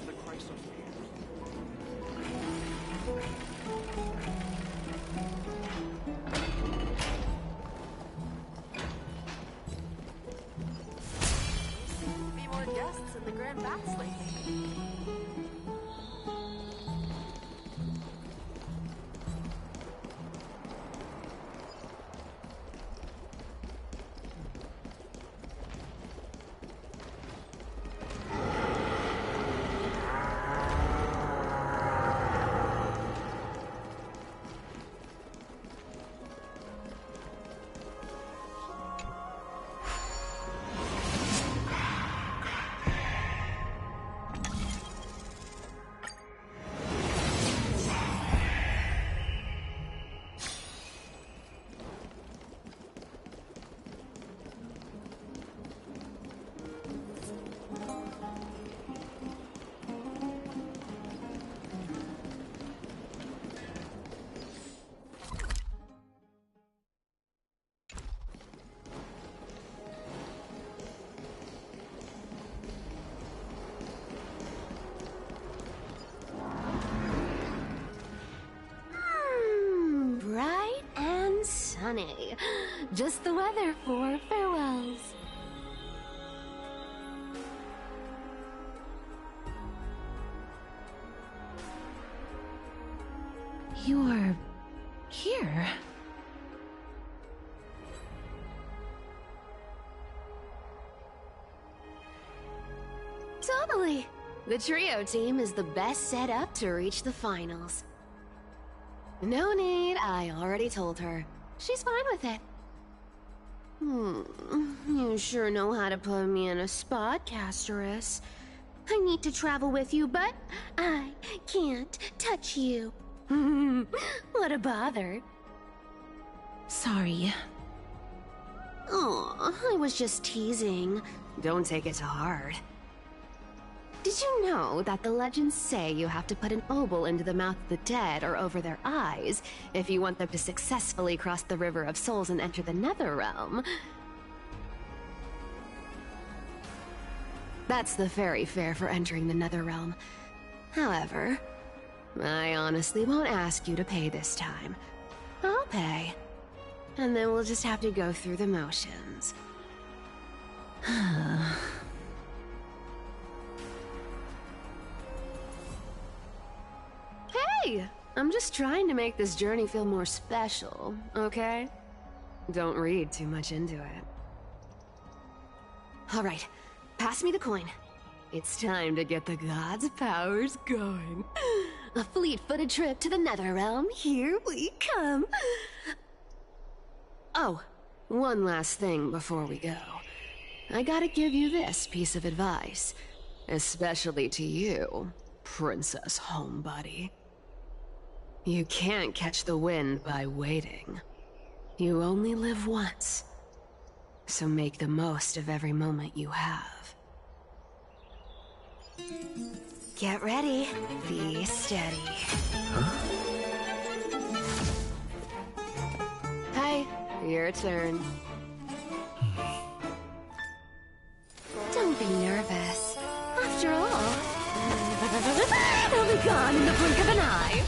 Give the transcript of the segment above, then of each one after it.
of the Christ of Fear. Be more guests in the Grand Baths lately. Bright and sunny. Just the weather for farewells. You're here. Totally. The trio team is the best set up to reach the finals. No need, I already told her. She's fine with it. You sure know how to put me in a spot, Casterus. I need to travel with you, but I can't touch you. What a bother. Sorry. Aw, I was just teasing. Don't take it to heart. Did you know that the legends say you have to put an obol into the mouth of the dead or over their eyes if you want them to successfully cross the River of Souls and enter the Nether Realm? That's the fairy fare for entering the Nether Realm. However, I honestly won't ask you to pay this time. I'll pay. And then we'll just have to go through the motions. Hey! I'm just trying to make this journey feel more special, okay? Don't read too much into it. Alright, pass me the coin. It's time to get the gods' powers going. A fleet-footed trip to the Netherrealm, here we come! Oh, one last thing before we go. I gotta give you this piece of advice. Especially to you, Princess Homebody. You can't catch the wind by waiting. You only live once. So make the most of every moment you have. Get ready. Be steady. Hi, your turn. Don't be nervous. After all, they'll be gone in the blink of an eye.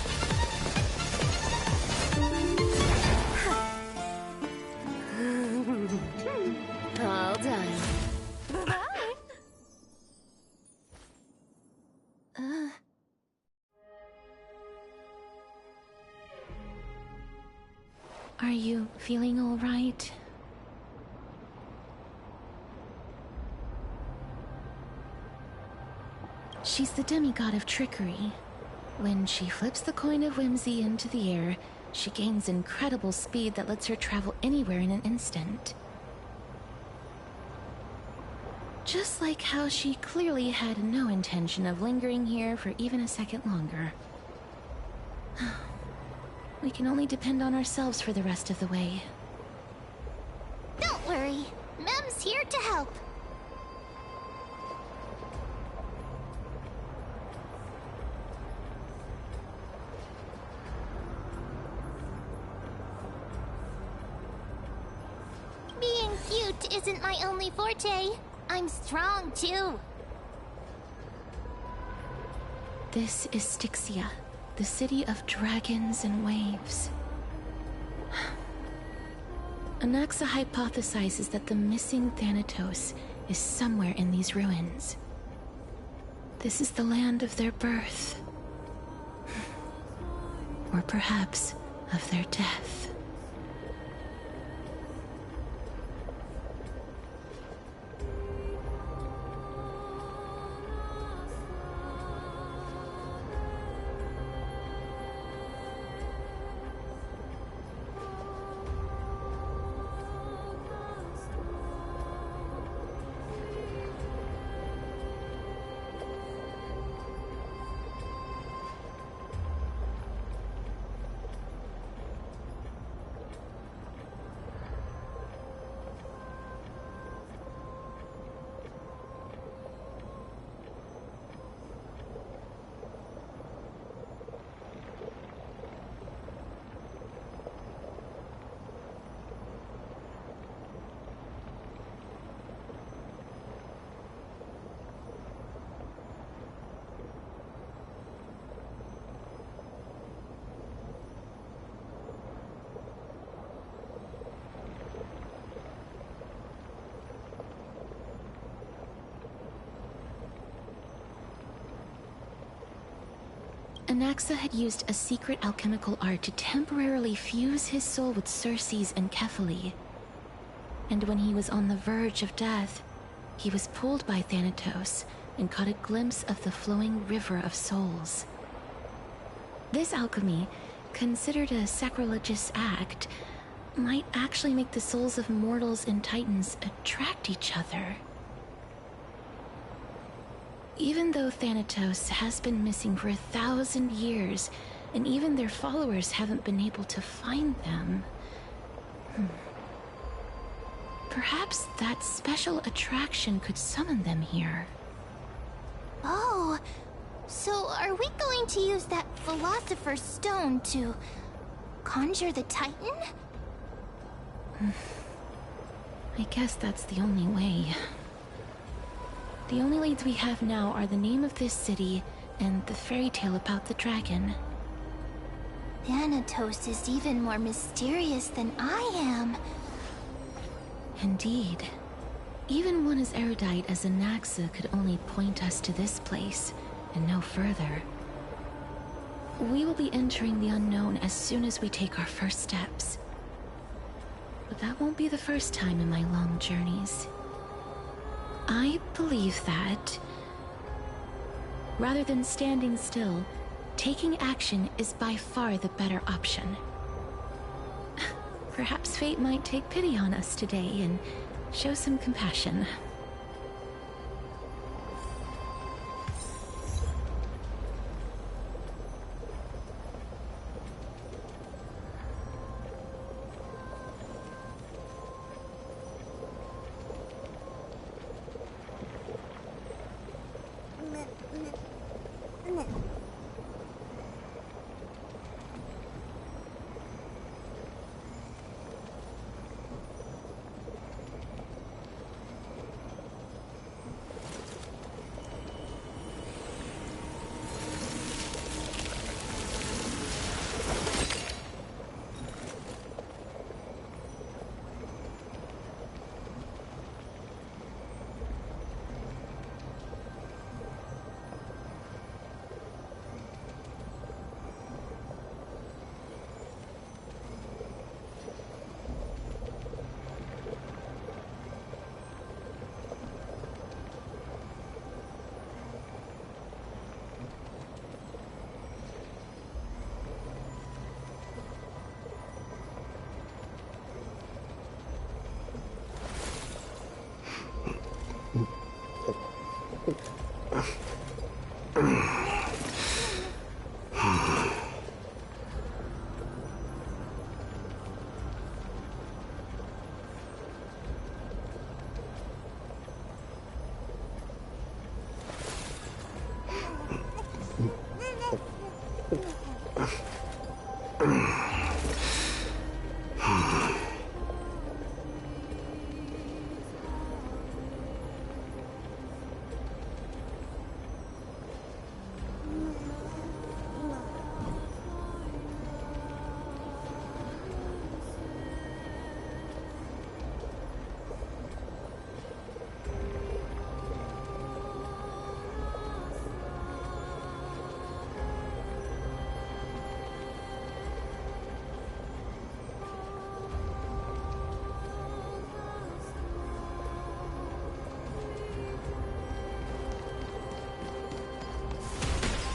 All done. Bye-bye. Are you feeling all right? She's the demigod of trickery. When she flips the coin of whimsy into the air, she gains incredible speed that lets her travel anywhere in an instant. Just like how she clearly had no intention of lingering here for even a second longer. We can only depend on ourselves for the rest of the way. Don't worry, Mem's here to help. Being cute isn't my only forte. I'm strong too. This is Styxia, the city of dragons and waves. Anaxa hypothesizes that the missing Thanatos is somewhere in these ruins. This is the land of their birth. Or perhaps of their death. Anaxa had used a secret alchemical art to temporarily fuse his soul with Circe's and Kephae. And when he was on the verge of death, he was pulled by Thanatos and caught a glimpse of the flowing river of souls. This alchemy, considered a sacrilegious act, might actually make the souls of mortals and titans attract each other. Even though Thanatos has been missing for 1,000 years, and even their followers haven't been able to find them, perhaps that special attraction could summon them here. Oh, so are we going to use that Philosopher's Stone to conjure the Titan? I guess that's the only way. The only leads we have now are the name of this city and the fairy tale about the dragon. Thanatos is even more mysterious than I am. Indeed. Even one as erudite as Anaxa could only point us to this place, and no further. We will be entering the unknown as soon as we take our first steps. But that won't be the first time in my long journeys. I believe that, rather than standing still, taking action is by far the better option. Perhaps fate might take pity on us today and show some compassion.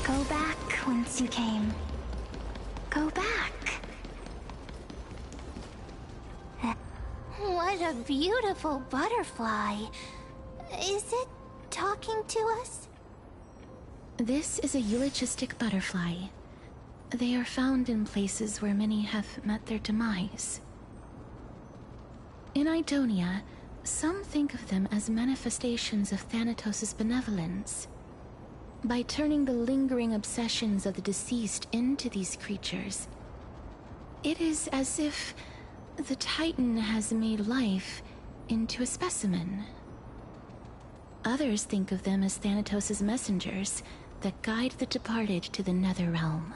Go back whence you came. Go back. What a beautiful butterfly. Is it talking to us? This is a eulogistic butterfly. They are found in places where many have met their demise. In Idonia, some think of them as manifestations of Thanatos' benevolence. By turning the lingering obsessions of the deceased into these creatures, it is as if the Titan has made life into a specimen. Others think of them as Thanatos' messengers that guide the departed to the nether realm.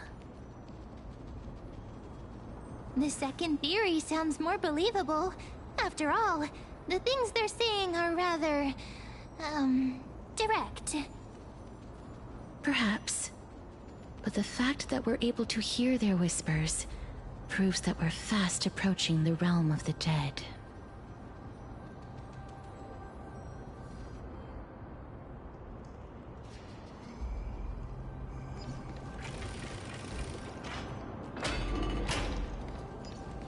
The second theory sounds more believable. After all, the things they're saying are rather, direct. Perhaps. But the fact that we're able to hear their whispers proves that we're fast approaching the realm of the dead.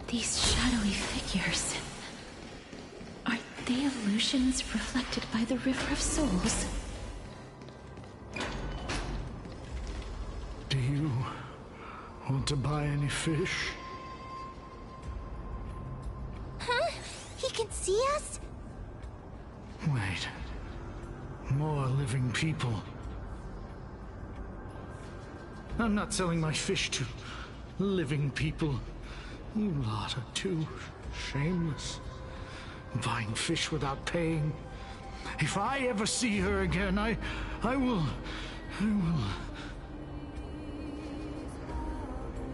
These shadowy figures... are they illusions reflected by the River of Souls? Do you want to buy any fish? Huh? He can see us? Wait. More living people. I'm not selling my fish to living people. You lot are too shameless. Buying fish without paying. If I ever see her again, I will...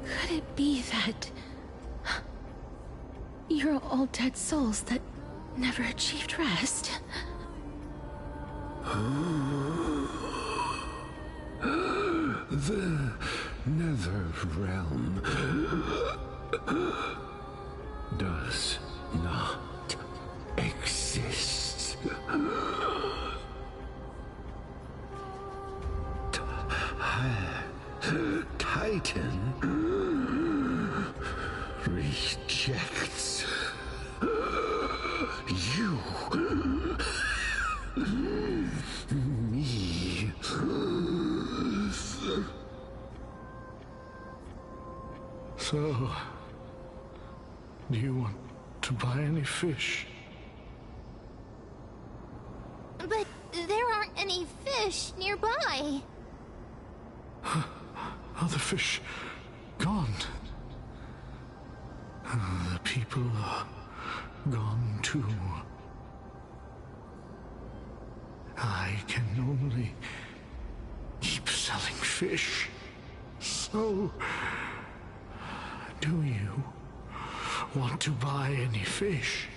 Could it be that... you're all dead souls that never achieved rest? The nether realm does not exist. Titan rejects you. Me. So, do you want to buy any fish? But there aren't any fish nearby. Other fish gone. The people are gone too. I can only keep selling fish. So, do you want to buy any fish?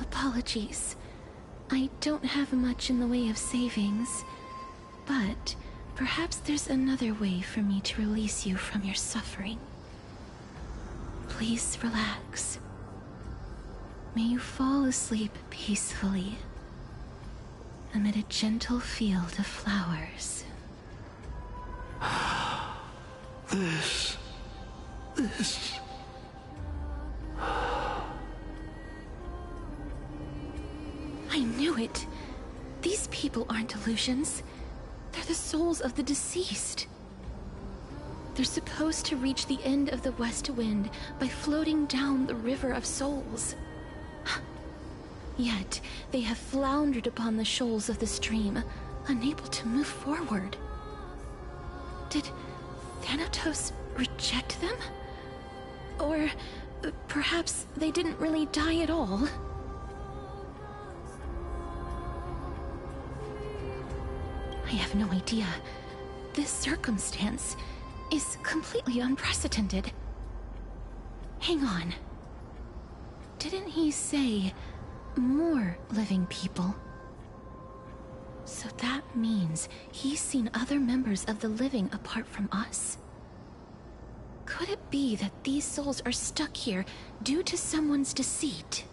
Apologies. I don't have much in the way of savings, but perhaps there's another way for me to release you from your suffering. Please relax. May you fall asleep peacefully amid a gentle field of flowers. This... I knew it. These people aren't illusions. They're the souls of the deceased. They're supposed to reach the end of the West Wind by floating down the River of Souls. Yet, they have floundered upon the shoals of the stream, unable to move forward. Did Thanatos reject them? Or perhaps they didn't really die at all? I have no idea. This circumstance is completely unprecedented. Hang on. Didn't he say more living people? So that means he's seen other members of the living apart from us? Could it be that these souls are stuck here due to someone's deceit?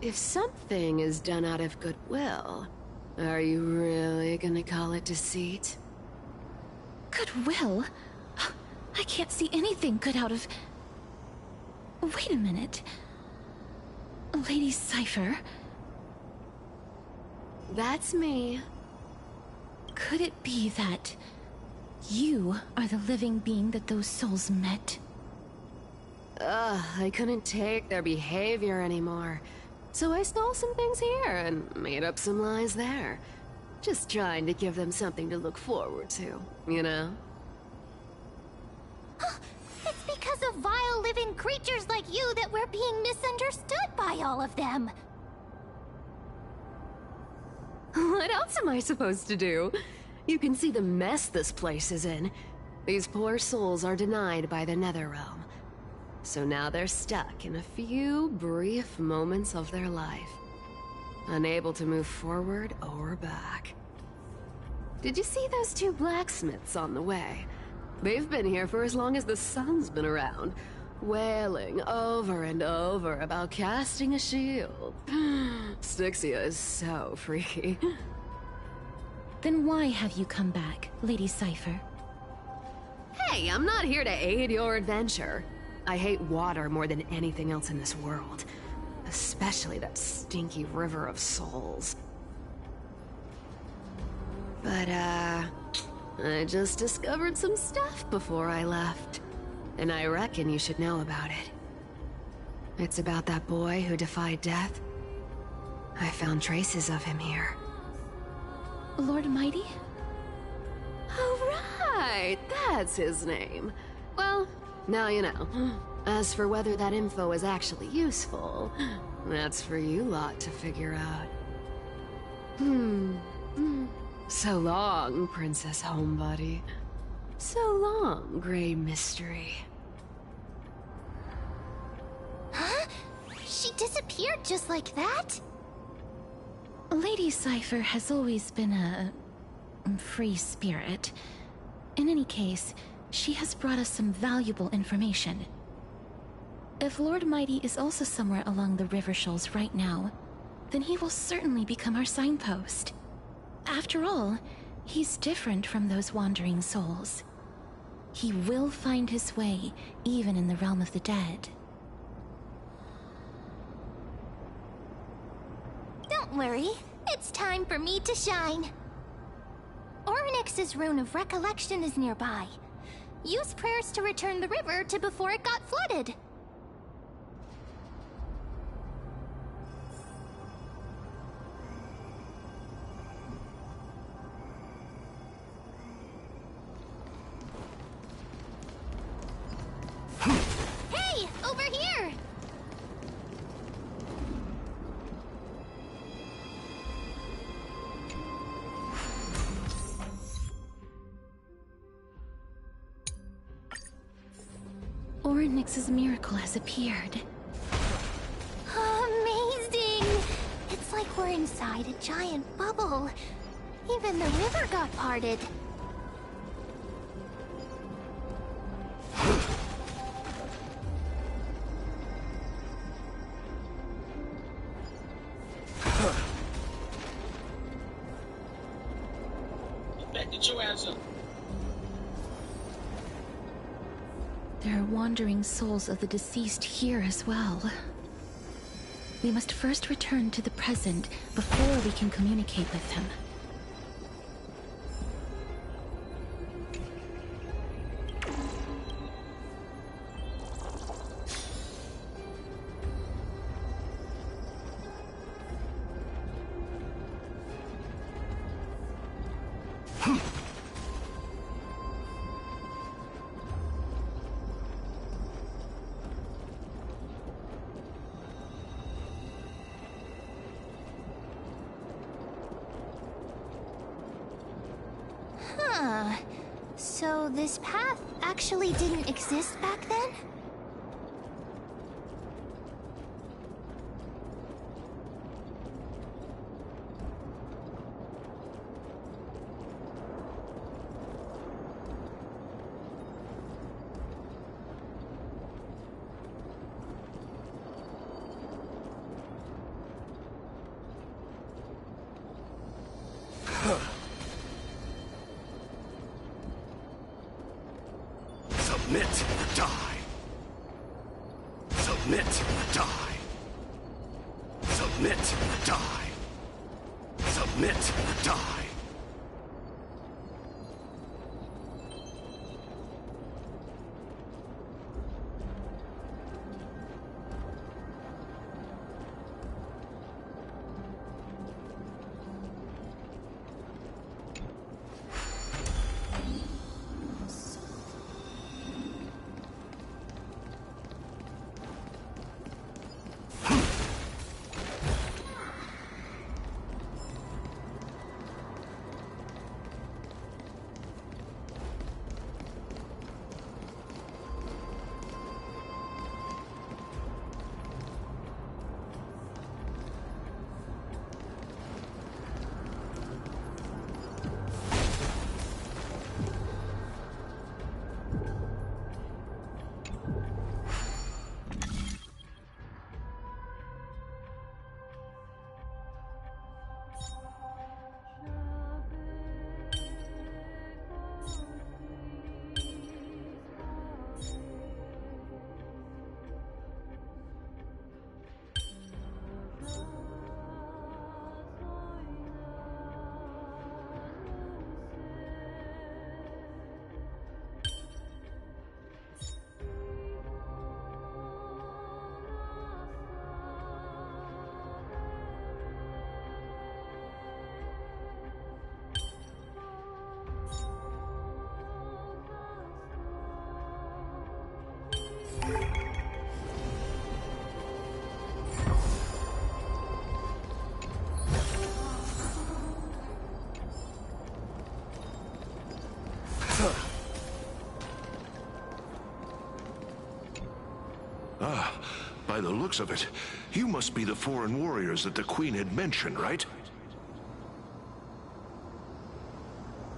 If something is done out of goodwill, are you really gonna call it deceit? Goodwill? I can't see anything good out of... Wait a minute. Lady Cypher? That's me. Could it be that you are the living being that those souls met? I couldn't take their behavior anymore. So I stole some things here and made up some lies there. Just trying to give them something to look forward to, you know? It's because of vile living creatures like you that we're being misunderstood by all of them. What else am I supposed to do? You can see the mess this place is in. These poor souls are denied by the Netherrealm. So now they're stuck in a few brief moments of their life, unable to move forward or back. Did you see those two blacksmiths on the way? They've been here for as long as the sun's been around, wailing over and over about casting a shield. Styxia is so freaky. Then why have you come back, Lady Cypher? Hey, I'm not here to aid your adventure. I hate water more than anything else in this world. Especially that stinky river of souls. But, I just discovered some stuff before I left. And I reckon you should know about it. It's about that boy who defied death. I found traces of him here. Lord Mighty? Oh, right! That's his name. Well, now you know. As for whether that info is actually useful, that's for you lot to figure out. So long, Princess Homebody. So long, Grey Mystery. Huh? She disappeared just like that? Lady Cypher has always been a free spirit. In any case, she has brought us some valuable information. If Lord Mighty is also somewhere along the river shoals right now, then he will certainly become our signpost. After all, he's different from those wandering souls. He will find his way, even in the realm of the dead. Don't worry, it's time for me to shine. Ornyx's rune of recollection is nearby. Use prayers to return the river to before it got flooded. Hey, over here! Ornyx's miracle has appeared. Amazing! It's like we're inside a giant bubble. Even the river got parted. Get your ass up. There are wandering souls of the deceased here as well. We must first return to the present before we can communicate with them. Huh. So this path actually didn't exist back then? Submit or die. Submit or die. Submit or die. Submit or die. Ah, by the looks of it, you must be the foreign warriors that the Queen had mentioned, right?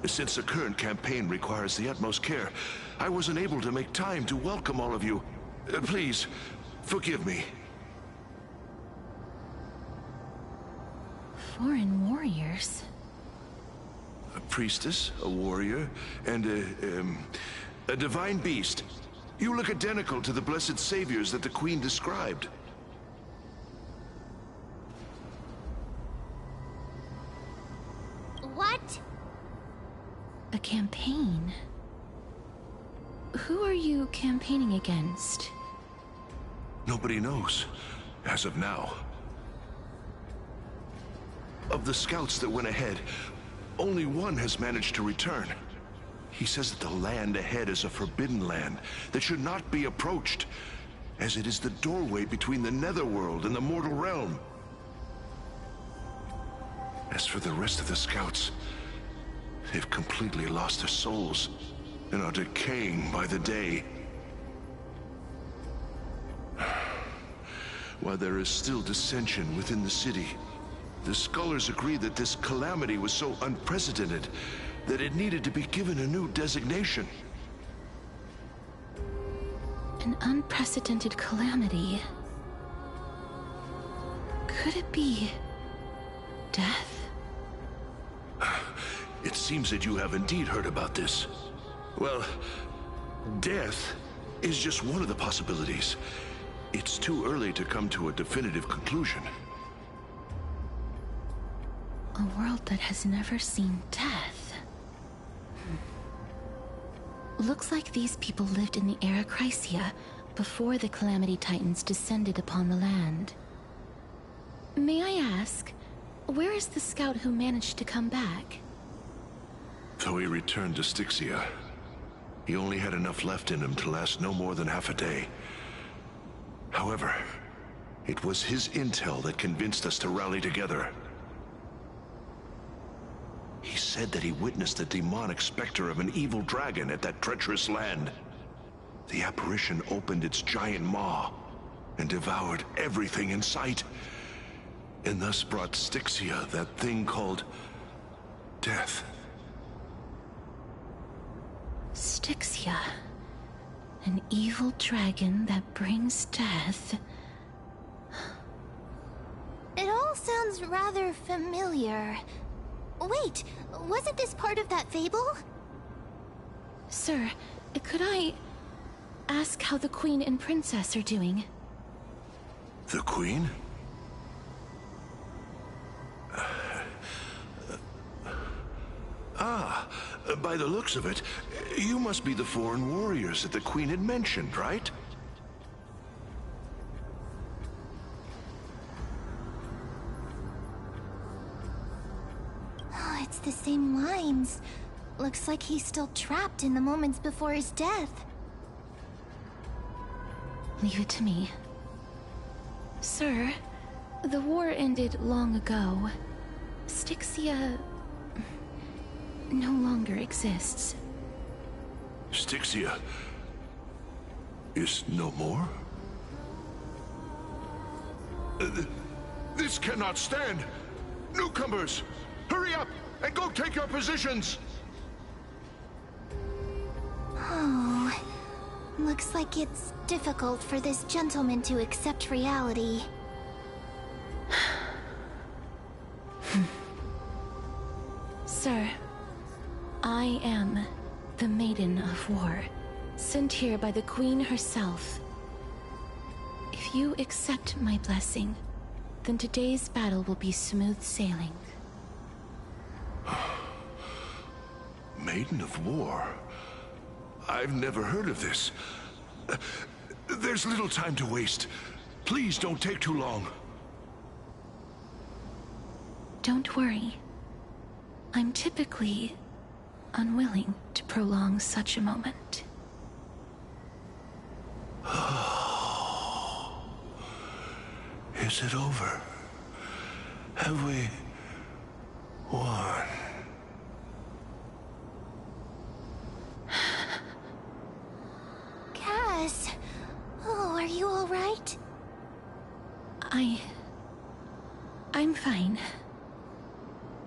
Since the current campaign requires the utmost care, I wasn't able to make time to welcome all of you. Please, forgive me. Foreign warriors? A priestess, a warrior, and a divine beast. You look identical to the blessed saviors that the Queen described. What? A campaign? Who are you campaigning against? Nobody knows, as of now. Of the scouts that went ahead, only one has managed to return. He says that the land ahead is a forbidden land that should not be approached, as it is the doorway between the netherworld and the mortal realm. As for the rest of the scouts, they've completely lost their souls and are decaying by the day. While there is still dissension within the city, the scholars agree that this calamity was so unprecedented that it needed to be given a new designation. An unprecedented calamity. Could it be death? It seems that you have indeed heard about this. Well, death is just one of the possibilities. It's too early to come to a definitive conclusion. A world that has never seen death. Looks like these people lived in the era Chrysia before the Calamity Titans descended upon the land. May I ask, where is the scout who managed to come back? So he returned to Styxia. He only had enough left in him to last no more than half a day. However, it was his intel that convinced us to rally together. He said that he witnessed the demonic specter of an evil dragon at that treacherous land. The apparition opened its giant maw and devoured everything in sight, and thus brought Styxia that thing called death. Styxia. An evil dragon that brings death. It all sounds rather familiar. Wait, wasn't this part of that fable? Sir, could I ask how the Queen and Princess are doing? The Queen? By the looks of it, you must be the foreign warriors that the Queen had mentioned, right? Oh, it's the same lines. Looks like he's still trapped in the moments before his death. Leave it to me. Sir, the war ended long ago. Styxia no longer exists. Styxia is no more? This cannot stand! Newcomers, hurry up and go take your positions! Oh, looks like it's difficult for this gentleman to accept reality. Sir, I am the Maiden of War, sent here by the Queen herself. If you accept my blessing, then today's battle will be smooth sailing. Maiden of War? I've never heard of this. There's little time to waste. Please don't take too long. Don't worry. I'm typically unwilling to prolong such a moment. Is it over? Have we won? Cass, oh, are you all right? I'm fine.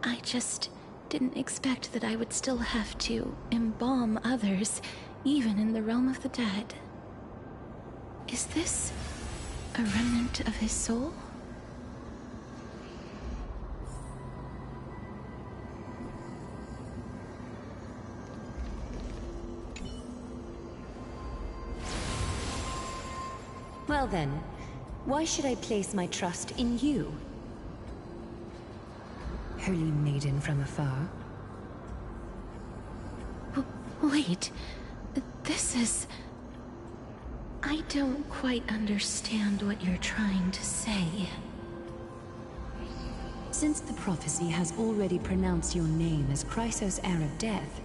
I just didn't expect that I would still have to embalm others, even in the realm of the dead. Is this a remnant of his soul? Well then, why should I place my trust in you? Holy maiden from afar. Wait, this is... I don't quite understand what you're trying to say. Since the prophecy has already pronounced your name as Chrysos' heir of death,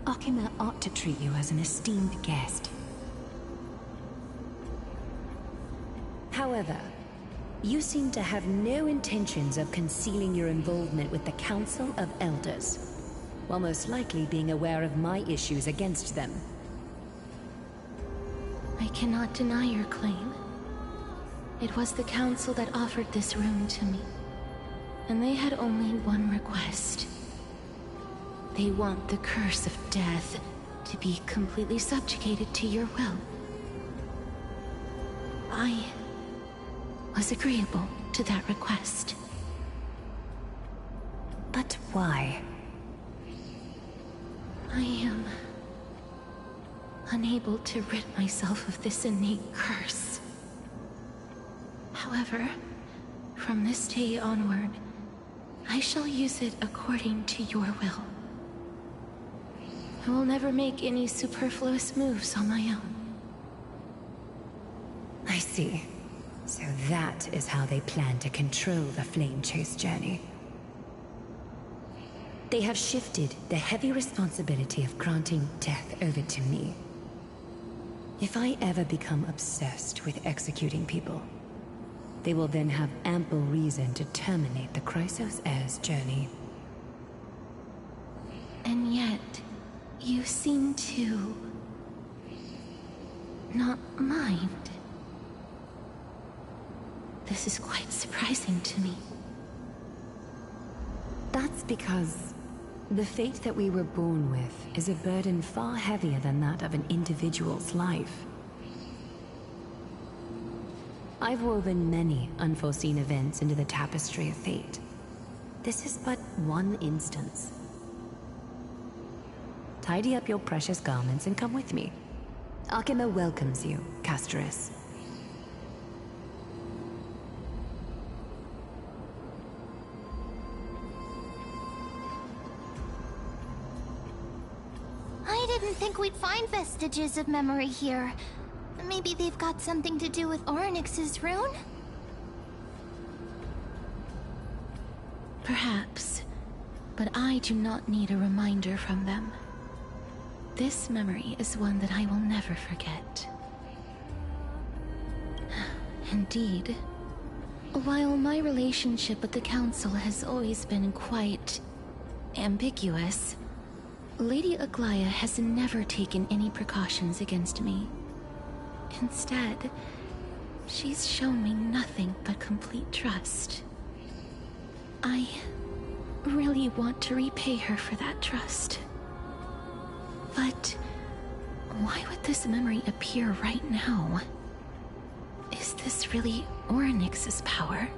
Akima ought to treat you as an esteemed guest. However, you seem to have no intentions of concealing your involvement with the Council of Elders, while most likely being aware of my issues against them. I cannot deny your claim. It was the Council that offered this room to me, and they had only one request. They want the curse of death to be completely subjugated to your will. I was agreeable to that request. But why? I am unable to rid myself of this innate curse. However, from this day onward, I shall use it according to your will. I will never make any superfluous moves on my own. I see. So that is how they plan to control the Flame Chase journey. They have shifted the heavy responsibility of granting death over to me. If I ever become obsessed with executing people, they will then have ample reason to terminate the Chrysos heir's journey. And yet, you seem to not mind. This is quite surprising to me. That's because the fate that we were born with is a burden far heavier than that of an individual's life. I've woven many unforeseen events into the tapestry of fate. This is but one instance. Tidy up your precious garments and come with me. Akima welcomes you, Casterus. I didn't think we'd find vestiges of memory here. Maybe they've got something to do with Orynyx's rune? Perhaps, but I do not need a reminder from them. This memory is one that I will never forget. Indeed, while my relationship with the Council has always been quite ambiguous, Lady Aglaya has never taken any precautions against me. Instead, she's shown me nothing but complete trust. I really want to repay her for that trust. But why would this memory appear right now? Is this really Orynyx's power?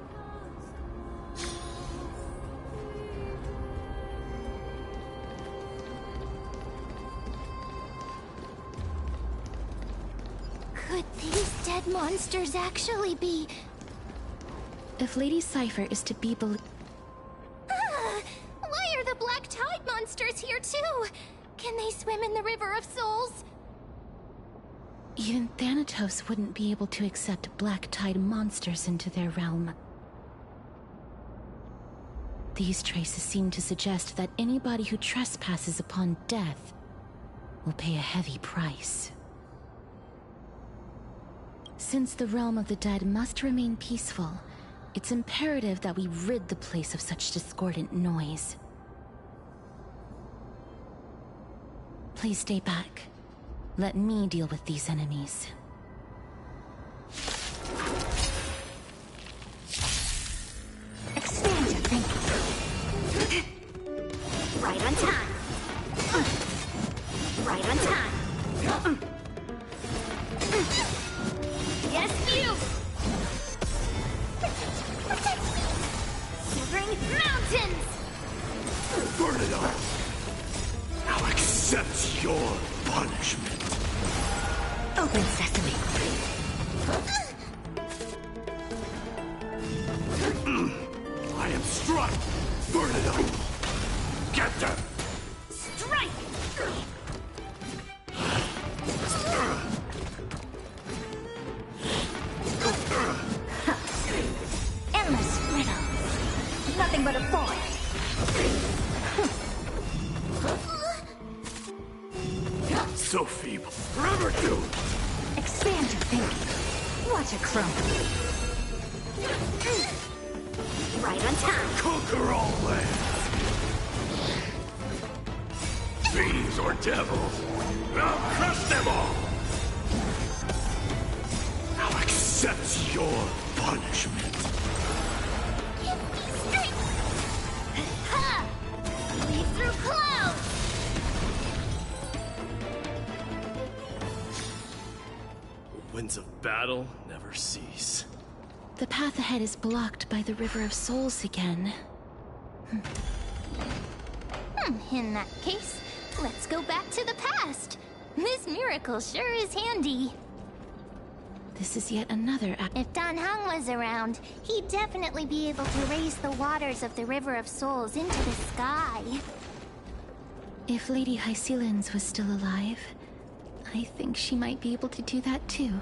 Could these dead monsters actually be... If Lady Cypher is to be believed... Why are the Black Tide monsters here too? Can they swim in the River of Souls? Even Thanatos wouldn't be able to accept Black Tide monsters into their realm. These traces seem to suggest that anybody who trespasses upon death will pay a heavy price. Since the realm of the dead must remain peaceful, it's imperative that we rid the place of such discordant noise. Please stay back. Let me deal with these enemies. Expand your thinking. Right on time. Right on time. Yes, you! Severing mountains! Burn it up! Now accept your punishment. Open sesame. I am Strike! Burn it up! Get them! Strike! Endless riddle. Nothing but a forest. So feeble. Forever doomed! Expand your thinking. Watch it crumble. Right on time. Conquer all lands! Fiends or devils, I'll crush them all! Now accept your punishment. Give me strength! Ha! Leap through clouds! Winds of battle never cease. The path ahead is blocked by the River of Souls again. In that case, let's go back to the past. This miracle sure is handy. This is yet another If Don Hung was around, he'd definitely be able to raise the waters of the River of Souls into the sky. If Lady Hycelens was still alive, I think she might be able to do that too.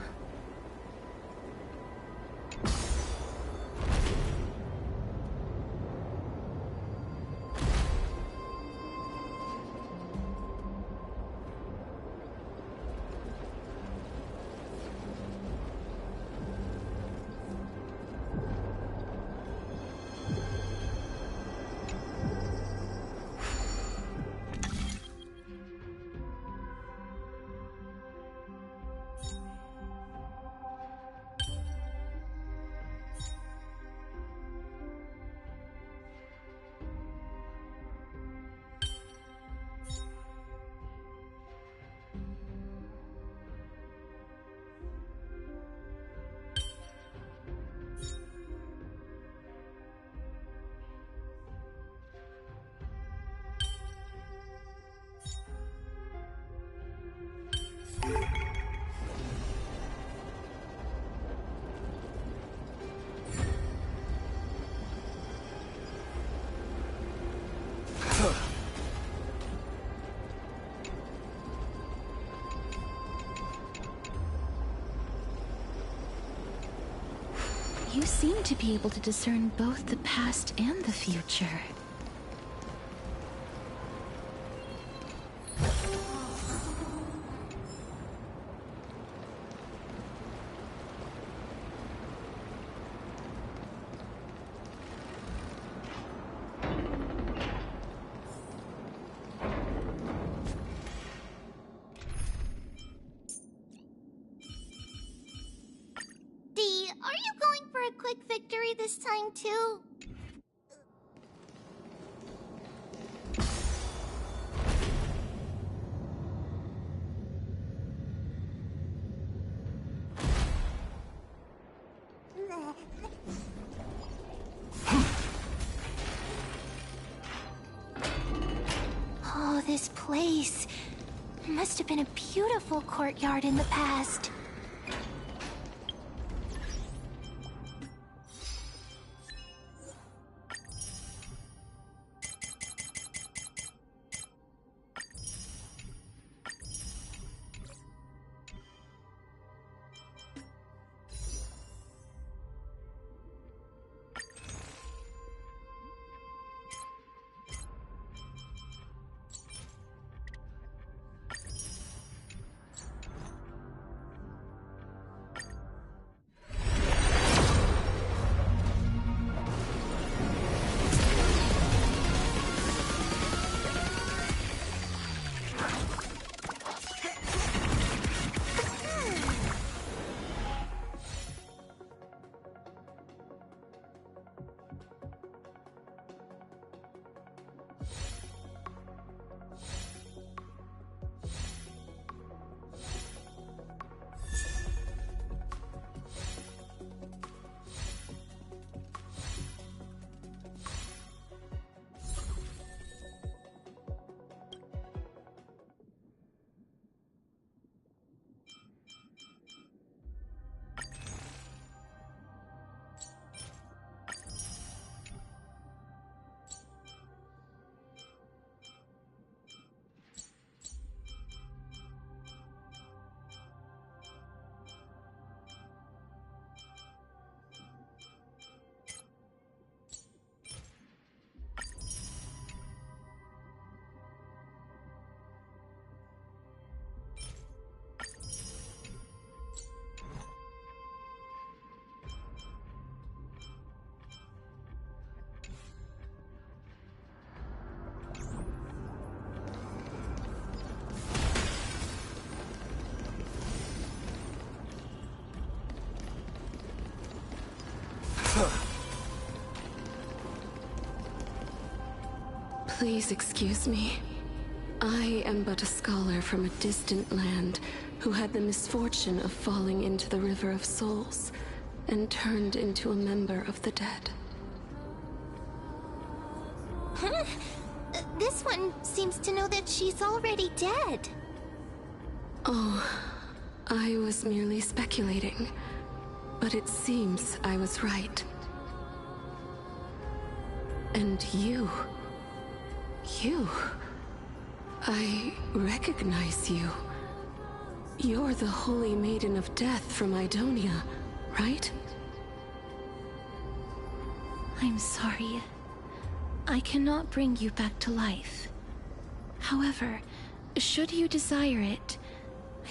You seem to be able to discern both the past and the future. Are you going for a quick victory this time, too? Oh, this place. Must have been a beautiful courtyard in the past. Please excuse me. I am but a scholar from a distant land who had the misfortune of falling into the River of Souls and turned into a member of the dead. Huh? This one seems to know that she's already dead. Oh, I was merely speculating, but it seems I was right. And you... I recognize you. You're the Holy Maiden of Death from Idonia, right? I'm sorry. I cannot bring you back to life. However, should you desire it,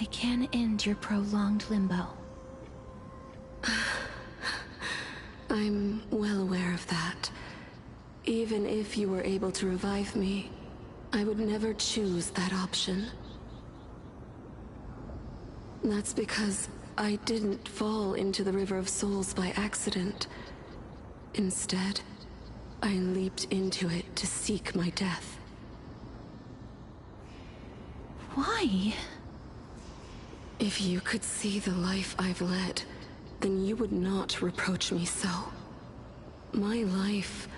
I can end your prolonged limbo. I'm well aware of that. Even if you were able to revive me, I would never choose that option. That's because I didn't fall into the River of Souls by accident. Instead, I leaped into it to seek my death. Why? If you could see the life I've led, then you would not reproach me so. My life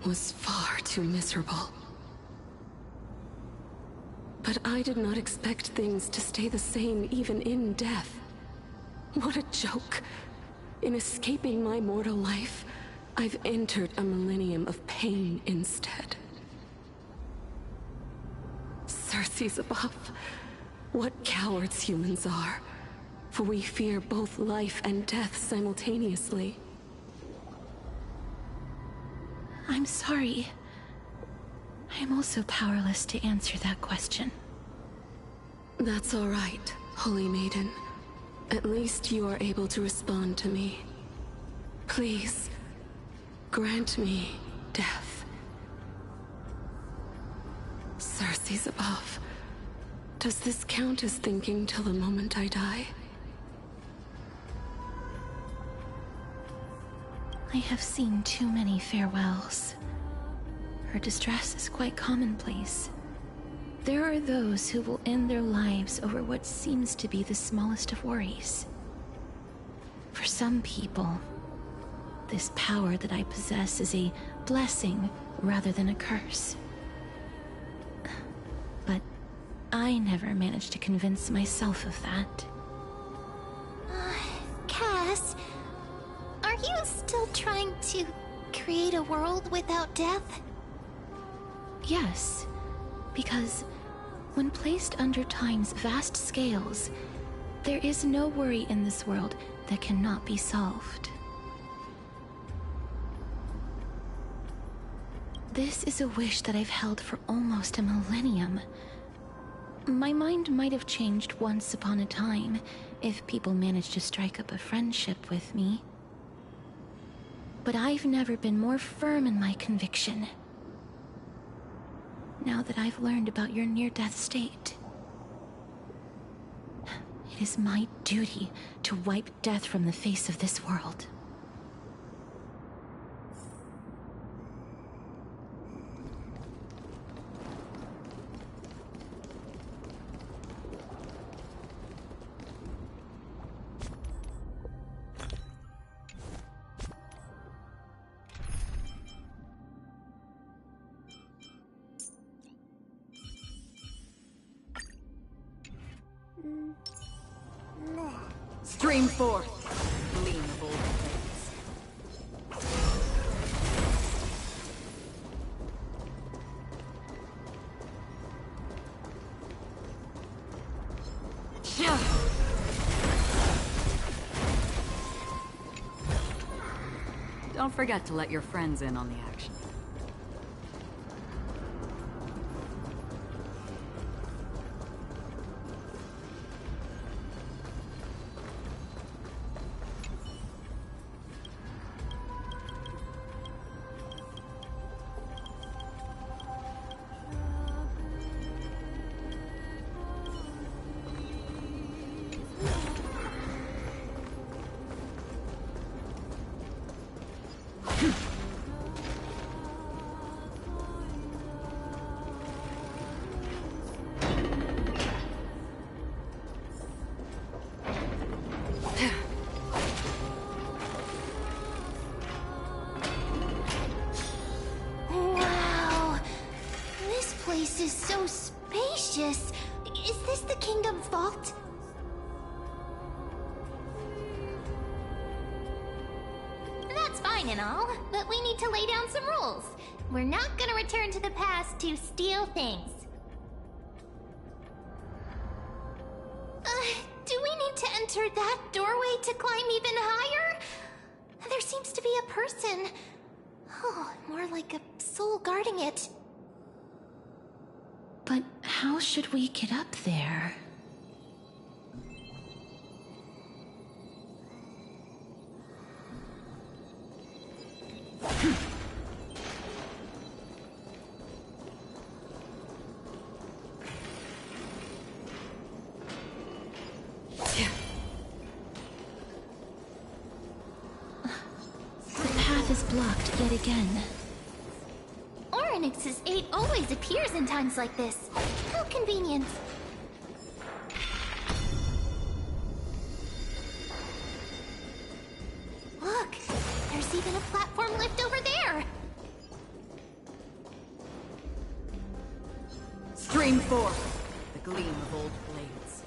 was far too miserable. But I did not expect things to stay the same even in death. What a joke! In escaping my mortal life, I've entered a millennium of pain instead. Circe's above. What cowards humans are. For we fear both life and death simultaneously. I'm sorry. I am also powerless to answer that question. That's all right, Holy Maiden. At least you are able to respond to me. Please, grant me death. Cersei's above. Does this count as thinking till the moment I die? I have seen too many farewells. Her distress is quite commonplace. There are those who will end their lives over what seems to be the smallest of worries. For some people, this power that I possess is a blessing rather than a curse. But I never managed to convince myself of that. Cass, are you still trying to create a world without death? Yes, because when placed under time's vast scales, there is no worry in this world that cannot be solved. This is a wish that I've held for almost a millennium. My mind might have changed once upon a time if people managed to strike up a friendship with me. But I've never been more firm in my conviction. Now that I've learned about your near-death state, it is my duty to wipe death from the face of this world. Stream forth, gleam of old blades. Don't forget to let your friends in on the action. Wow! This place is so spacious. Is this the kingdom's vault? That's fine and all, but we need to lay down some rules. We're not gonna return to the past to steal things. Do we need to enter that doorway to climb even higher? There seems to be a person. Oh, more like a soul guarding it. But how should we get up there? The path is blocked yet again. Oryx's 8 always appears in times like this. How convenient. Look, there's even a platform lift over there. Stream forth, the gleam of old blades.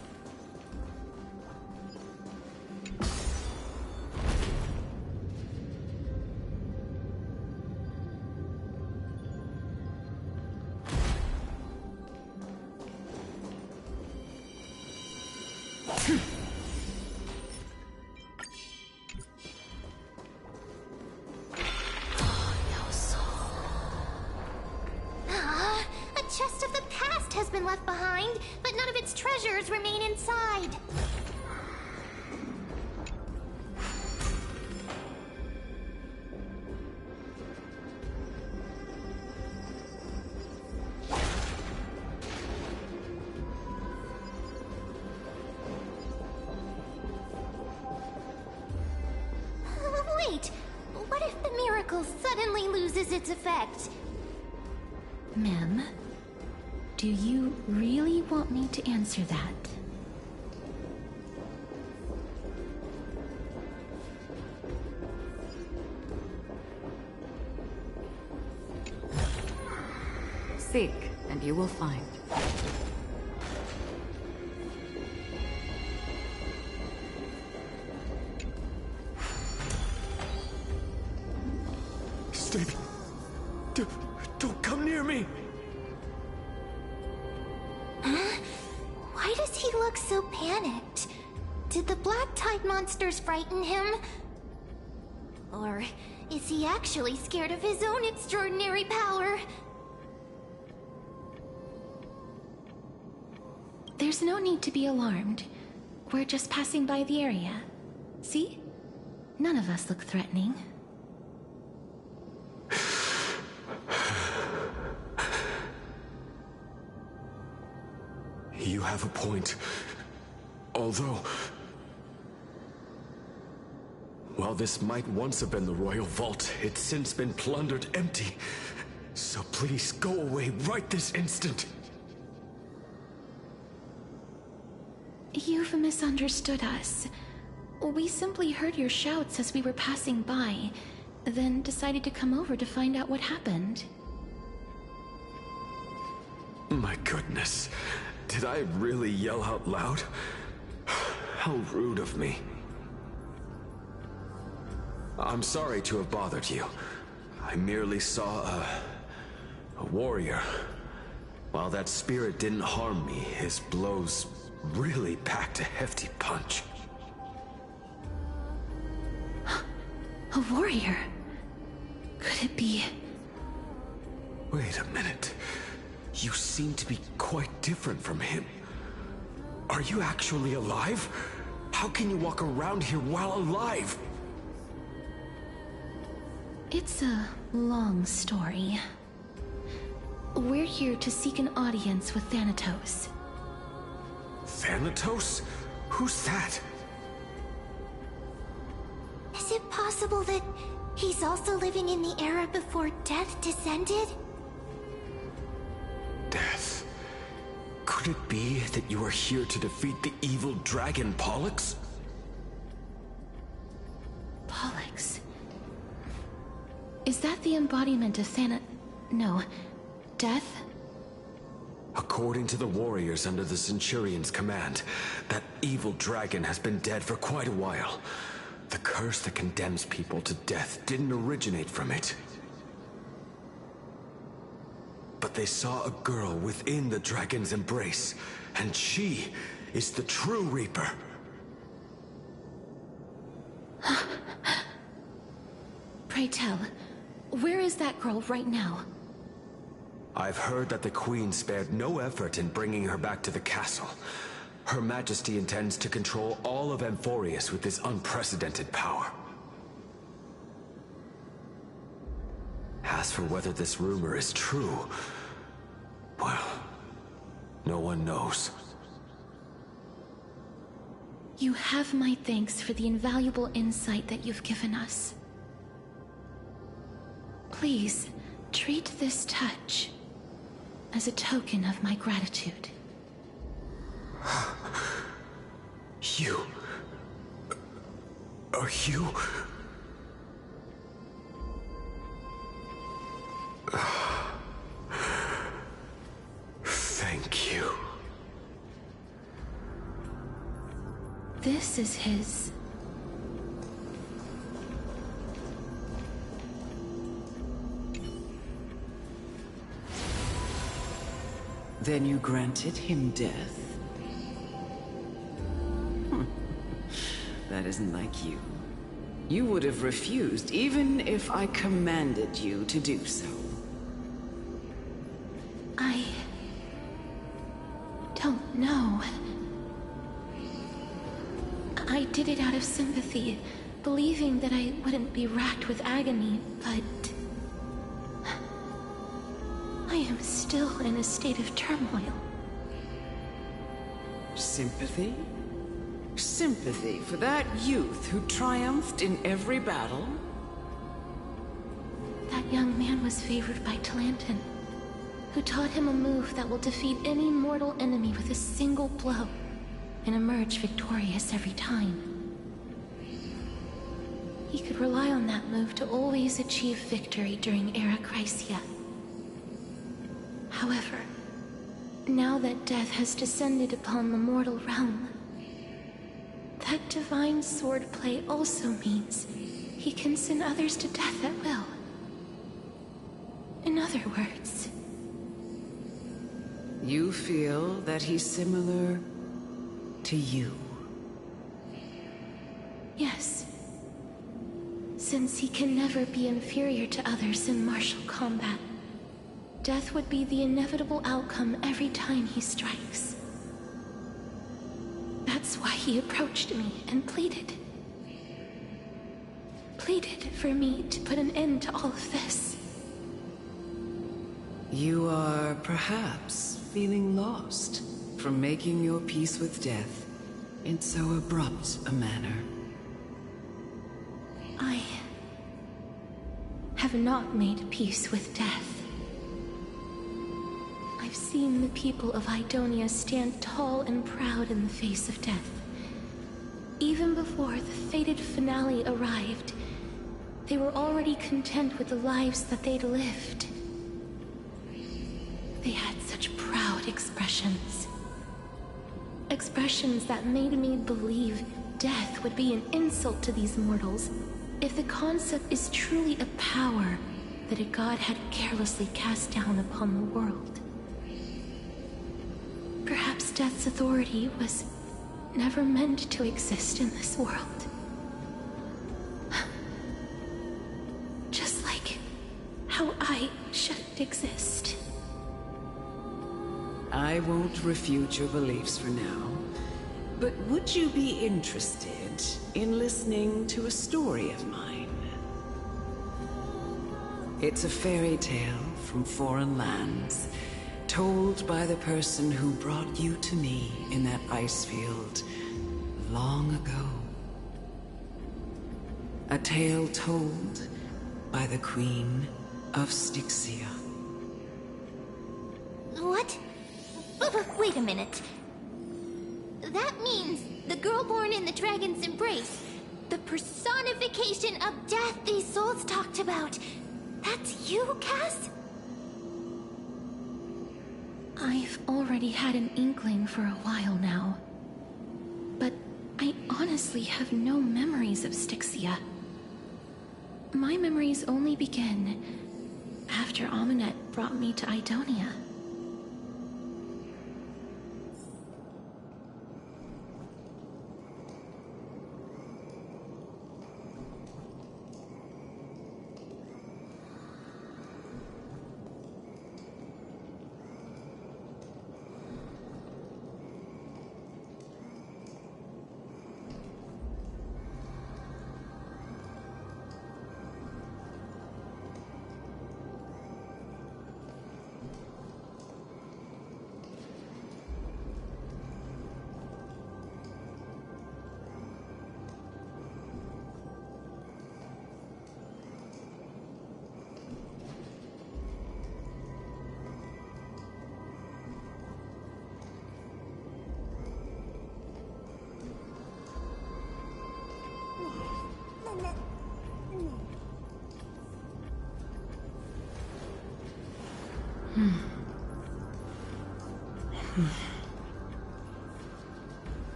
been left behind, but none of its treasures remain inside. Wait, what if the miracle suddenly loses its effect? Ma'am, do you really want me to answer that? Seek, and you will find. Stay. Don't come near me. Huh? Why does he look so panicked? Did the black tide monsters frighten him? Or is he actually scared of his own extraordinary power? There's no need to be alarmed. We're just passing by the area. See? None of us look threatening. You have a point. Although... while this might once have been the royal vault, it's since been plundered empty. So please go away right this instant. You've misunderstood us. We simply heard your shouts as we were passing by, then decided to come over to find out what happened. My goodness. Did I really yell out loud? How rude of me. I'm sorry to have bothered you. I merely saw a warrior. While that spirit didn't harm me, his blows really packed a hefty punch. A warrior? Could it be... Wait a minute. You seem to be quite different from him. Are you actually alive? How can you walk around here while alive? It's a long story. We're here to seek an audience with Thanatos. Thanatos? Who's that? Is it possible that he's also living in the era before death descended? Death? Could it be that you are here to defeat the evil dragon Pollux? Pollux? Is that the embodiment of No. Death? According to the warriors under the Centurion's command, that evil dragon has been dead for quite a while. The curse that condemns people to death didn't originate from it. But they saw a girl within the dragon's embrace, and she is the true Reaper. Pray tell, where is that girl right now? I've heard that the Queen spared no effort in bringing her back to the castle. Her Majesty intends to control all of Amphorius with this unprecedented power. As for whether this rumor is true, well, no one knows. You have my thanks for the invaluable insight that you've given us. Please, treat this touch as a token of my gratitude. You... are you... Thank you. This is his... Then you granted him death? That isn't like you. You would have refused even if I commanded you to do so. don't know. I did it out of sympathy, believing that I wouldn't be racked with agony, but I am still in a state of turmoil. Sympathy? Sympathy for that youth who triumphed in every battle? That young man was favored by Talantin, who taught him a move that will defeat any mortal enemy with a single blow and emerge victorious every time. He could rely on that move to always achieve victory during Era Chrysia. However, now that death has descended upon the mortal realm, that divine swordplay also means he can send others to death at will. In other words, You feel that he's similar to you? yes. Since he can never be inferior to others in martial combat, death would be the inevitable outcome every time he strikes. That's why he approached me and pleaded. Pleaded for me to put an end to all of this. You are perhaps feeling lost from making your peace with death in so abrupt a manner. I have not made peace with death. I've seen the people of Idonia stand tall and proud in the face of death. Even before the fated finale arrived, they were already content with the lives that they'd lived. They had such proud expressions. Expressions that made me believe death would be an insult to these mortals if the concept is truly a power that a god had carelessly cast down upon the world. Perhaps death's authority was never meant to exist in this world. Just like how I shouldn't exist. I won't refute your beliefs for now, but would you be interested in listening to a story of mine? It's a fairy tale from foreign lands, told by the person who brought you to me in that ice field long ago. A tale told by the Queen of Styxia. What? Wait a minute. That means the girl born in the dragon's embrace, the personification of death these souls talked about. That's you, Cass? I've already had an inkling for a while now. But I honestly have no memories of Styxia. My memories only begin after Aminet brought me to Idonia.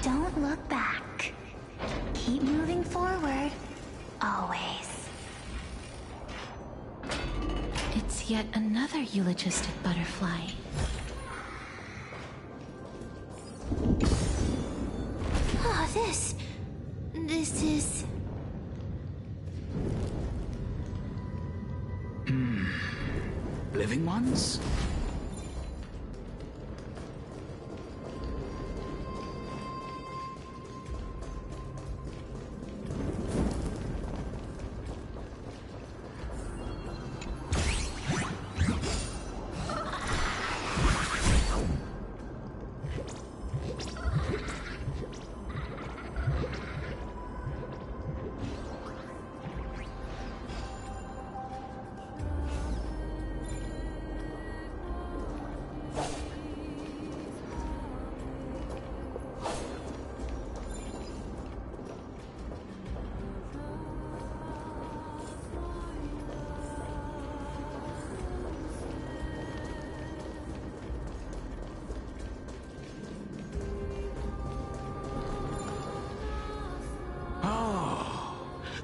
Don't look back. Keep moving forward. Always. It's yet another eulogistic butterfly. Oh, this is... Living ones?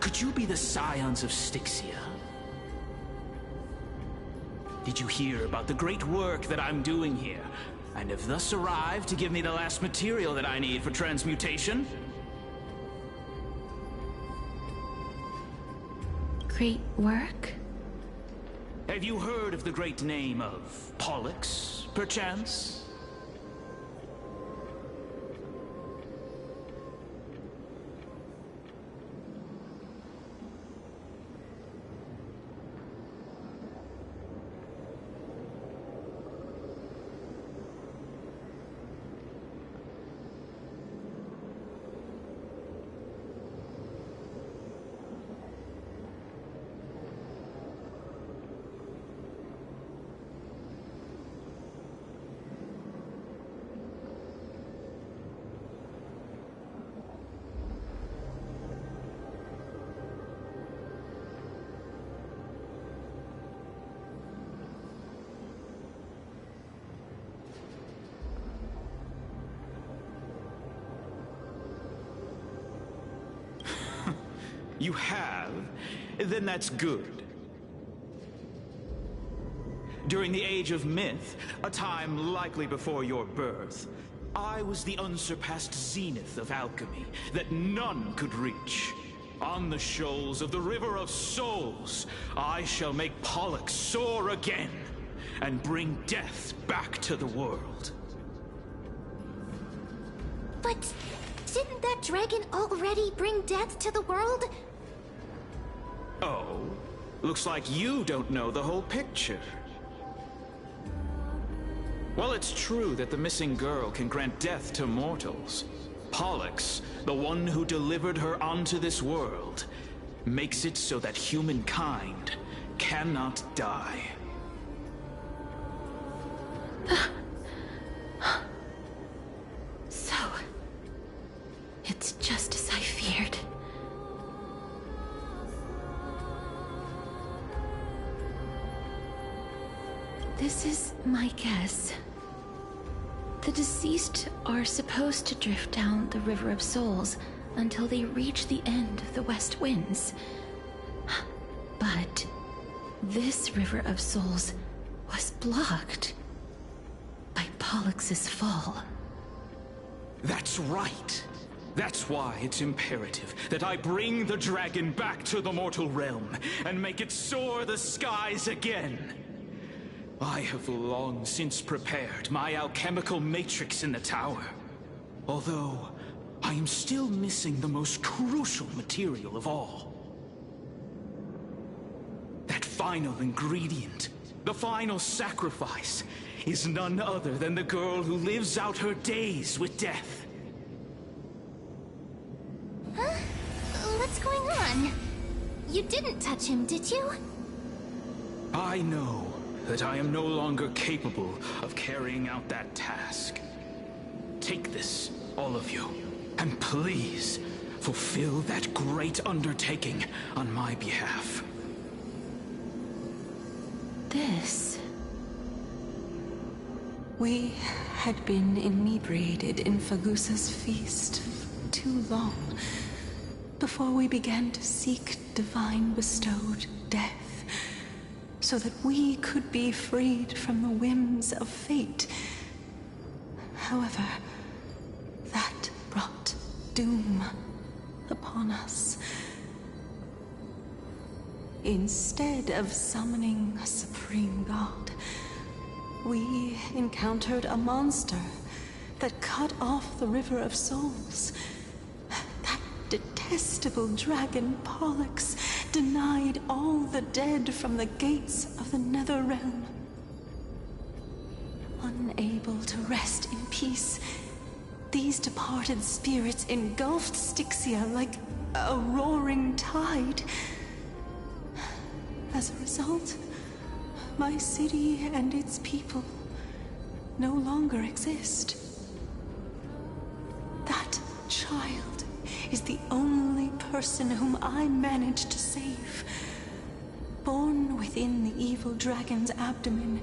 Could you be the scions of Styxia? Did you hear about the great work that I'm doing here, and have thus arrived to give me the last material that I need for transmutation? Great work? Have you heard of the great name of Pollux, perchance? You have? Then that's good. During the Age of Myth, a time likely before your birth, I was the unsurpassed zenith of alchemy that none could reach. On the shoals of the River of Souls, I shall make Pollux soar again and bring death back to the world. But didn't that dragon already bring death to the world? Oh, looks like you don't know the whole picture. Well, it's true that the missing girl can grant death to mortals. Pollux, the one who delivered her onto this world, makes it so that humankind cannot die. So, it's just as I feared. This is my guess. The deceased are supposed to drift down the River of Souls until they reach the end of the West Winds. But this River of Souls was blocked by Pollux's fall. That's right. That's why it's imperative that I bring the dragon back to the mortal realm and make it soar the skies again. I have long since prepared my alchemical matrix in the tower. Although, I am still missing the most crucial material of all. That final ingredient, the final sacrifice, is none other than the girl who lives out her days with death. Huh? What's going on? You didn't touch him, did you? I know that I am no longer capable of carrying out that task. Take this, all of you, and please fulfill that great undertaking on my behalf. This... We had been inebriated in Fagusa's feast for too long before we began to seek divine bestowed death, so that we could be freed from the whims of fate. However, that brought doom upon us. Instead of summoning a supreme god, we encountered a monster that cut off the River of Souls. That detestable dragon Pollux denied all the dead from the gates of the Nether Realm. Unable to rest in peace, these departed spirits engulfed Styxia like a roaring tide. As a result, my city and its people no longer exist. That child is the only person whom I managed to save. Born within the evil dragon's abdomen,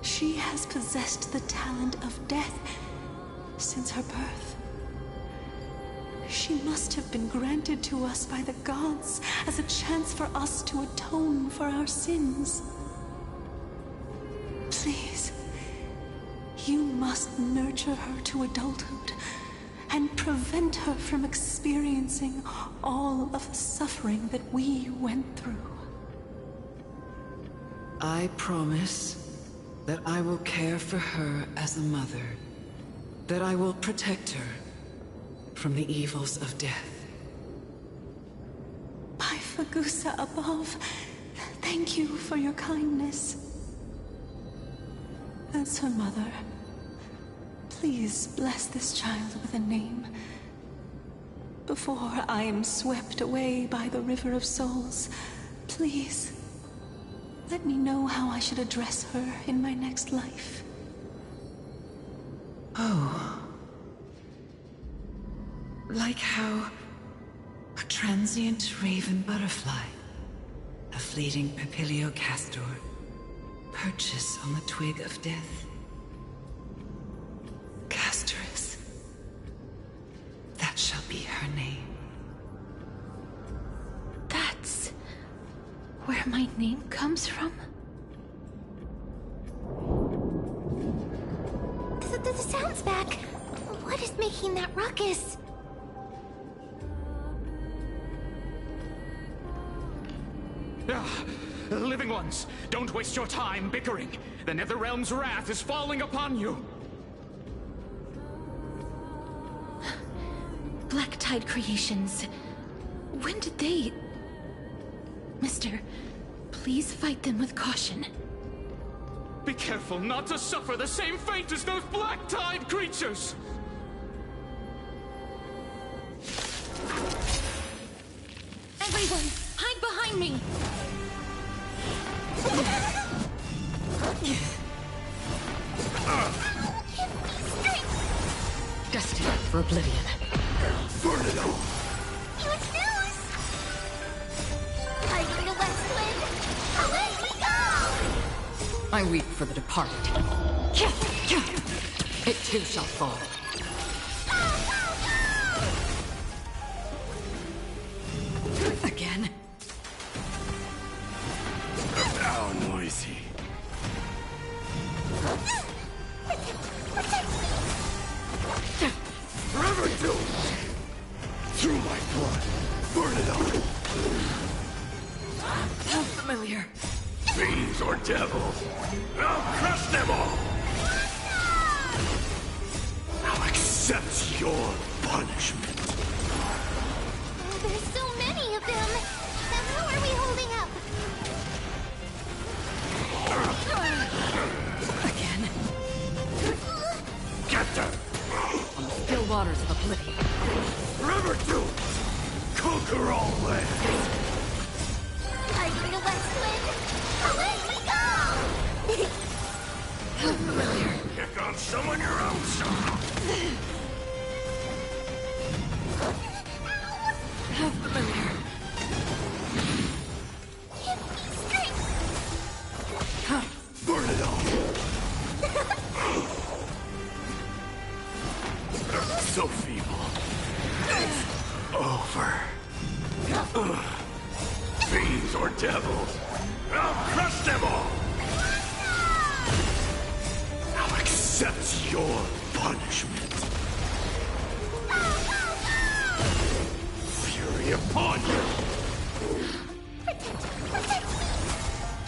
she has possessed the talent of death since her birth. She must have been granted to us by the gods as a chance for us to atone for our sins. Please, you must nurture her to adulthood and prevent her from experiencing all of the suffering that we went through. I promise that I will care for her as a mother, that I will protect her from the evils of death. By Fagusa above, thank you for your kindness. As her mother, please bless this child with a name before I am swept away by the River of Souls. Please, let me know how I should address her in my next life. Oh. Like how a transient raven butterfly, a fleeting papilio castor, perches on the twig of death. Castorus. That shall be her name. comes from? The sound's back. What is making that ruckus? Living ones, don't waste your time bickering. The Netherrealm's wrath is falling upon you. Black Tide creations. When did they... Mister, please fight them with caution. Be careful not to suffer the same fate as those Black Tide creatures! Everyone, hide behind me! Destined for oblivion. Burn it all! Huge news! Hiding the West Wind! Away we go! I weep for the departed. It too shall fall. Again? How noisy. Forever do! Through my blood, burn it up! How familiar. Fiends or devils, I'll crush them all! I'll accept your punishment. Oh, there's so many of them! How are we holding up? Again? Get them! On the still waters of oblivion. Forever do! Conquer all lands! Hiding the West Wind! Away we go! How familiar. Pick on someone your own song! How familiar. Give me strength! Burn it all! So feeble. It's over. Fiends or devils, I'll crush them all! I'll accept your punishment. Fury upon you!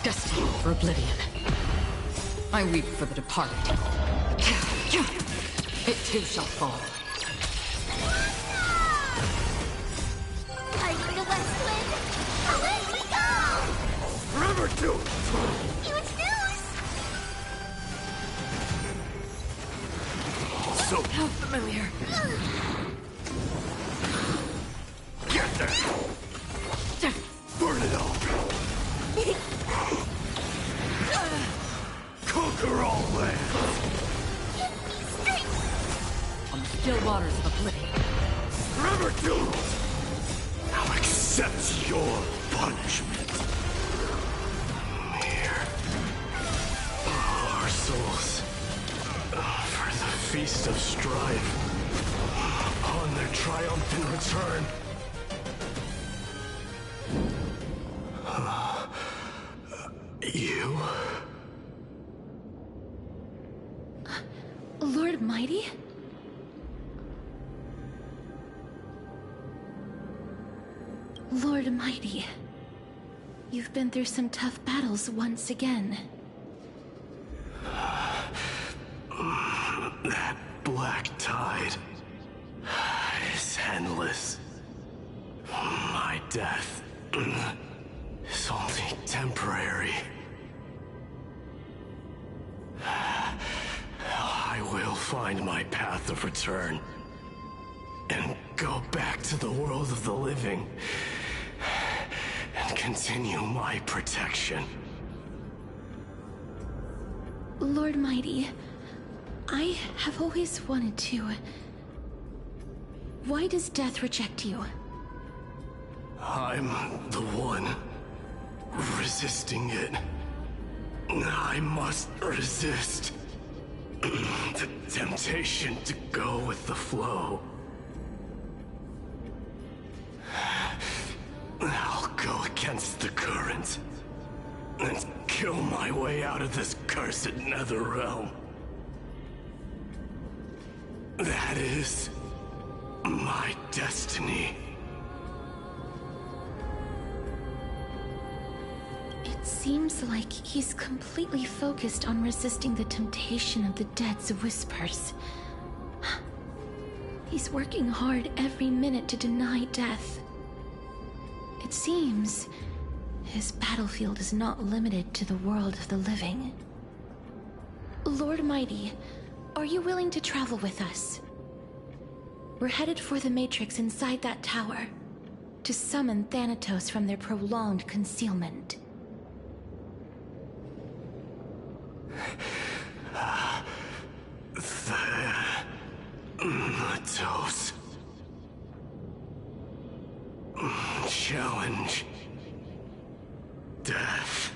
Destined for oblivion. I weep for the departed. It too shall fall. Hiding the West Wind! Away we go! Forever do! Huge news! So How familiar. get there! Burn it all! Conquer all lands! On the still waters of oblivion. Forever doomed! I'll accept your punishment. Here. Our souls. For the feast of strife. On their triumphant return. You? Lord Mighty? Lord Mighty, you've been through some tough battles once again. That black tide is endless. My death is only temporary. I will find my path of return and go back to the world of the living and continue my protection. Lord Mighty, I have always wanted to... Why does death reject you? I'm the one resisting it. I must resist the temptation to go with the flow. I'll go against the current and kill my way out of this cursed nether realm. That is my destiny. It seems like he's completely focused on resisting the temptation of the dead's whispers. He's working hard every minute to deny death. It seems his battlefield is not limited to the world of the living. Lord Mighty, are you willing to travel with us? We're headed for the Matrix inside that tower, to summon Thanatos from their prolonged concealment. Thanatos. Challenge. Death.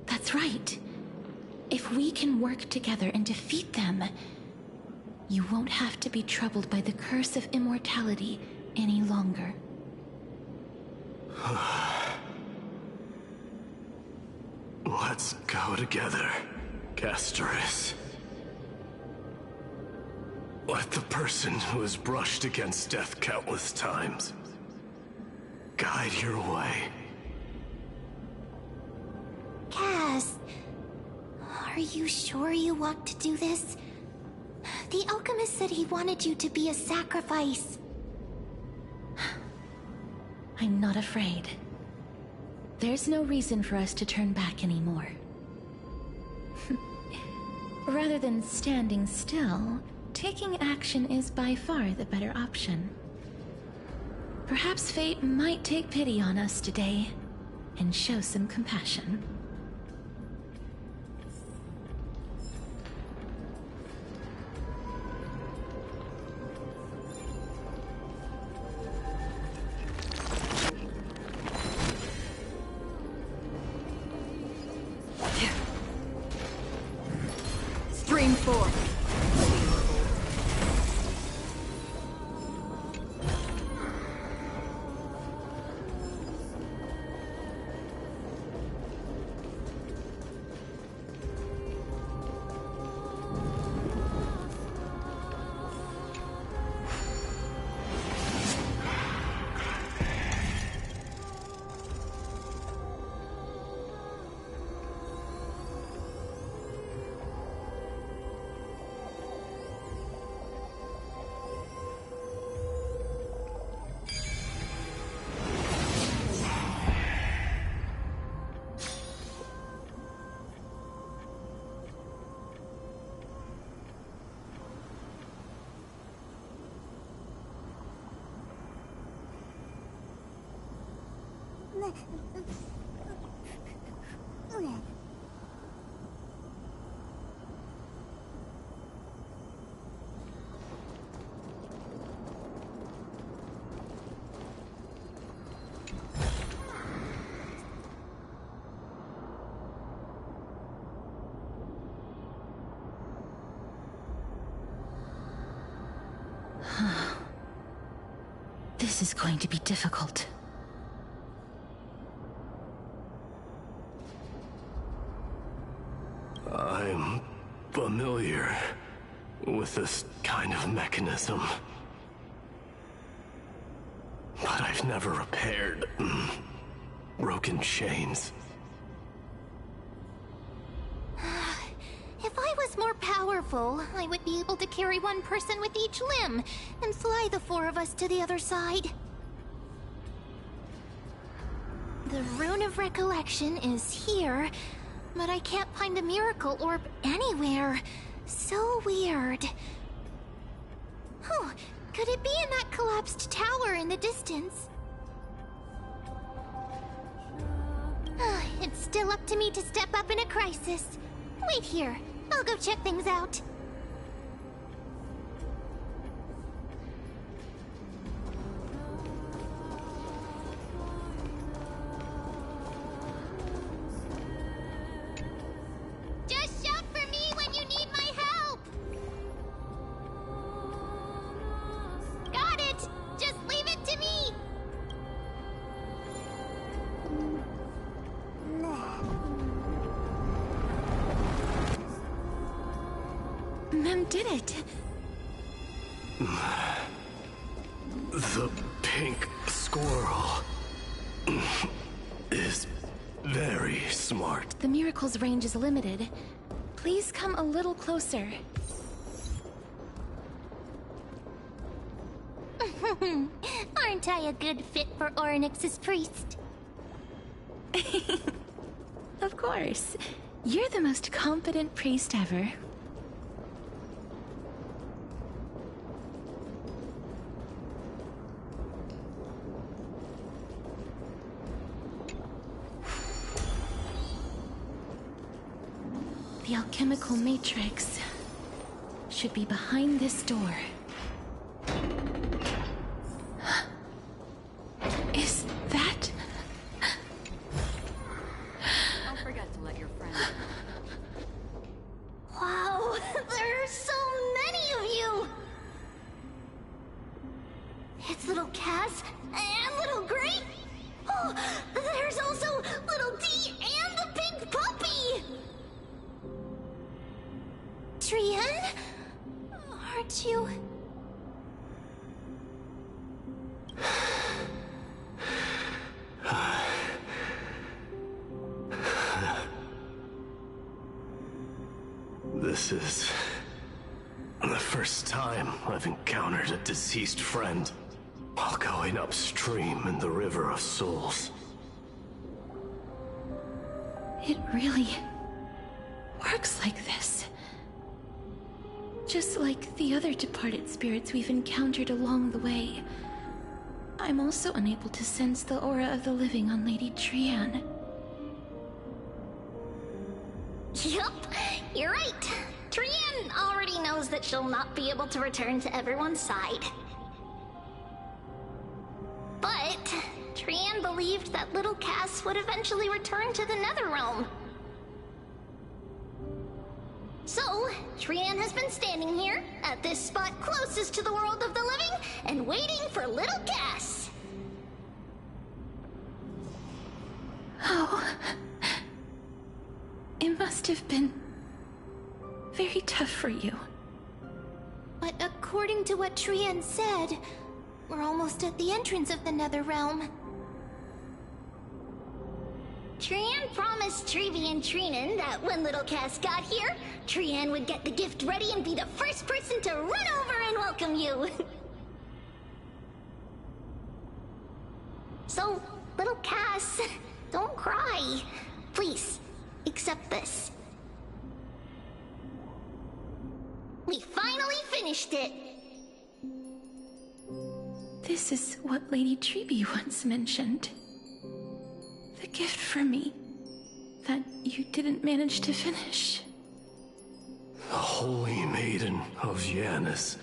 That's right. If we can work together and defeat them, you won't have to be troubled by the curse of immortality any longer. Let's go together, Castoris. Let the person who has brushed against death countless times guide your way. Cass, are you sure you want to do this? The alchemist said he wanted you to be a sacrifice. I'm not afraid. There's no reason for us to turn back anymore. Rather than standing still, taking action is by far the better option. Perhaps fate might take pity on us today and show some compassion. Stream 4. This is going to be difficult. I'm familiar with this kind of mechanism. But I've never repaired broken chains. If I was more powerful, I would be able to carry one person with each limb and fly the four of us to the other side. The Rune of Recollection is here, but I can't find a miracle orb anywhere. So weird. Oh, could it be in that collapsed tower in the distance? It's still up to me to step up in a crisis. Wait here. I'll go check things out. Just shout for me when you need my help! Got it! Just leave it to me! Mem did it. The pink squirrel is very smart. The miracle's range is limited. Please come a little closer. Aren't I a good fit for Orynyx's priest? Of course. You're the most competent priest ever. The alchemical matrix should be behind this door. Is that... Don't forget to let your friend. Wow, there are so many of you! It's little Cass and little Grape. Oh, there's also little D and the pink puppy! Trian? Aren't you... This is the first time I've encountered a deceased friend while going upstream in the River of Souls. It really works like this. Just like the other departed spirits we've encountered along the way. I'm also unable to sense the aura of the living on Lady Trian. Yup, you're right. Trian already knows that she'll not be able to return to everyone's side. But Trian believed that little Cass would eventually return to the Netherrealm. So, Trian has been standing here, at this spot closest to the world of the living, and waiting for little Cass. Oh. It must have been very tough for you. But according to what Trian said, we're almost at the entrance of the Netherrealm. Trian promised Trevi and Trinan that when little Cass got here, Trian would get the gift ready and be the first person to run over and welcome you. So, little Cass, don't cry. Please, accept this. We finally finished it! This is what Lady Trevi once mentioned. The gift for me that you didn't manage to finish. The Holy Maiden of Janus.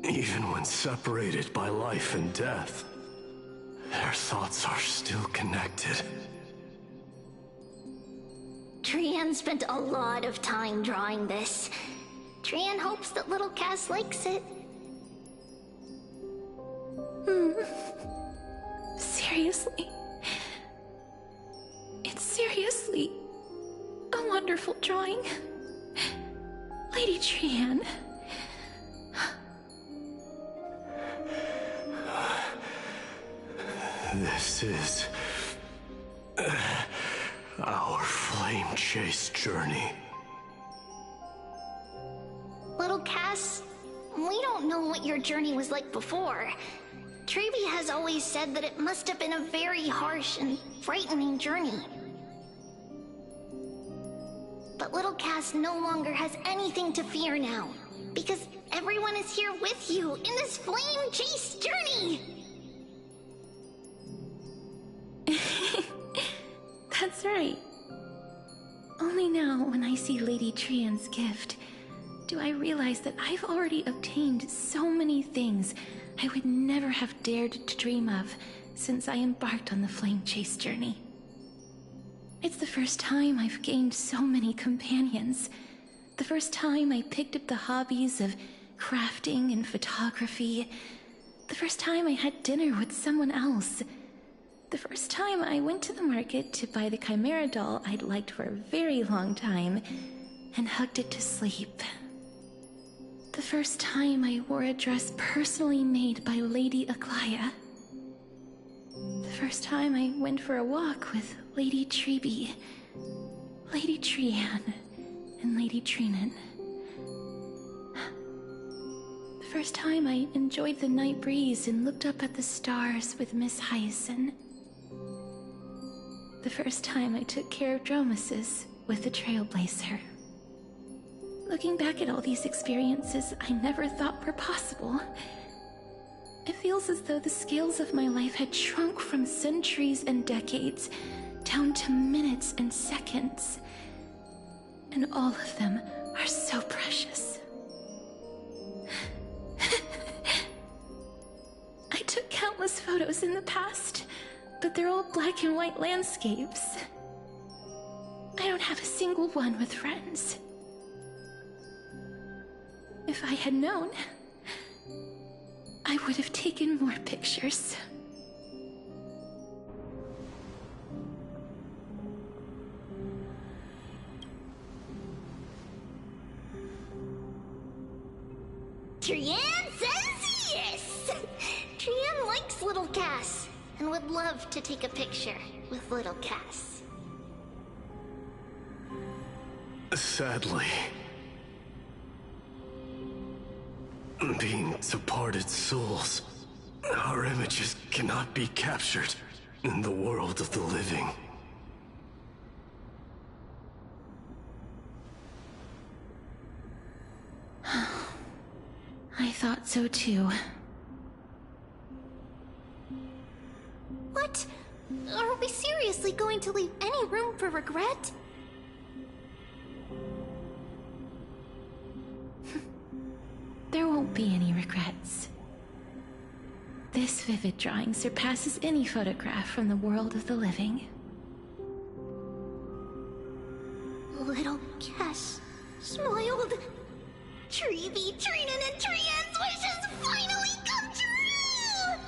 Even when separated by life and death, their thoughts are still connected. Trian spent a lot of time drawing this. Trian hopes that little Cass likes it. Seriously? It's seriously a wonderful drawing. Lady Trian. This is our flame chase journey. Little Cass, we don't know what your journey was like before. Trevi has always said that it must have been a very harsh and frightening journey. But little Cass no longer has anything to fear now, because everyone is here with you in this flame chase journey! That's right. Only now, when I see Lady Trian's gift, do I realize that I've already obtained so many things I would never have dared to dream of since I embarked on the flame chase journey. It's the first time I've gained so many companions. The first time I picked up the hobbies of crafting and photography. The first time I had dinner with someone else. The first time I went to the market to buy the Chimera doll I'd liked for a very long time and hugged it to sleep. The first time I wore a dress personally made by Lady Aglaya. The first time I went for a walk with Lady Treeby, Lady Trianne, and Lady Trinan. The first time I enjoyed the night breeze and looked up at the stars with Miss Hyacinth. The first time I took care of Dromesis with the Trailblazer. Looking back at all these experiences I never thought were possible, it feels as though the scales of my life had shrunk from centuries and decades down to minutes and seconds. And all of them are so precious. I took countless photos in the past, but they're all black and white landscapes. I don't have a single one with friends. If I had known, I would have taken more pictures. Trianne says yes! Trianne likes little Cass, and would love to take a picture with little Cass. Sadly, being departed souls, our images cannot be captured in the world of the living. I thought so too. What? Are we seriously going to leave any room for regret? There won't be any regrets. This vivid drawing surpasses any photograph from the world of the living. Little Cass smiled. Treeby, Trinan, and Trianne's wishes finally come true!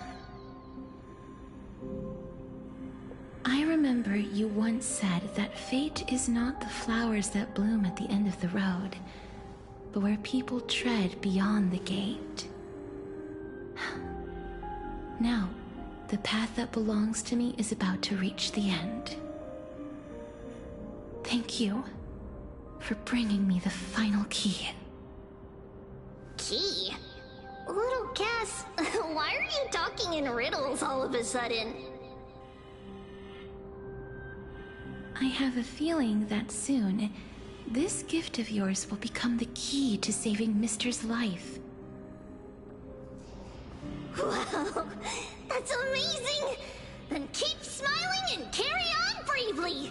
I remember you once said that fate is not the flowers that bloom at the end of the road, but where people tread beyond the gate. Now, the path that belongs to me is about to reach the end. Thank you for bringing me the final key. Key? Little Cass, why are you talking in riddles all of a sudden? I have a feeling that soon, this gift of yours will become the key to saving Mister's life. Wow, that's amazing! Then keep smiling and carry on bravely!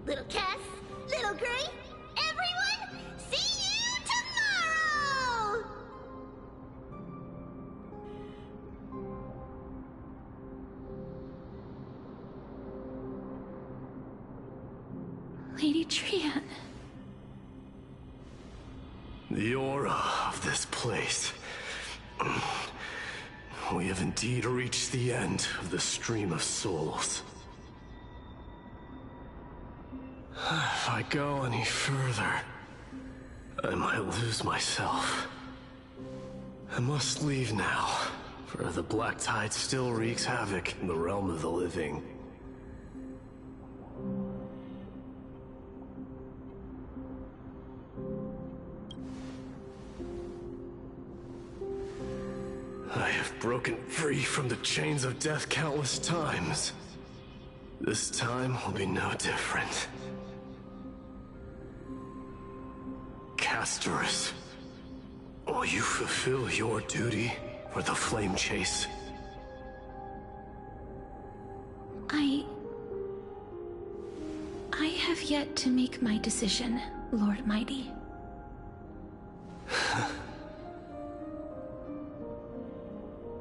Little Cass, Little Gray, everyone, see you tomorrow! Lady Trianne. The aura of this place. We have indeed reached the end of the stream of souls. If I go any further, I might lose myself. I must leave now, for the black tide still wreaks havoc in the realm of the living. I have broken free from the chains of death countless times. This time will be no different. Castorus, will you fulfill your duty for the flame chase? I have yet to make my decision, Lord Mighty.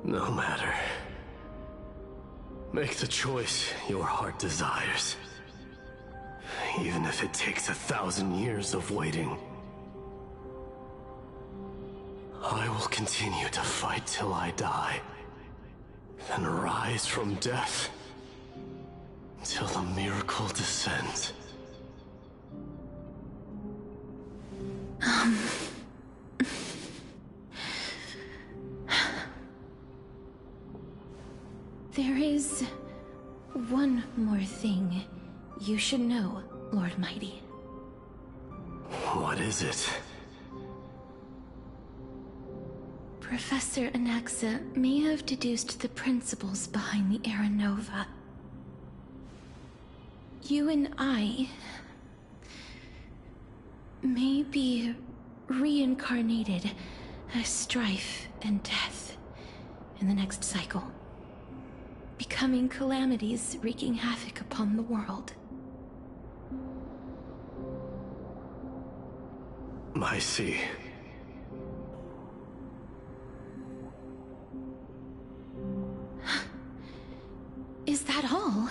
No matter. Make the choice your heart desires. Even if it takes 1,000 years of waiting. I will continue to fight till I die. Then rise from death. Till the miracle descends. thing you should know, Lord Mighty. What is it? Professor Anaxa may have deduced the principles behind the Era Nova. You and I may be reincarnated as strife and death in the next cycle, becoming calamities wreaking havoc upon the world. I see. Is that all?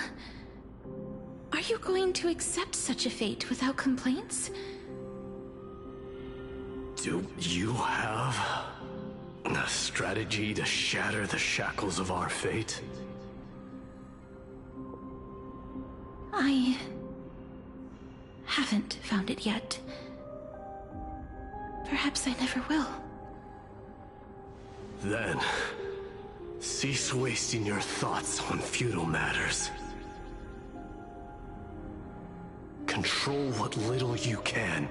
Are you going to accept such a fate without complaints? Do you have a strategy to shatter the shackles of our fate? I haven't found it yet. Perhaps I never will. Then, cease wasting your thoughts on futile matters. Control what little you can.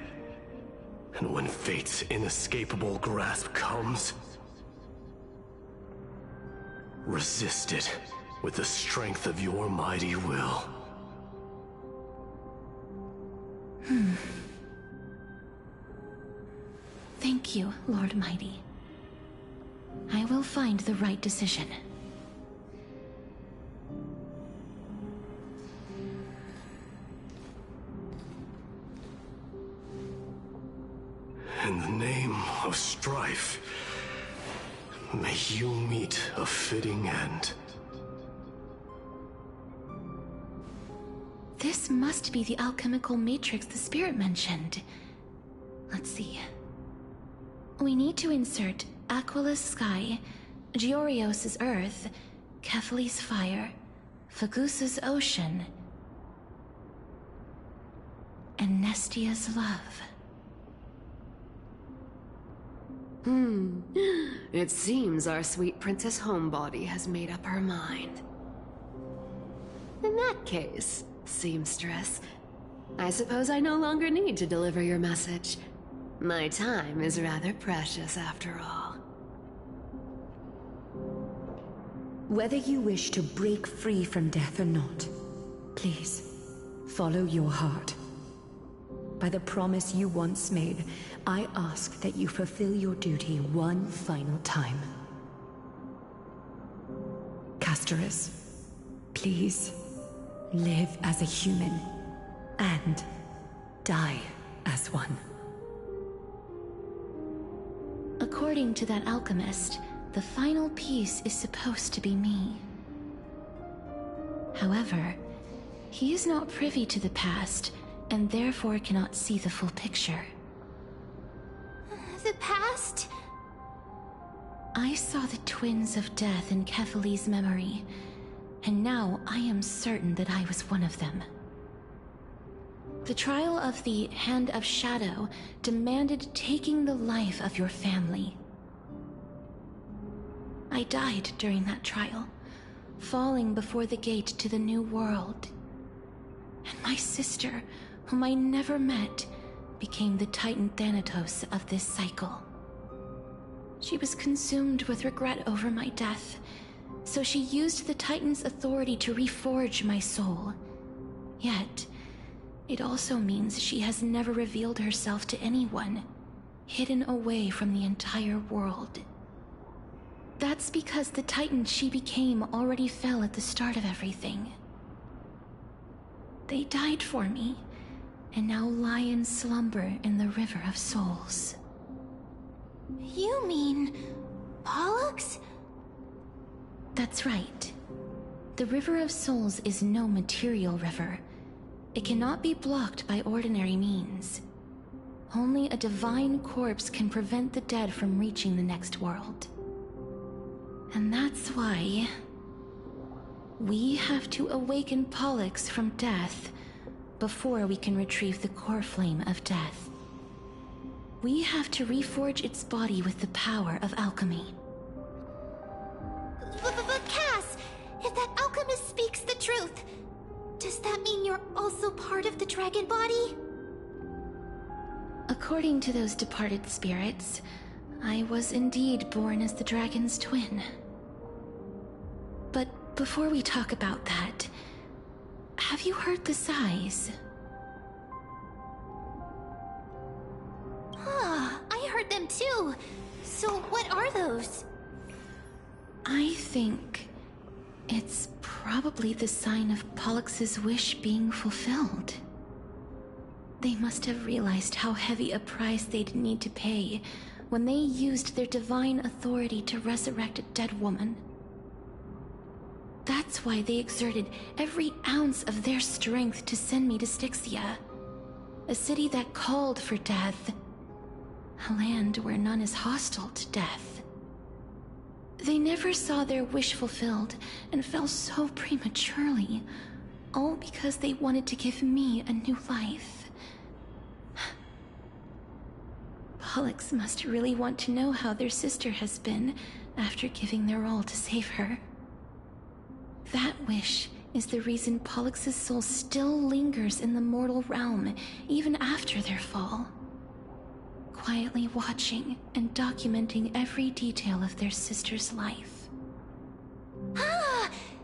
And when fate's inescapable grasp comes, resist it with the strength of your mighty will. Thank you, Lord Mighty. I will find the right decision. In the name of strife, may you meet a fitting end. This must be the alchemical matrix the spirit mentioned. Let's see. We need to insert Aquila's sky, Georios' earth, Kephali's fire, Fagusa's ocean, and Nestia's love. It seems our sweet Princess Homebody has made up her mind. In that case, seamstress, I suppose I no longer need to deliver your message. My time is rather precious after all. Whether you wish to break free from death or not, please, follow your heart. By the promise you once made, I ask that you fulfill your duty one final time. Castorus, please, live as a human, and die as one. According to that alchemist, the final piece is supposed to be me. However, he is not privy to the past, and therefore cannot see the full picture. The past? I saw the twins of death in Kephali's memory, and now I am certain that I was one of them. The trial of the Hand of Shadow demanded taking the life of your family. I died during that trial, falling before the gate to the new world. And my sister, whom I never met, became the Titan Thanatos of this cycle. She was consumed with regret over my death, so she used the Titan's authority to reforge my soul. Yet, it also means she has never revealed herself to anyone, hidden away from the entire world. That's because the Titan she became already fell at the start of everything. They died for me, and now lie in slumber in the River of Souls. You mean Pollux? That's right. The River of Souls is no material river. It cannot be blocked by ordinary means. Only a divine corpse can prevent the dead from reaching the next world. And that's why we have to awaken Pollux from death before we can retrieve the core flame of death. We have to reforge its body with the power of alchemy. But Cass, if that alchemist speaks the truth, does that mean you're also part of the dragon body? According to those departed spirits, I was indeed born as the dragon's twin. But before we talk about that, have you heard the sighs? I heard them too. So what are those? I think it's probably the sign of Pollux's wish being fulfilled. They must have realized how heavy a price they'd need to pay when they used their divine authority to resurrect a dead woman. That's why they exerted every ounce of their strength to send me to Styxia, a city that called for death, a land where none is hostile to death. They never saw their wish fulfilled and fell so prematurely, all because they wanted to give me a new life. Pollux must really want to know how their sister has been after giving their all to save her. That wish is the reason Pollux's soul still lingers in the mortal realm even after their fall, quietly watching and documenting every detail of their sister's life.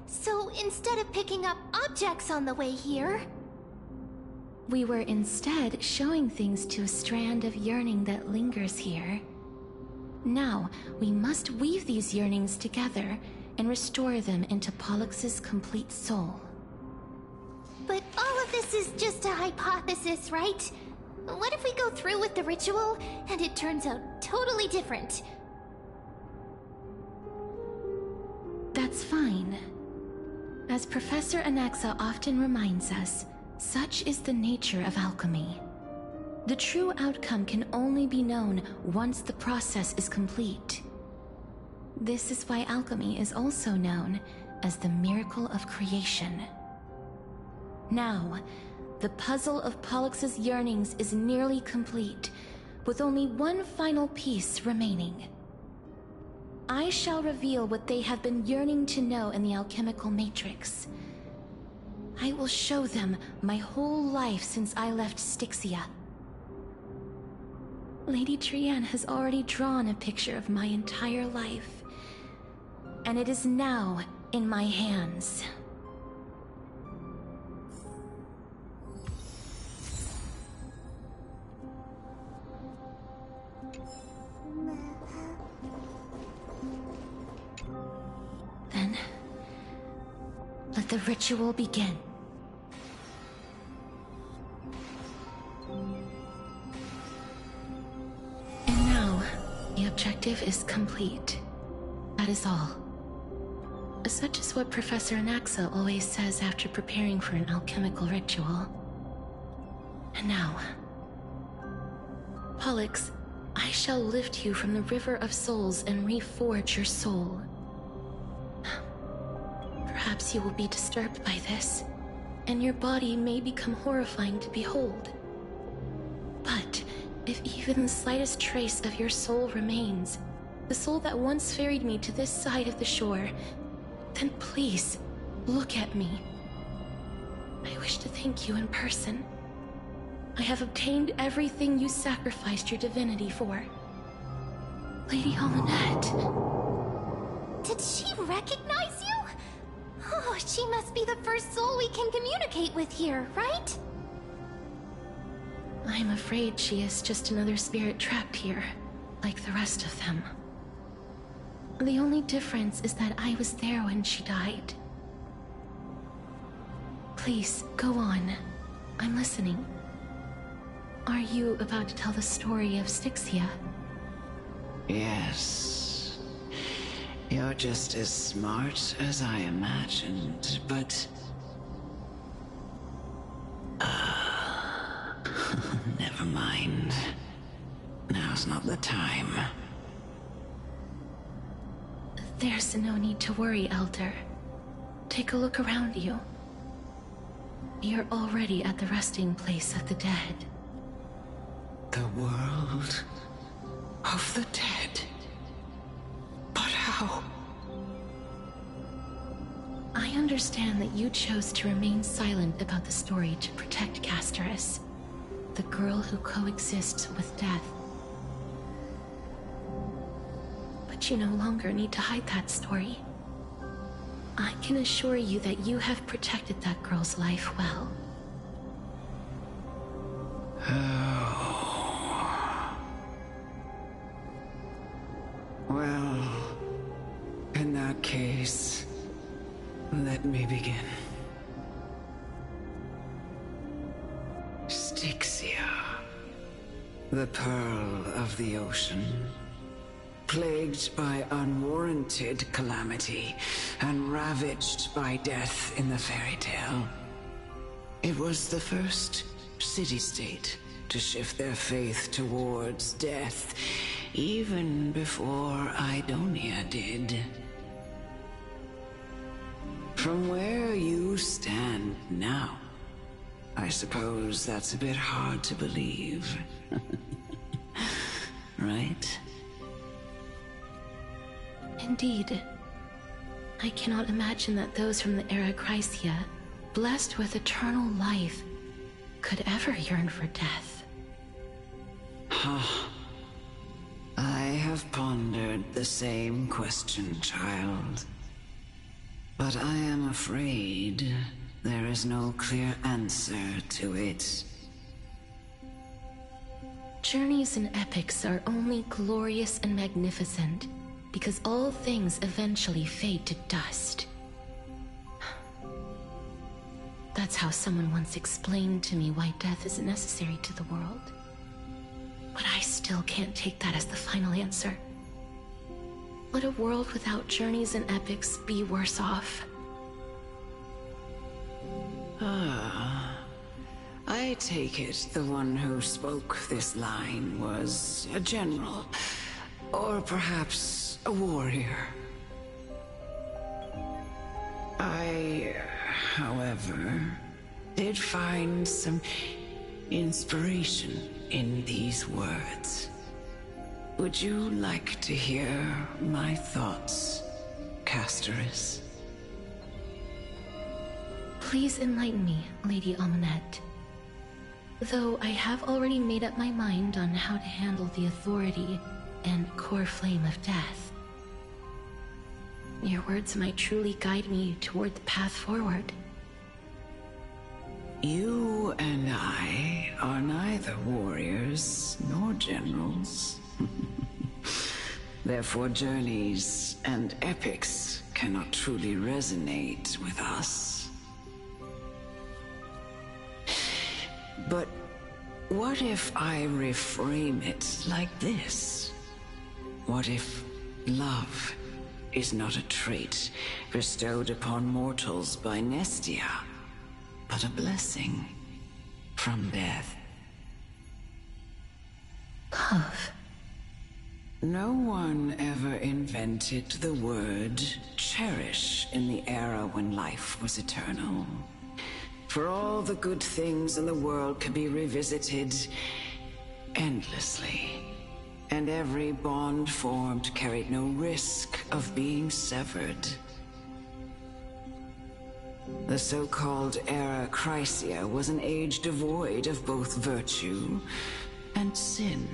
So instead of picking up objects on the way here, we were instead showing things to a strand of yearning that lingers here. Now, we must weave these yearnings together and restore them into Pollux's complete soul. But all of this is just a hypothesis, right? What if we go through with the ritual and it turns out totally different? That's fine. As Professor Anaxa often reminds us, such is the nature of alchemy. The true outcome can only be known once the process is complete. This is why alchemy is also known as the miracle of creation. Now, the puzzle of Pollux's yearnings is nearly complete, with only one final piece remaining. I shall reveal what they have been yearning to know in the alchemical matrix. I will show them my whole life since I left Styxia. Lady Trianne has already drawn a picture of my entire life, and it is now in my hands. Then, let the ritual begin. And now, the objective is complete. That is all. Such is what Professor Anaxa always says after preparing for an alchemical ritual. And now, Pollux, I shall lift you from the river of souls and reforge your soul. Perhaps you will be disturbed by this, and your body may become horrifying to behold. But if even the slightest trace of your soul remains, the soul that once ferried me to this side of the shore, then please, look at me. I wish to thank you in person. I have obtained everything you sacrificed your divinity for. Lady Hollinette. Did she recognize you? Oh, she must be the first soul we can communicate with here, right? I'm afraid she is just another spirit trapped here, like the rest of them. The only difference is that I was there when she died. Please, go on. I'm listening. Are you about to tell the story of Styxia? Yes. You're just as smart as I imagined, but... never mind. Now's not the time. There's no need to worry, Elder. Take a look around you. You're already at the resting place of the dead. The world of the dead. But how? I understand that you chose to remain silent about the story to protect Casterus, the girl who coexists with death. But you no longer need to hide that story. I can assure you that you have protected that girl's life well. Well, in that case, let me begin. Styxia, the pearl of the ocean, plagued by unwarranted calamity and ravaged by death in the fairy tale. It was the first city-state to shift their faith towards death, even before Idonia did. From where you stand now, I suppose that's a bit hard to believe. Right? Indeed. I cannot imagine that those from the era Chrysia, blessed with eternal life, could ever yearn for death. I have pondered the same question, child. But I am afraid there is no clear answer to it. Journeys and epics are only glorious and magnificent because all things eventually fade to dust. That's how someone once explained to me why death is necessary to the world. But I still can't take that as the final answer. Would a world without journeys and epics be worse off? I take it the one who spoke this line was a general, or perhaps a warrior. I, however, did find some inspiration in these words. Would you like to hear my thoughts, Casterus? Please enlighten me, Lady Amunet. Though I have already made up my mind on how to handle the authority and core flame of death. Your words might truly guide me toward the path forward. You and I are neither warriors nor generals. Therefore, journeys and epics cannot truly resonate with us. But what if I reframe it like this? What if love is not a trait bestowed upon mortals by Nestia, but a blessing from death? Love. No one ever invented the word cherish in the era when life was eternal. For all the good things in the world can be revisited endlessly, and every bond formed carried no risk of being severed. The so-called Era Chrysia was an age devoid of both virtue and sin.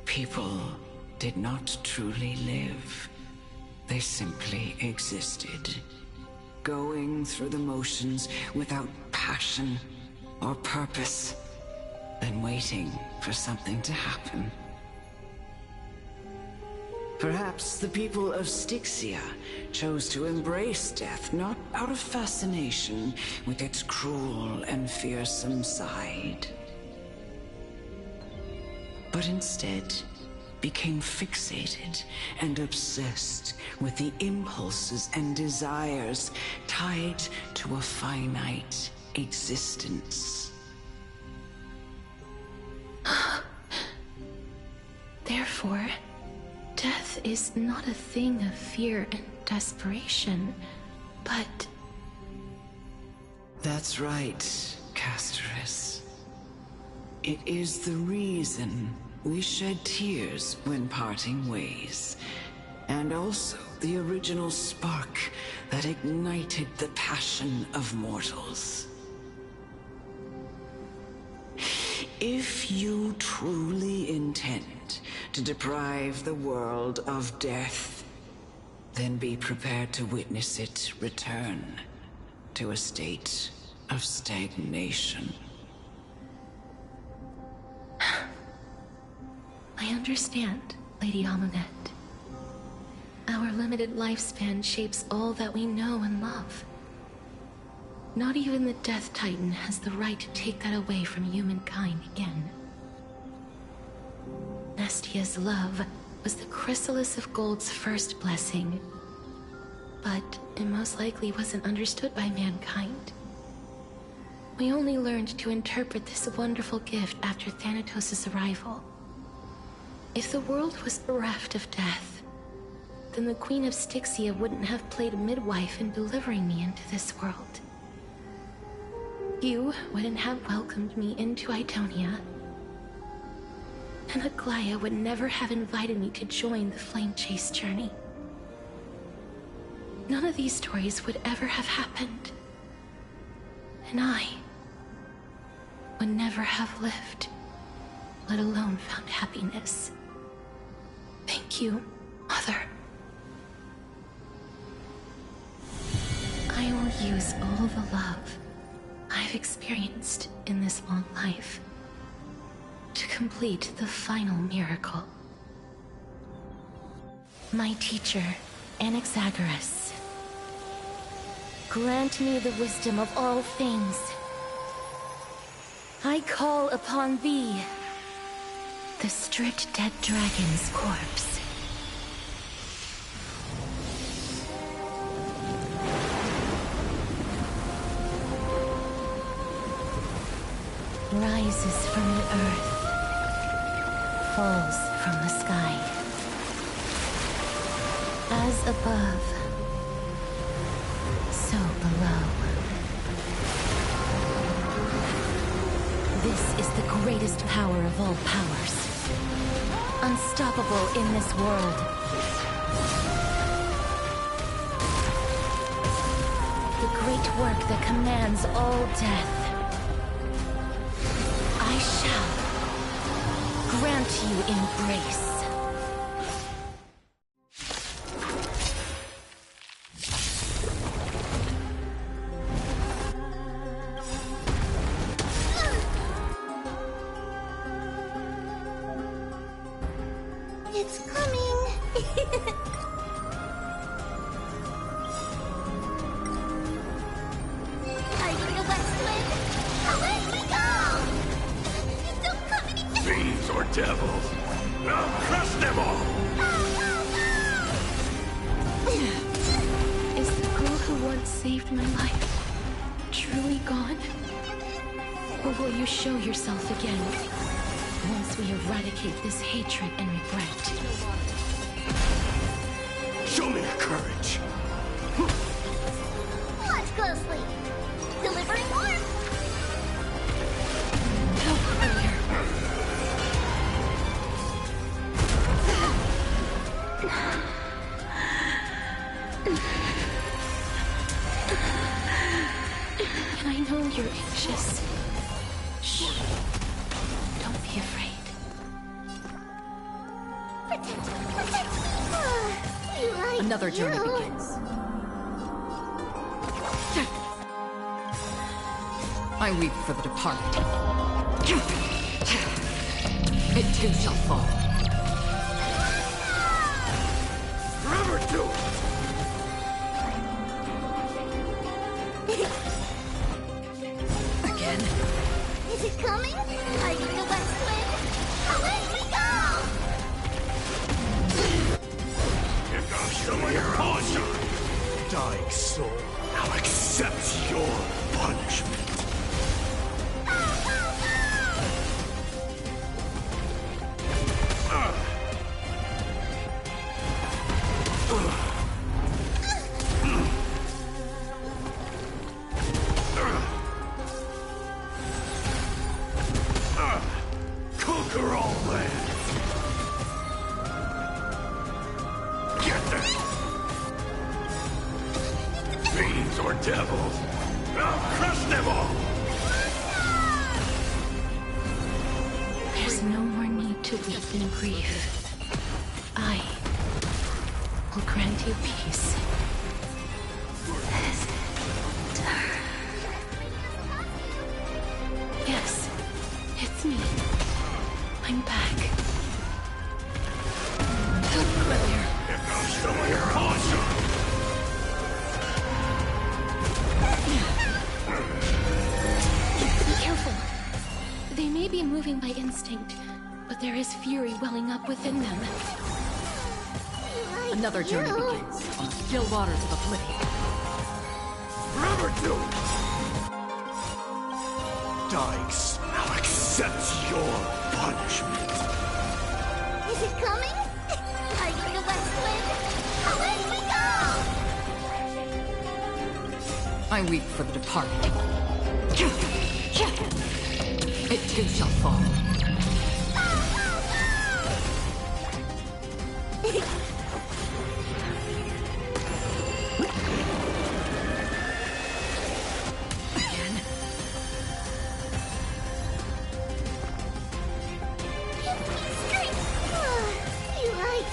People did not truly live. They simply existed, going through the motions without passion or purpose, then waiting for something to happen. Perhaps the people of Styxia chose to embrace death not out of fascination with its cruel and fearsome side, but instead became fixated and obsessed with the impulses and desires tied to a finite existence. Therefore, death is not a thing of fear and desperation, but... That's right, Casterus. It is the reason we shed tears when parting ways. And also the original spark that ignited the passion of mortals. If you truly intend to deprive the world of death, then be prepared to witness it return to a state of stagnation. I understand, Lady Amunet. Our limited lifespan shapes all that we know and love. Not even the Death Titan has the right to take that away from humankind again. Nestia's love was the chrysalis of Gold's first blessing, but it most likely wasn't understood by mankind. We only learned to interpret this wonderful gift after Thanatos' arrival. If the world was bereft of death, then the Queen of Styxia wouldn't have played a midwife in delivering me into this world. You wouldn't have welcomed me into Itonia, and Aglaia would never have invited me to join the Flame Chase journey. None of these stories would ever have happened, and I would never have lived, let alone found happiness. Thank you, Mother. I will use all the love I've experienced in this long life to complete the final miracle. My teacher, Anaxagoras, grant me the wisdom of all things. I call upon thee, the stripped dead dragon's corpse. Rises from the earth, falls from the sky. As above, so below. This is the greatest power of all powers. Unstoppable in this world. The great work that commands all death. I shall grant you embrace. It's coming. Hiding the west wind. Away we go! Don't come any Fiends or devils, I'll crush them all! Is the girl who once saved my life truly gone? Or will you show yourself again once we eradicate this hatred and regret? Show me your courage! Watch closely. Delivering warmth. Help earlier. And I know you're anxious. Shh. Don't be afraid. Protect me. We like Another journey you. begins. I weep for the departed. It too shall fall. Forever do it! Again. Is it coming? Hiding the west wind. Away we go! Here goes some of your own. Dying soul, now accept your punishment. Conquer all lands. Get to weep in grief, I will grant you peace. Yes, it's me. I'm back. Here comes some of your awesome! Be careful. They may be moving by instinct, but there is fury welling up within them. Another journey begins on the still waters of Oblivion. Forever doomed! Dykes, now accept your punishment. Is it coming? Fighting the West Wind? Away we go! I weep for the departed. It too shall fall.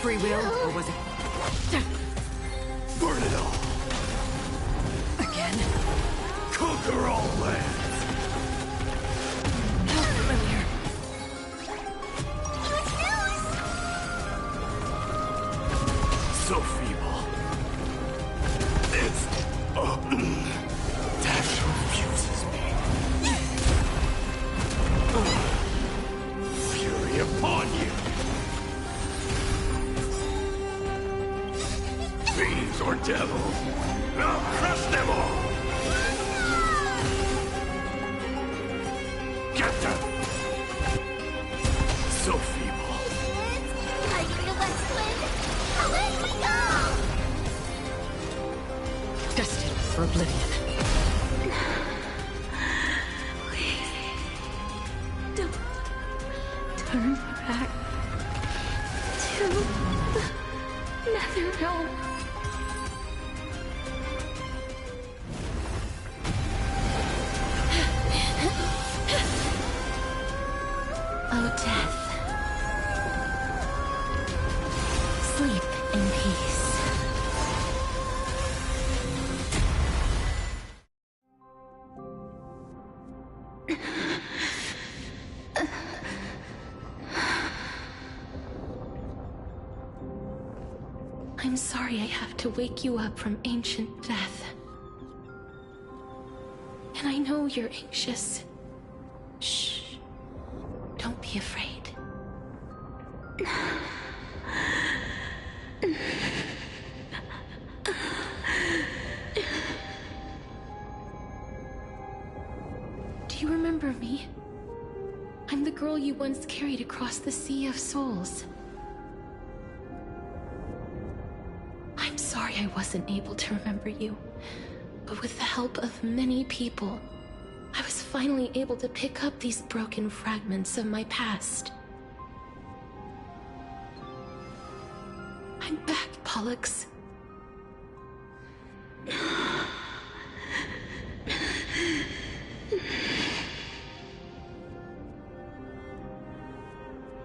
Free will, or was it? Burn it all! Again? Conquer all lands! Familiar. So feeble. It's... death refuses me. Fury upon you! Fiends or devils, I'll crush them all! Get them! So feeble. Fighting the West Wind? Away we go! Destined for oblivion. Please, don't turn back to the Netherrealm. Oh, death. Sleep in peace. I'm sorry I have to wake you up from ancient death. And I know you're anxious. Shh. Don't be afraid. Do you remember me? I'm the girl you once carried across the Sea of Souls. I'm sorry I wasn't able to remember you, but with the help of many people, I was finally able to pick up these broken fragments of my past. I'm back, Pollux.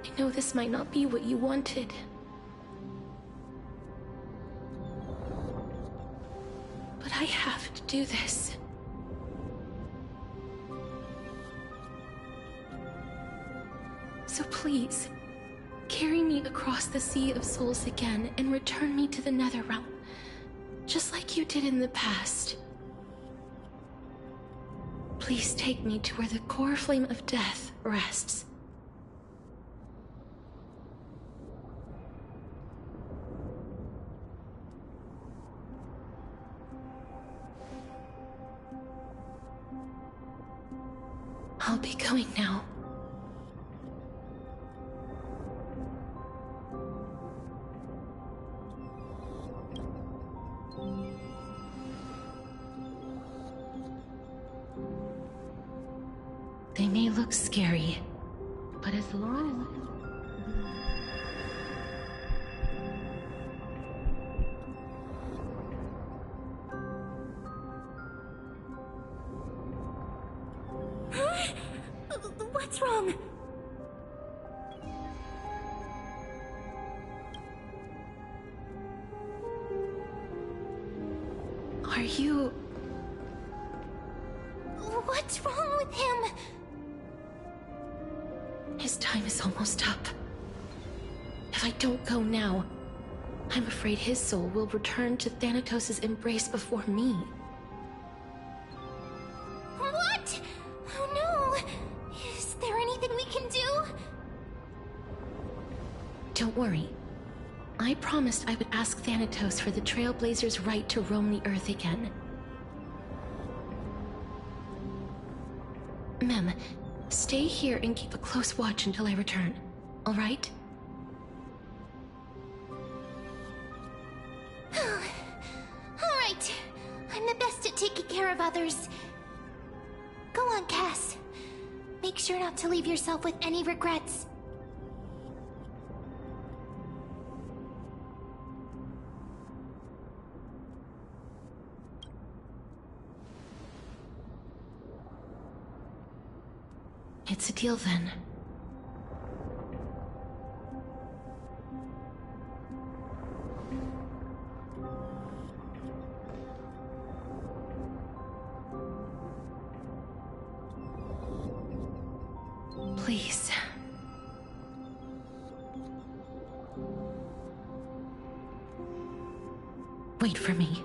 I know this might not be what you wanted. But I have to do this. So please, carry me across the Sea of Souls again and return me to the Netherrealm, just like you did in the past. Please take me to where the core flame of death rests. I'll be going now. They may look scary, but as long as... What's wrong? Are you... What's wrong with him? His time is almost up. If I don't go now, I'm afraid his soul will return to Thanatos' embrace before me. What? Oh no! Is there anything we can do? Don't worry. I promised I would ask Thanatos for the Trailblazers' right to roam the Earth again. Mem, stay here and keep a close watch until I return, all right? All right. I'm the best at taking care of others. Go on, Cass. Make sure not to leave yourself with any regrets. It's a deal then. Please. Wait for me.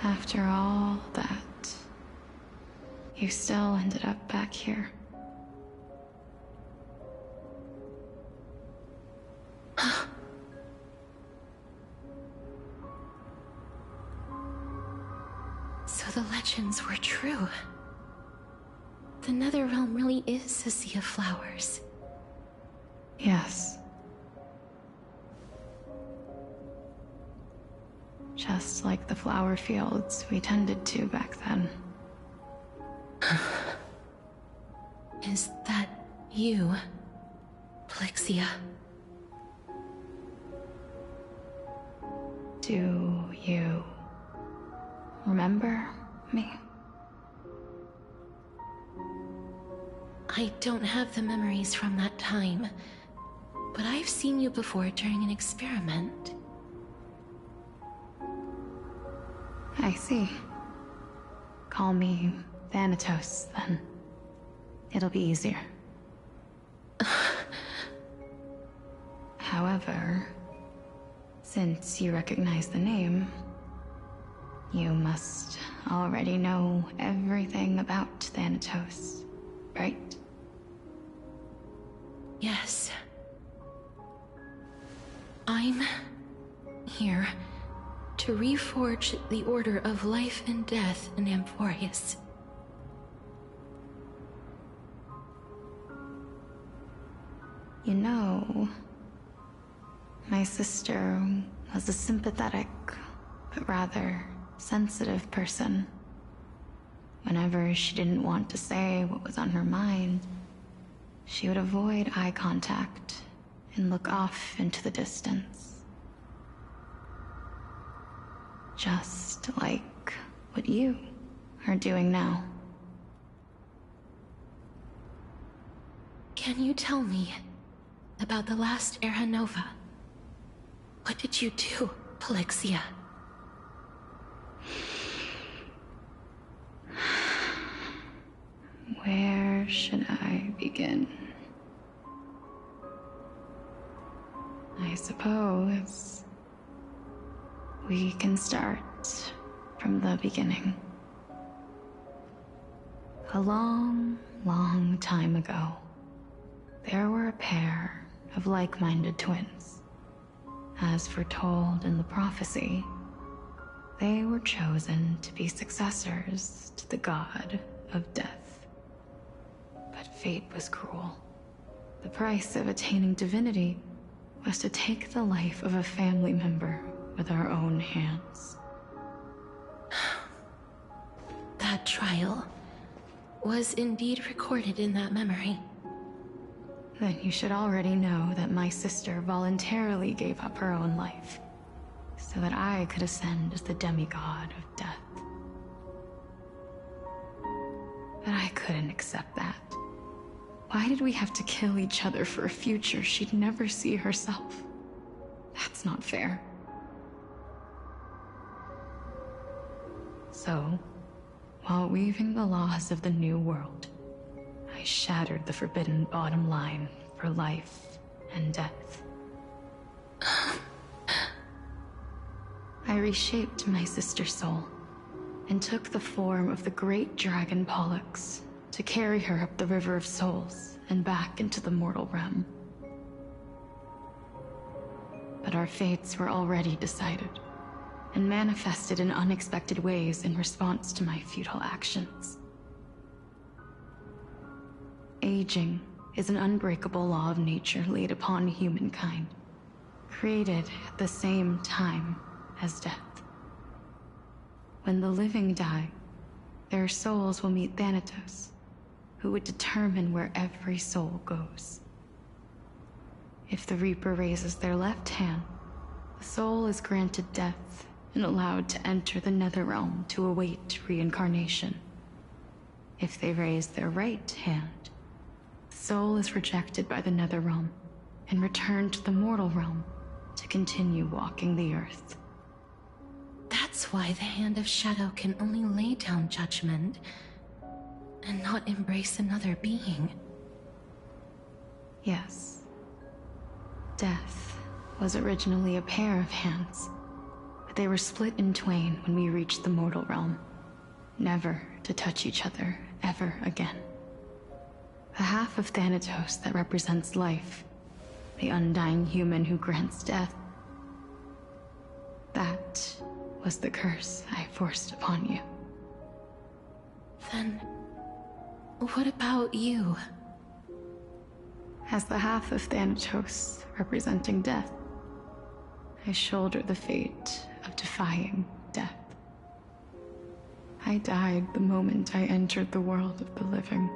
After all that, you still ended up back here. So the legends were true. The Netherrealm really is a sea of flowers. Yes. Just like the flower fields we tended to back then. Is that you, Plexia? Do you remember me? I don't have the memories from that time, but I've seen you before during an experiment. I see. Call me Thanatos, then. It'll be easier. However, since you recognize the name, you must already know everything about Thanatos, right? Yes. I'm here to reforge the order of life and death in Amphorius. You know, my sister was a sympathetic, but rather sensitive person. Whenever she didn't want to say what was on her mind, she would avoid eye contact and look off into the distance. Just like what you are doing now. Can you tell me about the last Era Nova? What did you do, Plexia? Where should I begin? I suppose we can start from the beginning. A long, long time ago, there were a pair of like-minded twins. As foretold in the prophecy, they were chosen to be successors to the god of death. But fate was cruel. The price of attaining divinity was to take the life of a family member with our own hands. That trial was indeed recorded in that memory. Then you should already know that my sister voluntarily gave up her own life. so that I could ascend as the demigod of death. But I couldn't accept that. Why did we have to kill each other for a future she'd never see herself? That's not fair. So, while weaving the laws of the new world, I shattered the forbidden bottom line for life and death. I reshaped my sister's soul and took the form of the great dragon Pollux to carry her up the River of Souls and back into the mortal realm. But our fates were already decided and manifested in unexpected ways in response to my futile actions. Aging is an unbreakable law of nature laid upon humankind, created at the same time as death. When the living die, their souls will meet Thanatos, who would determine where every soul goes. If the Reaper raises their left hand, the soul is granted death and allowed to enter the Netherrealm to await reincarnation. If they raise their right hand, the soul is rejected by the Netherrealm and returned to the mortal realm to continue walking the earth. That's why the Hand of Shadow can only lay down judgment and not embrace another being. Yes. Death was originally a pair of hands, but they were split in twain when we reached the mortal realm, never to touch each other ever again. The half of Thanatos that represents life, the undying human who grants death, that was the curse I forced upon you. Then, what about you? As the half of Thanatos representing death, I shoulder the fate of defying death. I died the moment I entered the world of the living.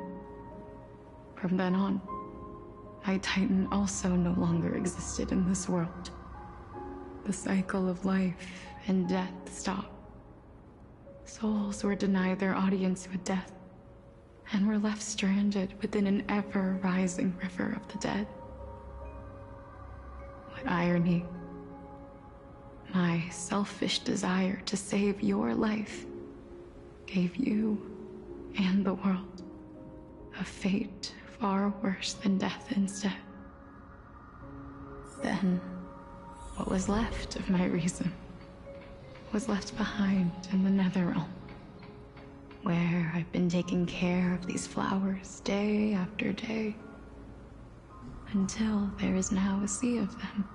From then on, my Titan also no longer existed in this world. The cycle of life and death stopped. Souls were denied their audience with death, and were left stranded within an ever-rising river of the dead. What irony. My selfish desire to save your life gave you and the world a fate far worse than death instead. Then, what was left of my reason was left behind in the Netherrealm, where I've been taking care of these flowers day after day, until there is now a sea of them,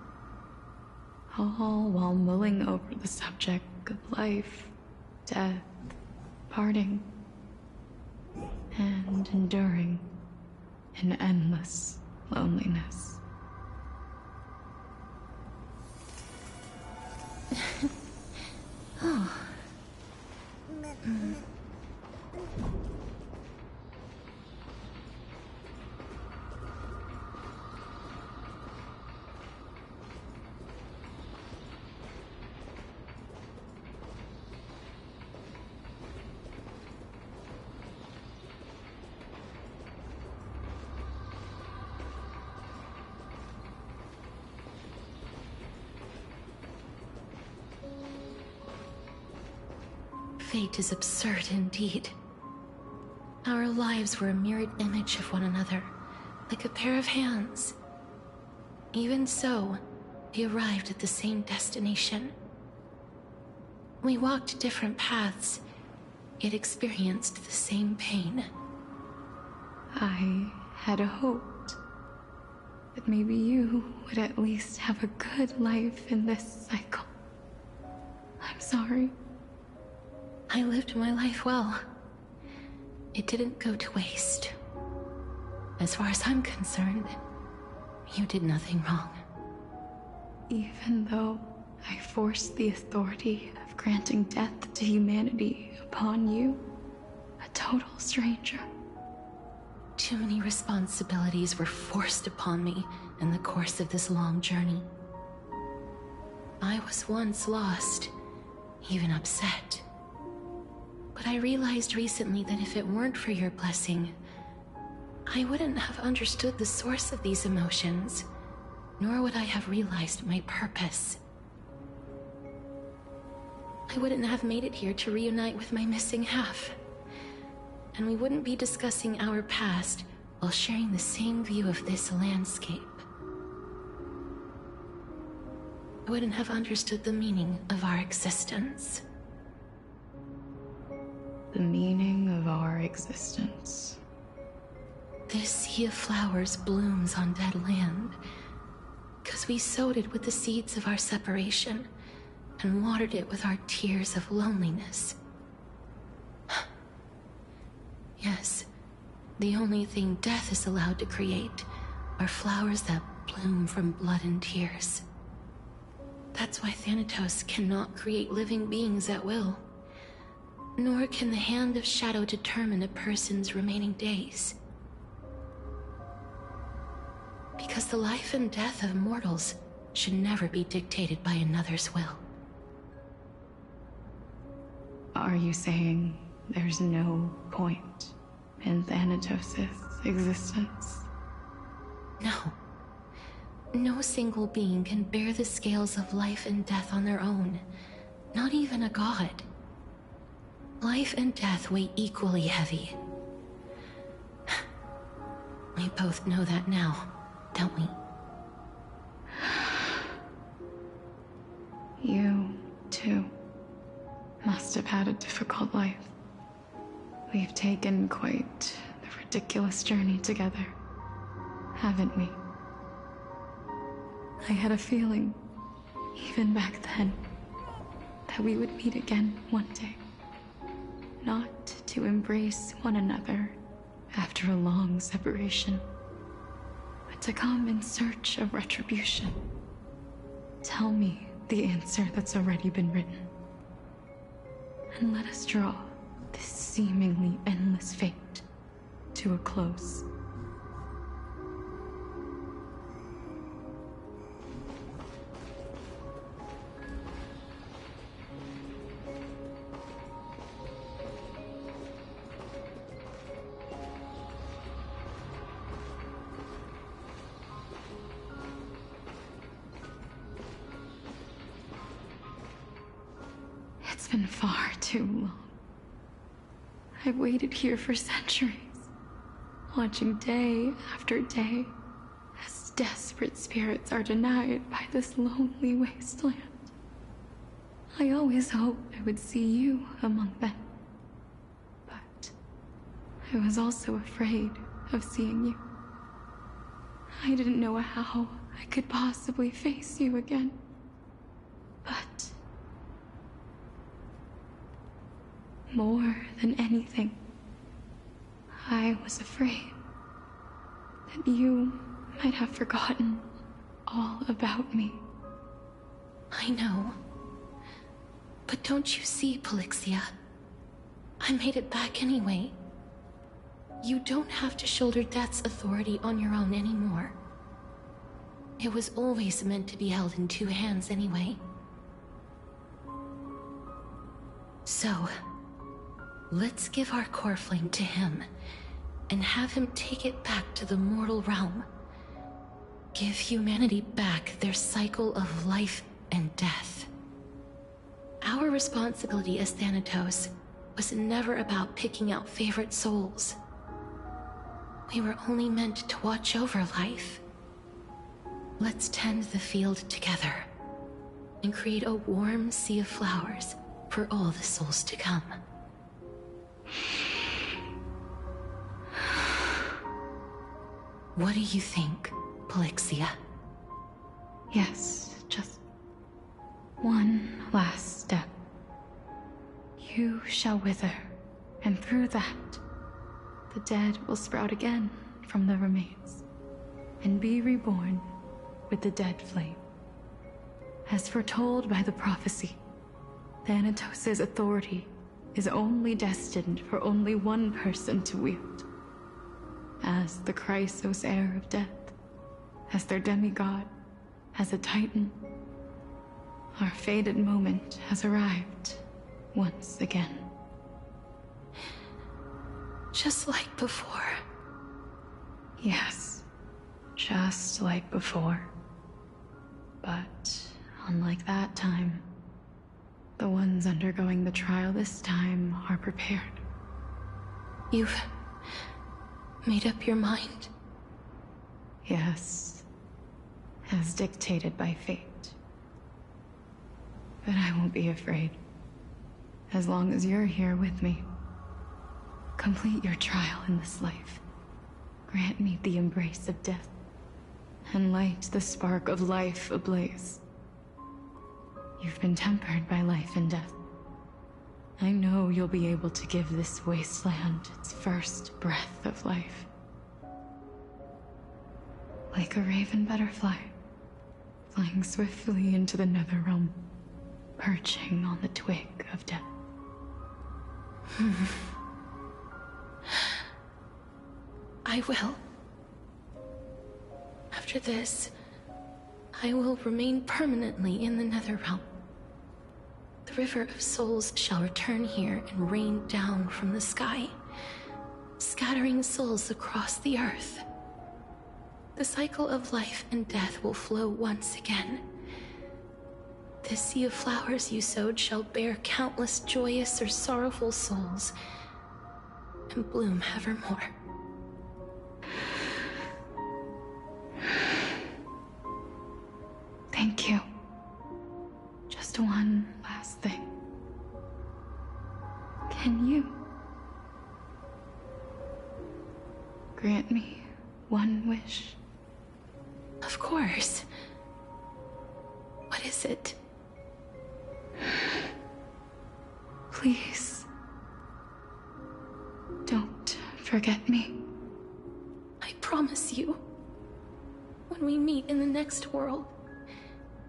all while mulling over the subject of life, death, parting, and enduring in endless loneliness. Oh. Fate is absurd indeed. Our lives were a mirrored image of one another, like a pair of hands. Even so, we arrived at the same destination. We walked different paths, yet experienced the same pain. I had hoped that maybe you would at least have a good life in this cycle. I'm sorry. I lived my life well. It didn't go to waste. As far as I'm concerned, you did nothing wrong. Even though I forced the authority of granting death to humanity upon you, a total stranger. Too many responsibilities were forced upon me in the course of this long journey. I was once lost, even upset. But I realized recently that if it weren't for your blessing, I wouldn't have understood the source of these emotions, nor would I have realized my purpose. I wouldn't have made it here to reunite with my missing half. And we wouldn't be discussing our past while sharing the same view of this landscape. I wouldn't have understood the meaning of our existence. The meaning of our existence. This sea of flowers blooms on dead land because we sowed it with the seeds of our separation and watered it with our tears of loneliness. Yes, the only thing death is allowed to create are flowers that bloom from blood and tears. That's why Thanatos cannot create living beings at will. Nor can the Hand of Shadow determine a person's remaining days. Because the life and death of mortals should never be dictated by another's will. Are you saying there's no point in Thanatos' existence? No. No single being can bear the scales of life and death on their own. Not even a god. Life and death weigh equally heavy. We both know that now, don't we? You, too, must have had a difficult life. We've taken quite the ridiculous journey together, haven't we? I had a feeling, even back then, that we would meet again one day. Not to embrace one another after a long separation, but to come in search of retribution. Tell me the answer that's already been written, and let us draw this seemingly endless fate to a close. It's been far too long. I've waited here for centuries, watching day after day as desperate spirits are denied by this lonely wasteland. I always hoped I would see you among them, but I was also afraid of seeing you. I didn't know how I could possibly face you again, but more than anything, I was afraid that you might have forgotten all about me. I know. But don't you see, Polixia? I made it back anyway. You don't have to shoulder death's authority on your own anymore. It was always meant to be held in two hands anyway. So, let's give our core flame to him, and have him take it back to the mortal realm. Give humanity back their cycle of life and death. Our responsibility as Thanatos was never about picking out favorite souls. We were only meant to watch over life. Let's tend the field together, and create a warm sea of flowers for all the souls to come. What do you think, Polixia? Yes, just one last step. You shall wither, and through that, the dead will sprout again from the remains, and be reborn with the dead flame. As foretold by the prophecy, Thanatos' authority is only destined for only one person to wield. As the Chrysos heir of death, as their demigod, as a titan, Our fated moment has arrived once again. Just like before. Yes, just like before. But unlike that time, the ones undergoing the trial this time are prepared. You've made up your mind? Yes, as dictated by fate. But I won't be afraid. As long as you're here with me. Complete your trial in this life. Grant me the embrace of death. And light the spark of life ablaze. You've been tempered by life and death. I know you'll be able to give this wasteland its first breath of life. Like a raven butterfly, flying swiftly into the Netherrealm, perching on the twig of death. I will. After this, I will remain permanently in the Netherrealm. The River of Souls shall return here and rain down from the sky, scattering souls across the earth. The cycle of life and death will flow once again. This sea of flowers you sowed shall bear countless joyous or sorrowful souls, and bloom evermore. Thank you. Just one last thing. Can you grant me one wish? Of course. What is it? Please, don't forget me. I promise you, when we meet in the next world,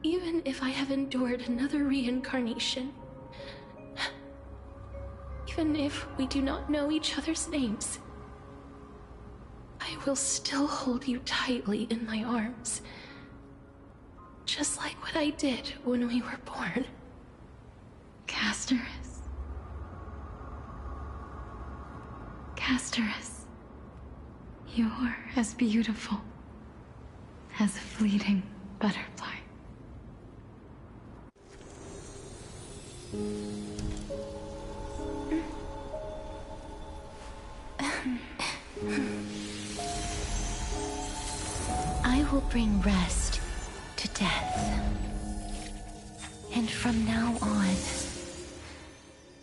even if I have endured another reincarnation, even if we do not know each other's names, I will still hold you tightly in my arms, just like what I did when we were born. Casterus. Casterus. You're as beautiful as a fleeting butterfly. I will bring rest to death. And from now on,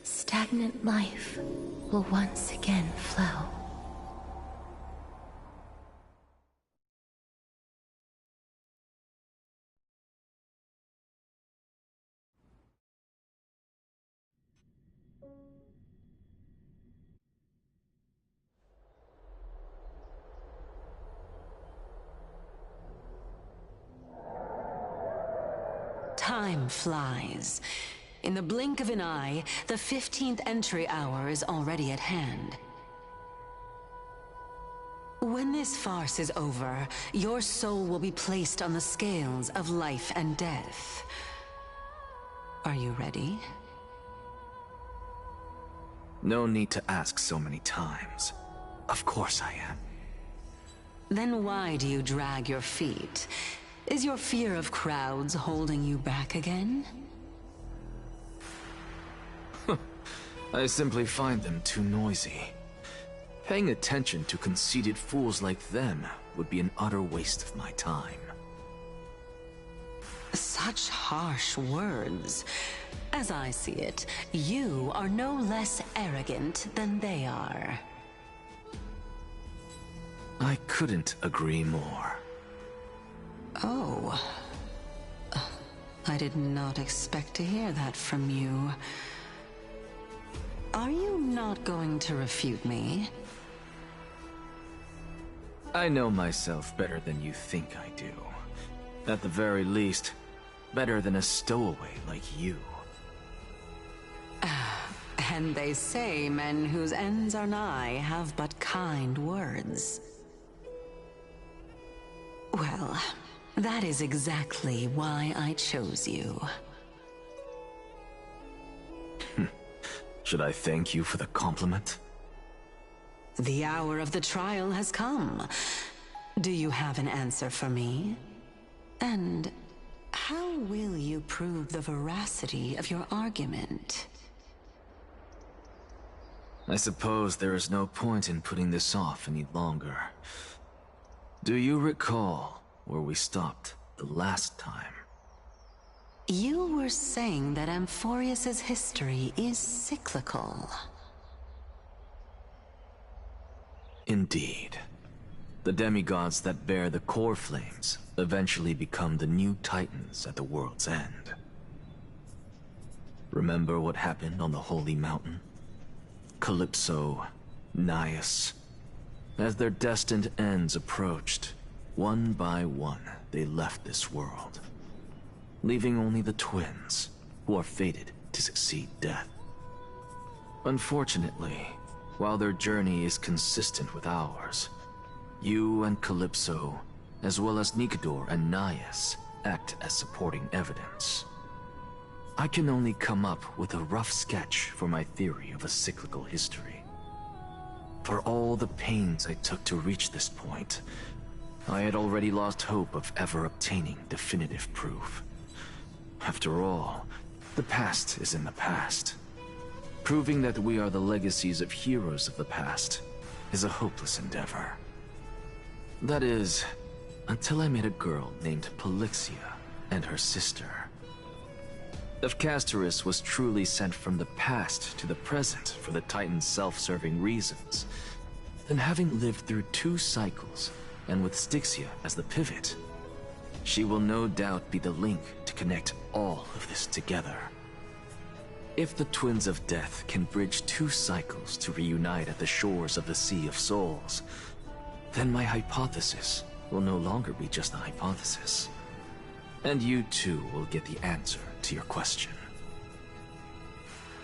stagnant life will once again flow. Time flies. In the blink of an eye, the 15th entry hour is already at hand. When this farce is over, your soul will be placed on the scales of life and death. Are you ready? No need to ask so many times. Of course I am. Then why do you drag your feet? Is your fear of crowds holding you back again? I simply find them too noisy. Paying attention to conceited fools like them would be an utter waste of my time. Such harsh words. As I see it, you are no less arrogant than they are. I couldn't agree more. Oh. I did not expect to hear that from you. Are you not going to refute me? I know myself better than you think I do. At the very least, better than a stowaway like you. And they say men whose ends are nigh have but kind words. Well, that is exactly why I chose you. Should I thank you for the compliment? The hour of the trial has come. Do you have an answer for me? And how will you prove the veracity of your argument? I suppose there is no point in putting this off any longer. Do you recall where we stopped the last time? You were saying that Amphorius's history is cyclical. Indeed. The demigods that bear the core flames eventually become the new titans at the world's end. Remember what happened on the Holy Mountain? Calypso, Naias. As their destined ends approached, one by one they left this world, leaving only the twins, who are fated to succeed death. Unfortunately, while their journey is consistent with ours, you and Calypso, as well as Nikador and Naias, act as supporting evidence. I can only come up with a rough sketch for my theory of a cyclical history. For all the pains I took to reach this point, I had already lost hope of ever obtaining definitive proof. After all, the past is in the past. Proving that we are the legacies of heroes of the past is a hopeless endeavor. That is, until I met a girl named Polixia and her sister. If Castorus was truly sent from the past to the present for the Titan's self-serving reasons, then having lived through 2 cycles, and with Styxia as the pivot, she will no doubt be the link to connect all of this together. If the Twins of Death can bridge 2 cycles to reunite at the shores of the Sea of Souls, then my hypothesis will no longer be just a hypothesis. And you too will get the answer to your question.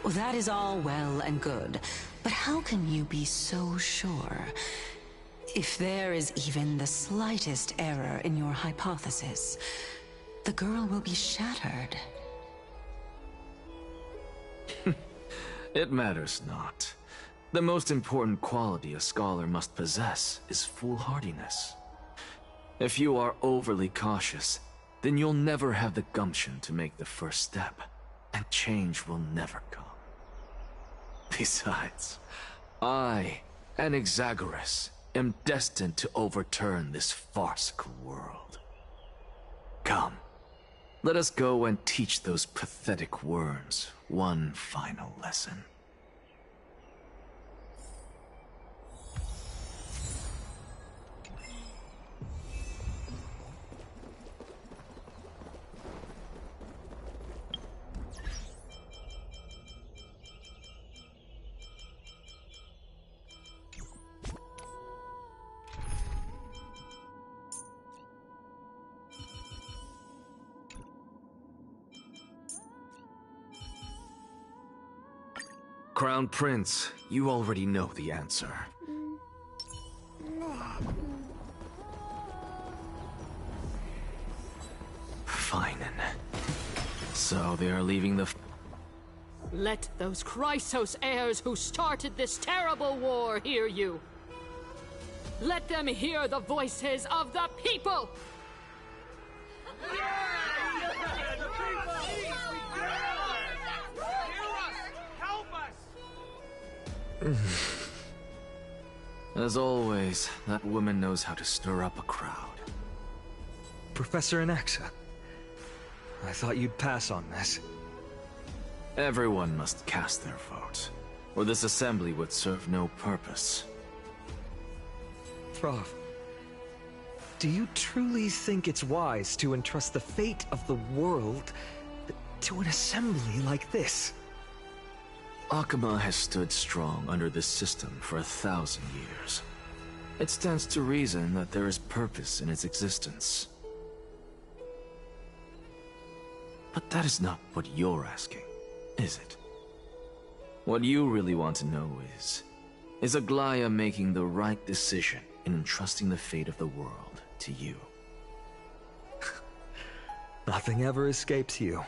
Well, that is all well and good, but how can you be so sure? If there is even the slightest error in your hypothesis, the girl will be shattered. It matters not. The most important quality a scholar must possess is foolhardiness. If you are overly cautious, then you'll never have the gumption to make the first step, and change will never come. Besides, I, Anaxagoras, am destined to overturn this farcical world. Come, let us go and teach those pathetic worms one final lesson. Crown Prince, you already know the answer. Fine. So they are leaving the... Let those Chrysos heirs who started this terrible war hear you. Let them hear the voices of the people! As always, that woman knows how to stir up a crowd. Professor Anaxa, I thought you'd pass on this. Everyone must cast their vote, or this assembly would serve no purpose. Prof, do you truly think it's wise to entrust the fate of the world to an assembly like this? Akama has stood strong under this system for 1,000 years. It stands to reason that there is purpose in its existence. But that is not what you're asking, is it? What you really want to know is Aglaya making the right decision in entrusting the fate of the world to you? Nothing ever escapes you.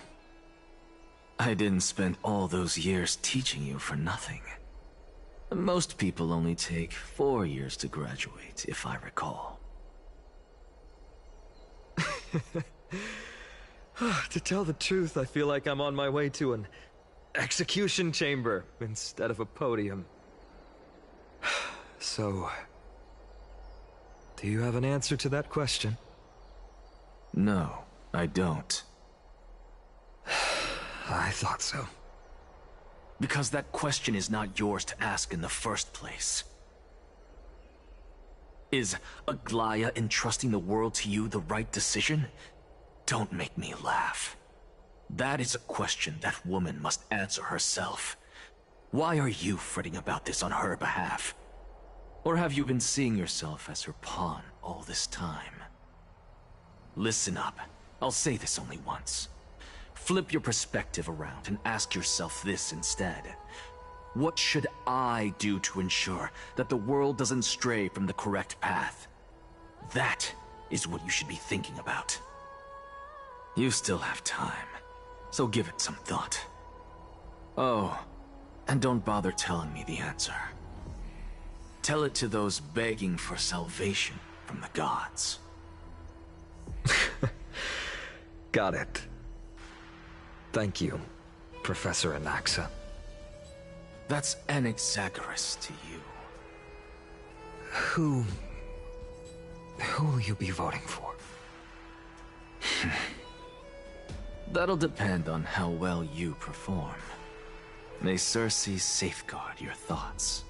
I didn't spend all those years teaching you for nothing. Most people only take 4 years to graduate, if I recall. To tell the truth, I feel like I'm on my way to an execution chamber instead of a podium. So, do you have an answer to that question? No, I don't. I thought so. Because that question is not yours to ask in the first place. Is Aglaya entrusting the world to you the right decision? Don't make me laugh. That is a question that woman must answer herself. Why are you fretting about this on her behalf? Or have you been seeing yourself as her pawn all this time? Listen up. I'll say this only once. Flip your perspective around and ask yourself this instead. What should I do to ensure that the world doesn't stray from the correct path? That is what you should be thinking about. You still have time, so give it some thought. Oh, and don't bother telling me the answer. Tell it to those begging for salvation from the gods. Got it. Thank you, Professor Anaxa. That's Anaxagoras to you. Who will you be voting for? That'll depend on how well you perform. May Cersei safeguard your thoughts.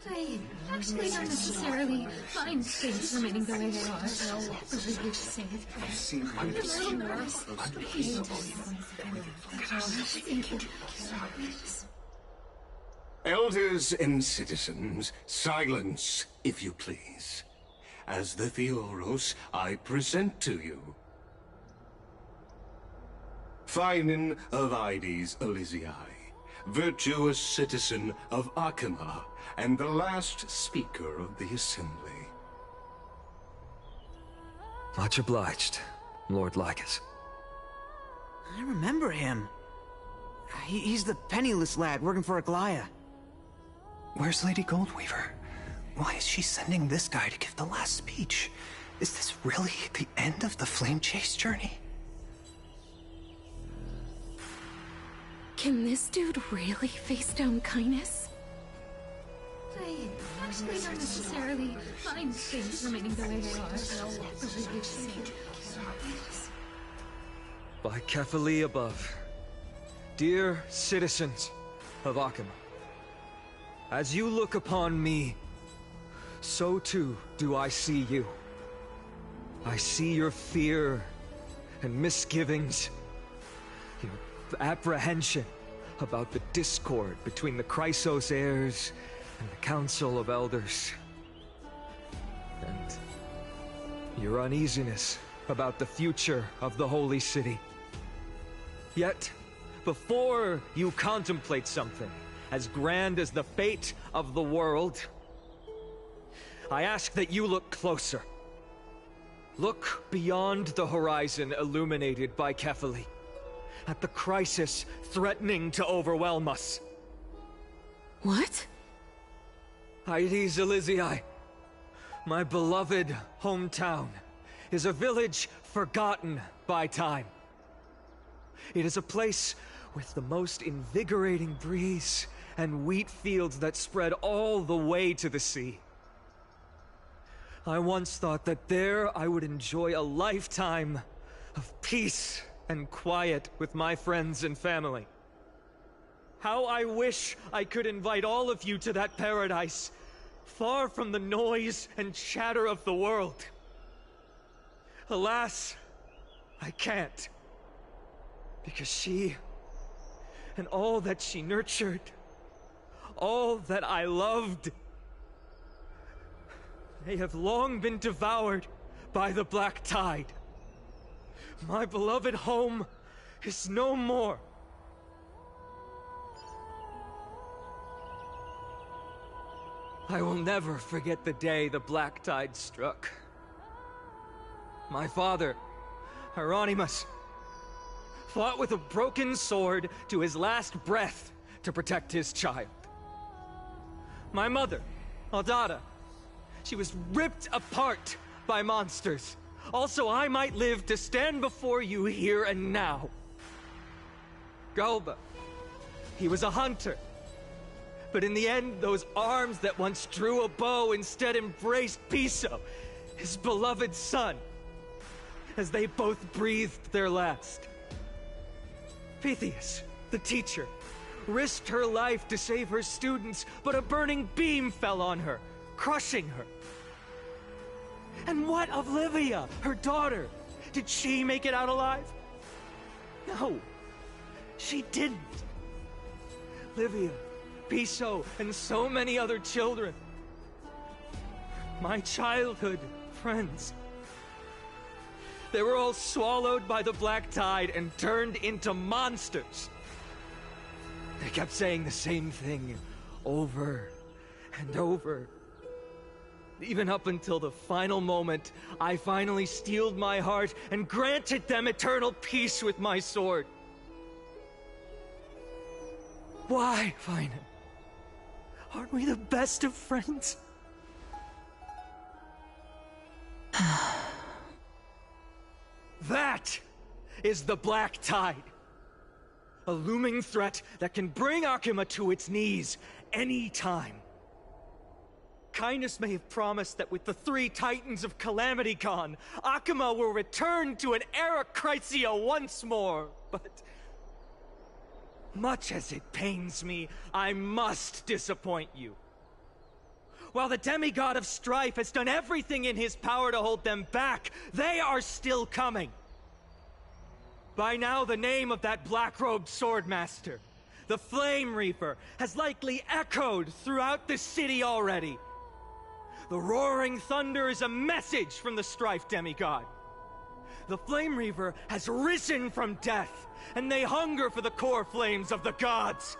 I actually don't necessarily find things remaining the way they are. Really to say it. I'm a little nervous. Elders and citizens, silence, if you please. As the Theoros, I present to you Finan of Ides Elysiae, virtuous citizen of Akima, and the last speaker of the Assembly. Much obliged, Lord Lycus. I remember him. He's the penniless lad working for Aglaya. Where's Lady Goldweaver? Why is she sending this guy to give the last speech? Is this really the end of the Flame Chase journey? Can this dude really face down kindness? I actually don't necessarily find things remaining the way they are. Really to say it. By Kefali above, dear citizens of Akima, as you look upon me, so too do I see you. I see your fear and misgivings, your apprehension about the discord between the Chrysos heirs and the Council of Elders, and your uneasiness about the future of the Holy City. Yet, before you contemplate something as grand as the fate of the world, I ask that you look closer. Look beyond the horizon illuminated by Kefali, at the crisis threatening to overwhelm us. What? Ides Elysiae, my beloved hometown, is a village forgotten by time. It is a place with the most invigorating breeze and wheat fields that spread all the way to the sea. I once thought that there I would enjoy a lifetime of peace and quiet with my friends and family. How I wish I could invite all of you to that paradise, far from the noise and chatter of the world. Alas, I can't. Because she, and all that she nurtured, all that I loved, they have long been devoured by the black tide. My beloved home is no more. I will never forget the day the black tide struck. My father, Hieronymus, fought with a broken sword to his last breath to protect his child. My mother, Aldada, she was ripped apart by monsters. Also, I might live to stand before you here and now. Galba, he was a hunter. But in the end, those arms that once drew a bow instead embraced Piso, his beloved son, as they both breathed their last. Pythias, the teacher, risked her life to save her students, but a burning beam fell on her, crushing her. And what of Livia, her daughter? Did she make it out alive? No, she didn't. Livia, Piso, and so many other children. My childhood friends. They were all swallowed by the black tide and turned into monsters. They kept saying the same thing over and over. Even up until the final moment, I finally steeled my heart and granted them eternal peace with my sword. Why, Finan? Aren't we the best of friends? That is the black tide. A looming threat that can bring Akuma to its knees any time. Kindness may have promised that with the 3 Titans of Calamity gone, Akuma will return to an era Chrysia once more, but much as it pains me, I must disappoint you. While the demigod of strife has done everything in his power to hold them back, they are still coming. By now, the name of that black-robed swordmaster, the Flame Reaper, has likely echoed throughout the city already. The roaring thunder is a message from the strife demigod. The Flame Reaper has risen from death, and they hunger for the core flames of the gods.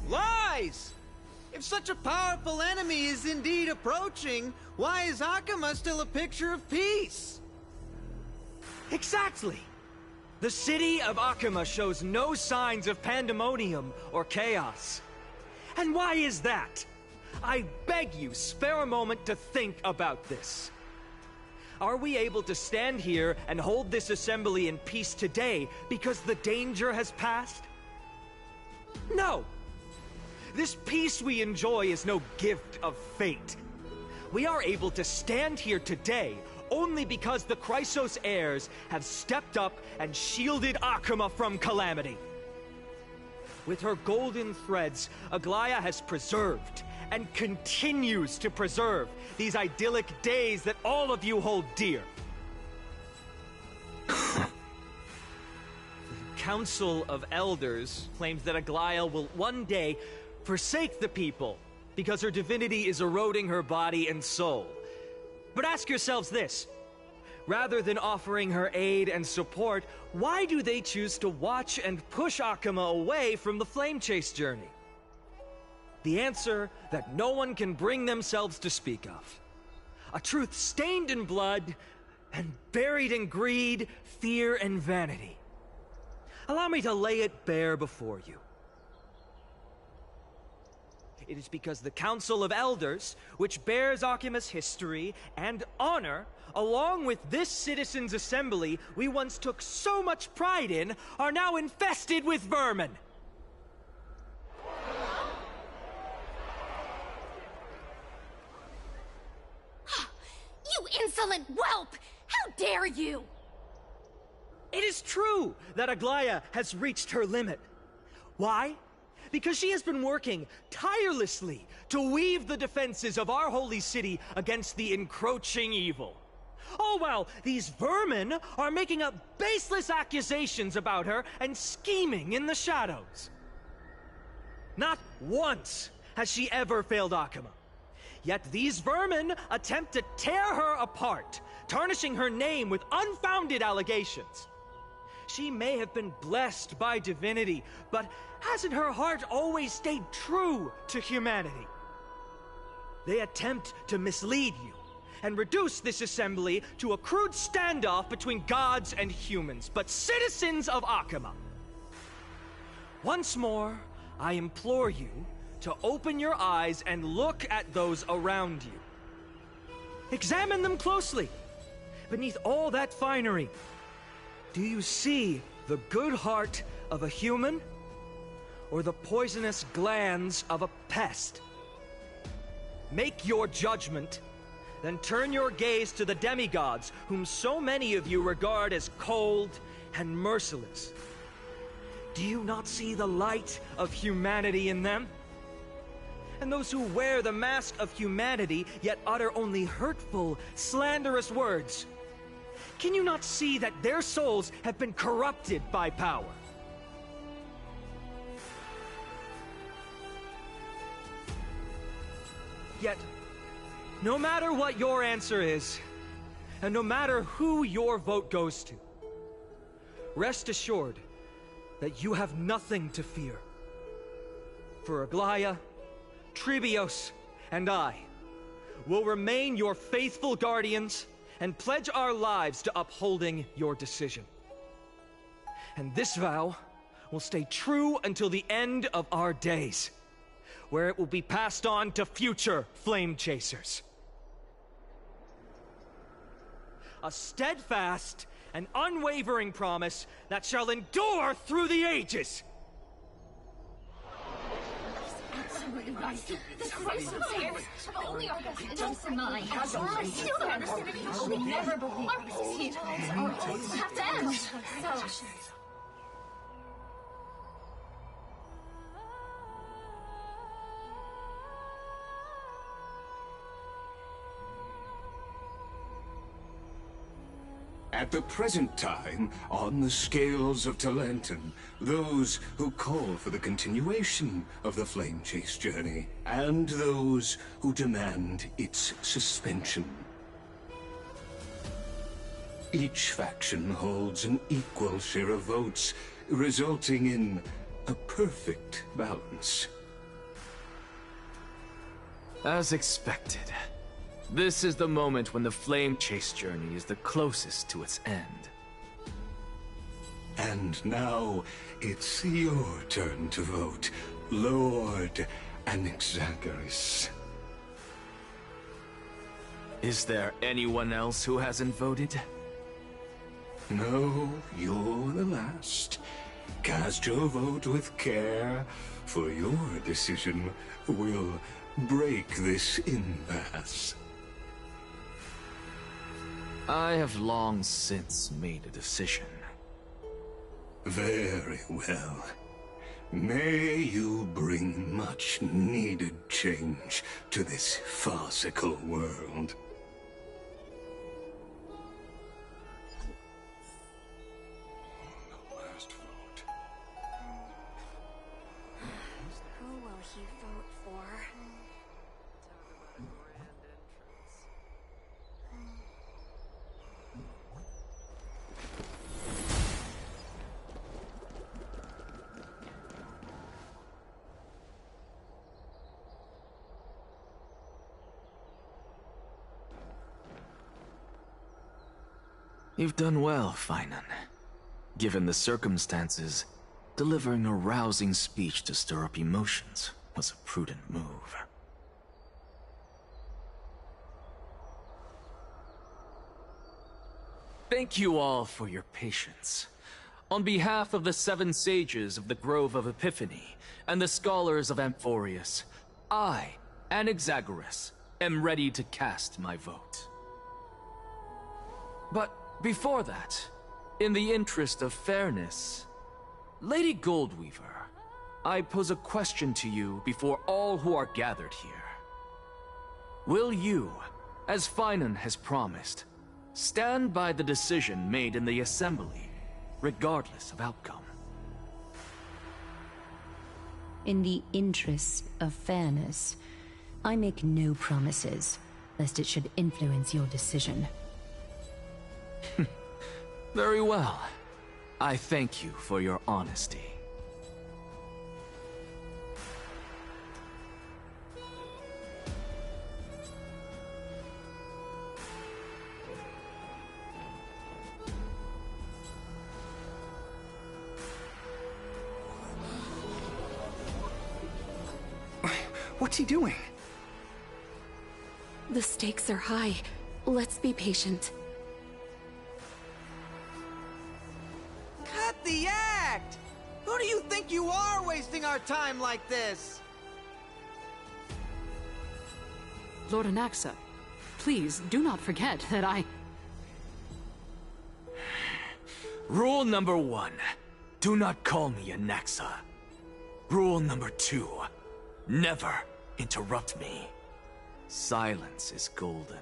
Lies! If such a powerful enemy is indeed approaching, why is Akuma still a picture of peace? Exactly! The city of Akuma shows no signs of pandemonium or chaos. And why is that? I beg you, spare a moment to think about this. Are we able to stand here and hold this assembly in peace today because the danger has passed? No! This peace we enjoy is no gift of fate. We are able to stand here today only because the Chrysos heirs have stepped up and shielded Akuma from calamity. With her golden threads, Aglaya has preserved and continues to preserve these idyllic days that all of you hold dear. The Council of Elders claims that Aglaya will one day forsake the people because her divinity is eroding her body and soul. But ask yourselves this. Rather than offering her aid and support, why do they choose to watch and push Akuma away from the Flame Chase journey? The answer that no one can bring themselves to speak of. A truth stained in blood and buried in greed, fear, and vanity. Allow me to lay it bare before you. It is because the Council of Elders, which bears Akuma's history and honor, along with this citizens' assembly we once took so much pride in, are now infested with vermin. insolent whelp! How dare you! It is true that Aglaya has reached her limit. Why? Because she has been working tirelessly to weave the defenses of our holy city against the encroaching evil. All while these vermin are making up baseless accusations about her and scheming in the shadows. Not once has she ever failed Akama. Yet these vermin attempt to tear her apart, tarnishing her name with unfounded allegations. She may have been blessed by divinity, but hasn't her heart always stayed true to humanity? They attempt to mislead you and reduce this assembly to a crude standoff between gods and humans, but citizens of Akama. Once more, I implore you to open your eyes and look at those around you. Examine them closely. Beneath all that finery, do you see the good heart of a human or the poisonous glands of a pest? Make your judgment, then turn your gaze to the demigods whom so many of you regard as cold and merciless. Do you not see the light of humanity in them? And those who wear the mask of humanity yet utter only hurtful, slanderous words. Can you not see that their souls have been corrupted by power? Yet, no matter what your answer is, and no matter who your vote goes to, rest assured that you have nothing to fear. For Aglaya, Tribios, and I will remain your faithful guardians and pledge our lives to upholding your decision. And this vow will stay true until the end of our days, where it will be passed on to future flame chasers. A steadfast and unwavering promise that shall endure through the ages. Absolutely right. The Christ of Bears have only our best interests in mind. I still don't understand. I will never believe these petals are all have to end. So... At the present time, on the scales of Talenton, those who call for the continuation of the Flame Chase journey, and those who demand its suspension. Each faction holds an equal share of votes, resulting in a perfect balance. As expected. This is the moment when the Flame Chase journey is the closest to its end. And now, it's your turn to vote, Lord Anaxagoras. Is there anyone else who hasn't voted? No, you're the last. Cast your vote with care, for your decision will break this impasse. I have long since made a decision. Very well. May you bring much needed change to this farcical world. Who will he vote for? You've done well, Finan. Given the circumstances, delivering a rousing speech to stir up emotions was a prudent move. Thank you all for your patience. On behalf of the 7 sages of the Grove of Epiphany and the scholars of Amphorius, I, Anaxagoras, am ready to cast my vote. But before that, in the interest of fairness, Lady Goldweaver, I pose a question to you before all who are gathered here. Will you, as Finan has promised, stand by the decision made in the Assembly, regardless of outcome? In the interest of fairness, I make no promises, lest it should influence your decision. Very well. I thank you for your honesty. What's he doing? The stakes are high. Let's be patient. Cut the act! Who do you think you are wasting our time like this? Lord Anaxa, please do not forget that I... Rule number 1. Do not call me Anaxa. Rule number 2. Never interrupt me. Silence is golden.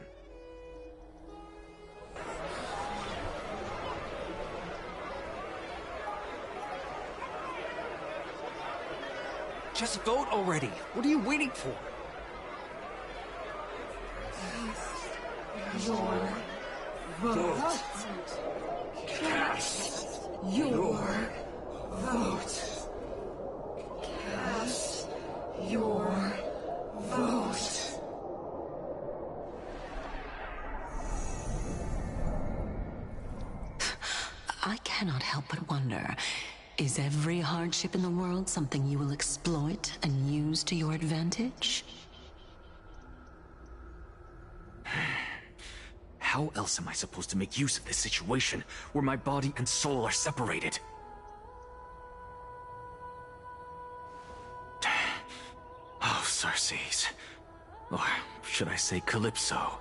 Just vote already. What are you waiting for? Your vote. Cast your vote. Cast your vote. I cannot help but wonder, is every hardship in the world something you will exploit and use to your advantage? How else am I supposed to make use of this situation where my body and soul are separated? Oh, Circes. Or should I say Calypso?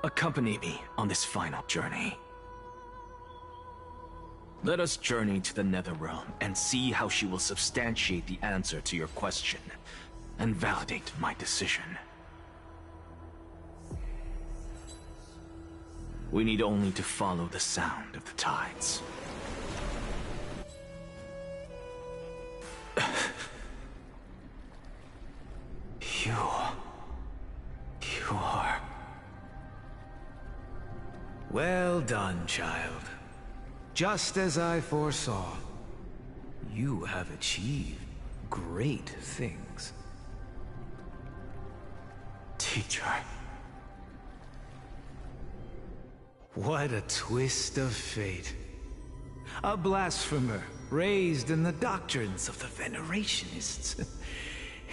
Accompany me on this final journey. Let us journey to the Netherrealm and see how she will substantiate the answer to your question and validate my decision. We need only to follow the sound of the tides. You are... Well done, child. Just as I foresaw, you have achieved great things. Teacher. What a twist of fate. A blasphemer raised in the doctrines of the Venerationists.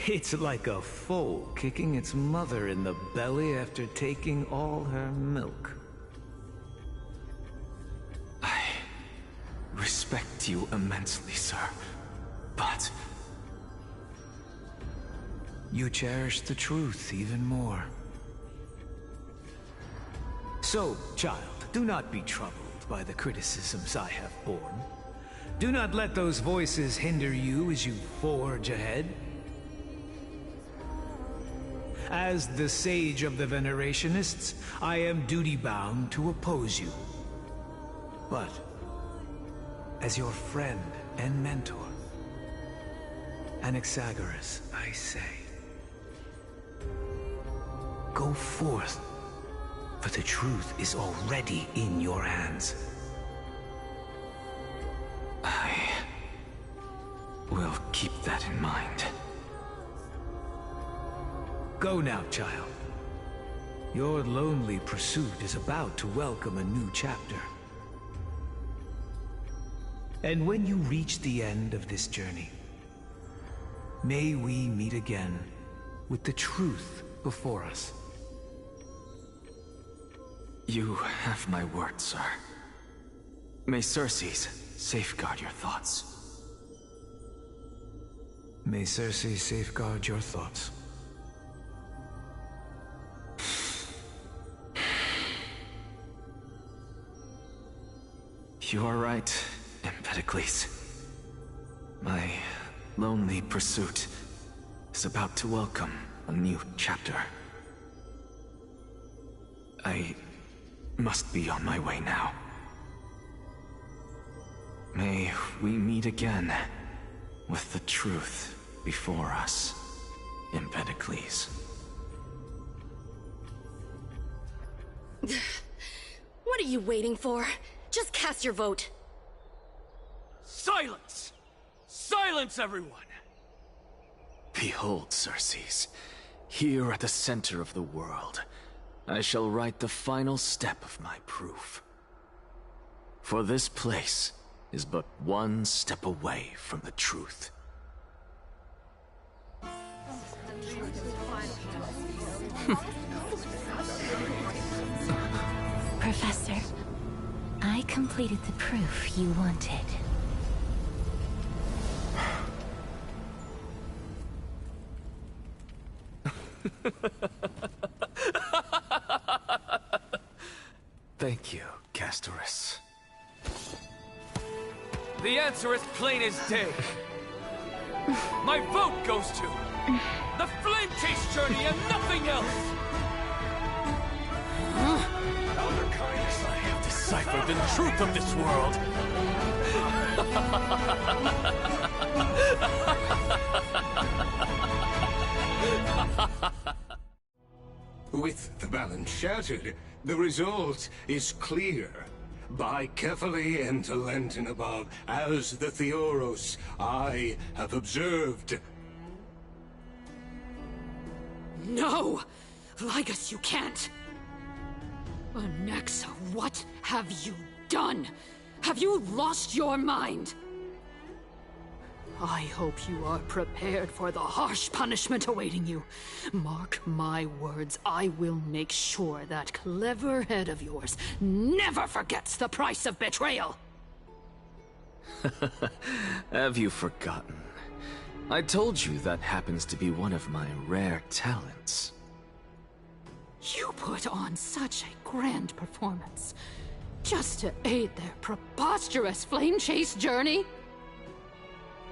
It's like a foal kicking its mother in the belly after taking all her milk. I respect you immensely, sir, but... You cherish the truth even more. So, child, do not be troubled by the criticisms I have borne. Do not let those voices hinder you as you forge ahead. As the sage of the Venerationists, I am duty-bound to oppose you. But, as your friend and mentor, Anaxagoras, I say, go forth, for the truth is already in your hands. I will keep that in mind. Go now, child. Your lonely pursuit is about to welcome a new chapter. And when you reach the end of this journey, may we meet again with the truth before us. You have my word, sir. May Circes safeguard your thoughts. May Circes safeguard your thoughts. You are right, Empedocles. My lonely pursuit is about to welcome a new chapter. I must be on my way now. May we meet again with the truth before us, Empedocles. What are you waiting for? Just cast your vote. Silence! Silence, everyone! Behold, Circes, here at the center of the world, I shall write the final step of my proof. For this place is but one step away from the truth. Professor, I completed the proof you wanted. Thank you, Castorus. The answer is plain as day. My vote goes to the Flame Chase Journey and nothing else! Elder Kindness, I have deciphered the truth of this world! With the balance shattered, the result is clear. By carefully and Talenton above, as the Theoros, I have observed. No! Ligus, you can't! Anaxa, what have you done? Have you lost your mind? I hope you are prepared for the harsh punishment awaiting you. Mark my words, I will make sure that clever head of yours never forgets the price of betrayal. Have you forgotten? I told you that happens to be one of my rare talents. You put on such a grand performance, just to aid their preposterous flame chase journey?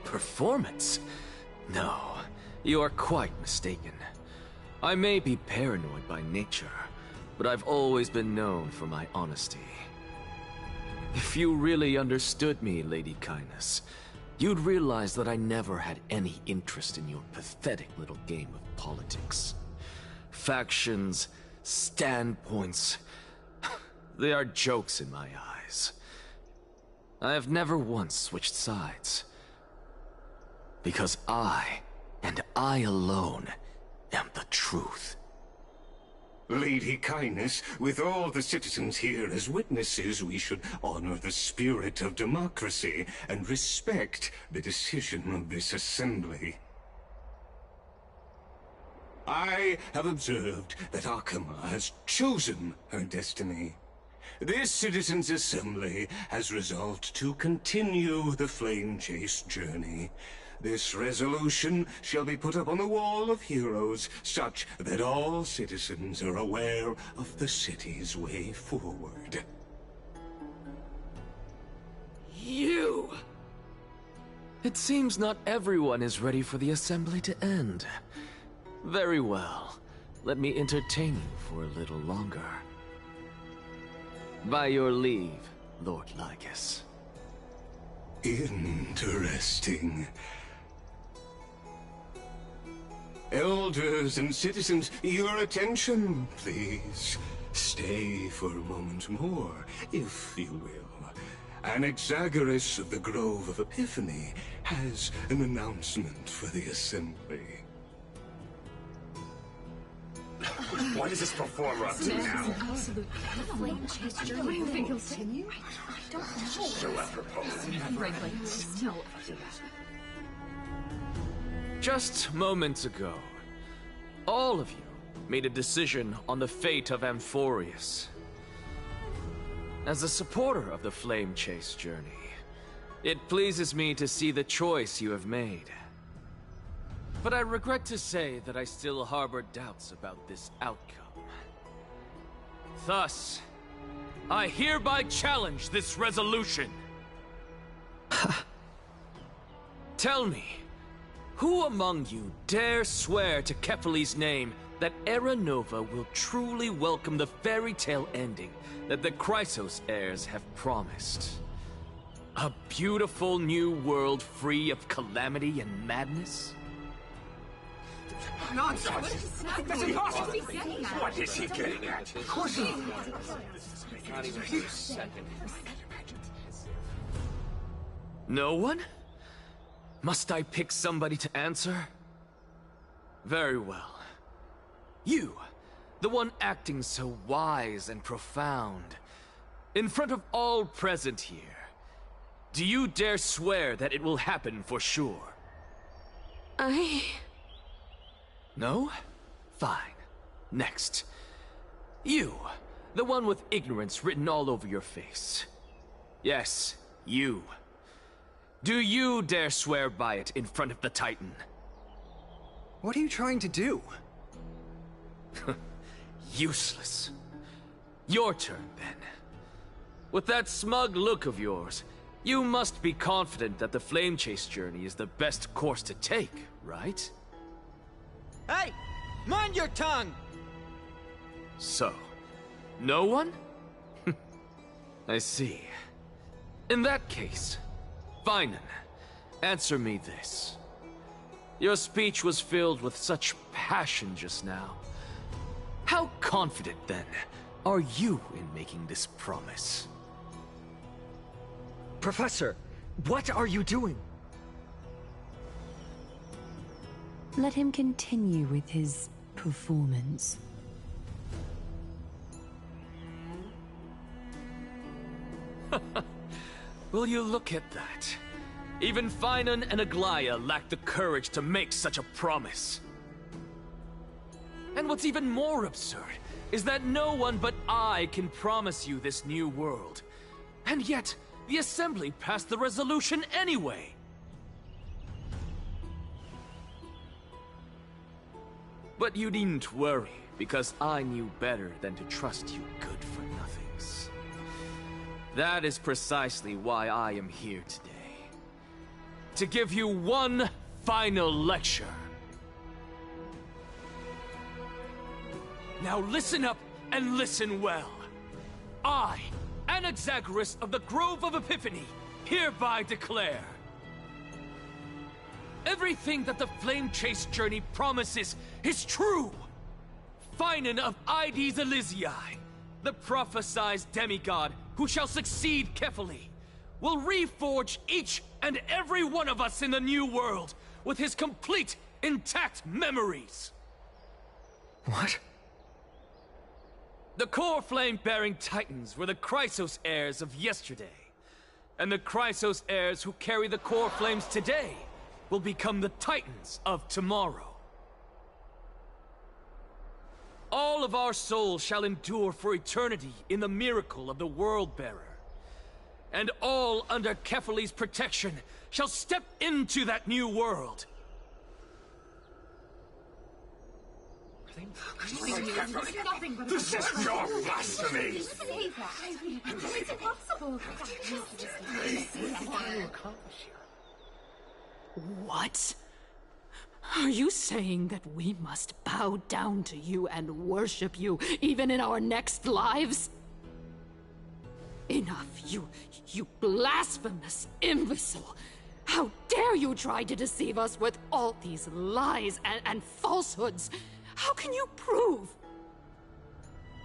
Performance? No, you are quite mistaken. I may be paranoid by nature, but I've always been known for my honesty. If you really understood me, Lady Kindness, you'd realize that I never had any interest in your pathetic little game of politics. Factions, standpoints, they are jokes in my eyes. I have never once switched sides. Because I, and I alone, am the truth. Lady Kindness, with all the citizens here as witnesses, we should honor the spirit of democracy and respect the decision of this assembly. I have observed that Akama has chosen her destiny. This citizens' assembly has resolved to continue the flame chase journey. This resolution shall be put up on the Wall of Heroes, such that all citizens are aware of the city's way forward. You! It seems not everyone is ready for the assembly to end. Very well. Let me entertain you for a little longer. By your leave, Lord Ligus. Interesting. Elders and citizens, your attention, please. Stay for a moment more, if you will. Anaxagoras of the Grove of Epiphany has an announcement for the assembly. What is this performer up to now? Absolute flame chase journey. You think he'll continue? I don't know. So apropos. No. Just moments ago, all of you made a decision on the fate of Amphorius. As a supporter of the Flame Chase journey, it pleases me to see the choice you have made. But I regret to say that I still harbor doubts about this outcome. Thus, I hereby challenge this resolution. Tell me, who among you dare swear to Kefali's name that Era Nova will truly welcome the fairy tale ending that the Chrysos heirs have promised? A beautiful new world free of calamity and madness? Nonsense! That's impossible! What is he getting at? Of course not! Not even for a second. No one? Must I pick somebody to answer? Very well. You, the one acting so wise and profound, in front of all present here, do you dare swear that it will happen for sure? No? Fine. Next. You, the one with ignorance written all over your face. Yes, you. Do you dare swear by it in front of the Titan? What are you trying to do? Useless. Your turn, then. With that smug look of yours, you must be confident that the Flame Chase journey is the best course to take, right? Hey! Mind your tongue! So, no one? I see. In that case, Finan, answer me this. Your speech was filled with such passion just now. How confident, then, are you in making this promise? Professor, what are you doing? Let him continue with his performance. Will you look at that? Even Finan and Aglaya lack the courage to make such a promise. And what's even more absurd is that no one but I can promise you this new world. And yet, the Assembly passed the resolution anyway. But you needn't worry, because I knew better than to trust you good-for-nothings. That is precisely why I am here today. To give you one final lecture. Now listen up and listen well. I, Anaxagoras of the Grove of Epiphany, hereby declare everything that the Flame Chase journey promises is true! Finan of Ides Elysiae, the prophesized demigod who shall succeed Kefali, will reforge each and every one of us in the new world with his complete, intact memories. What? The core flame-bearing titans were the Chrysos heirs of yesterday, and the Chrysos heirs who carry the core flames today will become the titans of tomorrow. All of our souls shall endure for eternity in the miracle of the World-Bearer. And all under Kefali's protection shall step into that new world. This is pure blasphemy! It's impossible. What? Are you saying that we must bow down to you and worship you, even in our next lives? Enough, you blasphemous imbecile! How dare you try to deceive us with all these lies and falsehoods? How can you prove?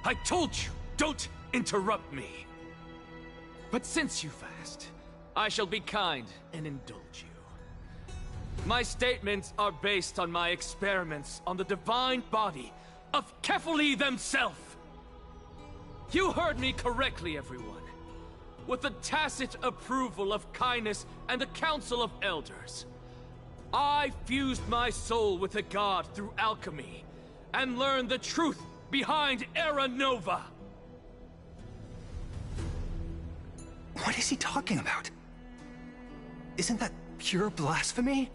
I told you, don't interrupt me. But since you've asked, I shall be kind and indulge you. My statements are based on my experiments on the divine body of Kefali themselves. You heard me correctly, everyone. With the tacit approval of Kindness and the Council of Elders, I fused my soul with the god through alchemy and learned the truth behind Era Nova. What is he talking about? Isn't that pure blasphemy?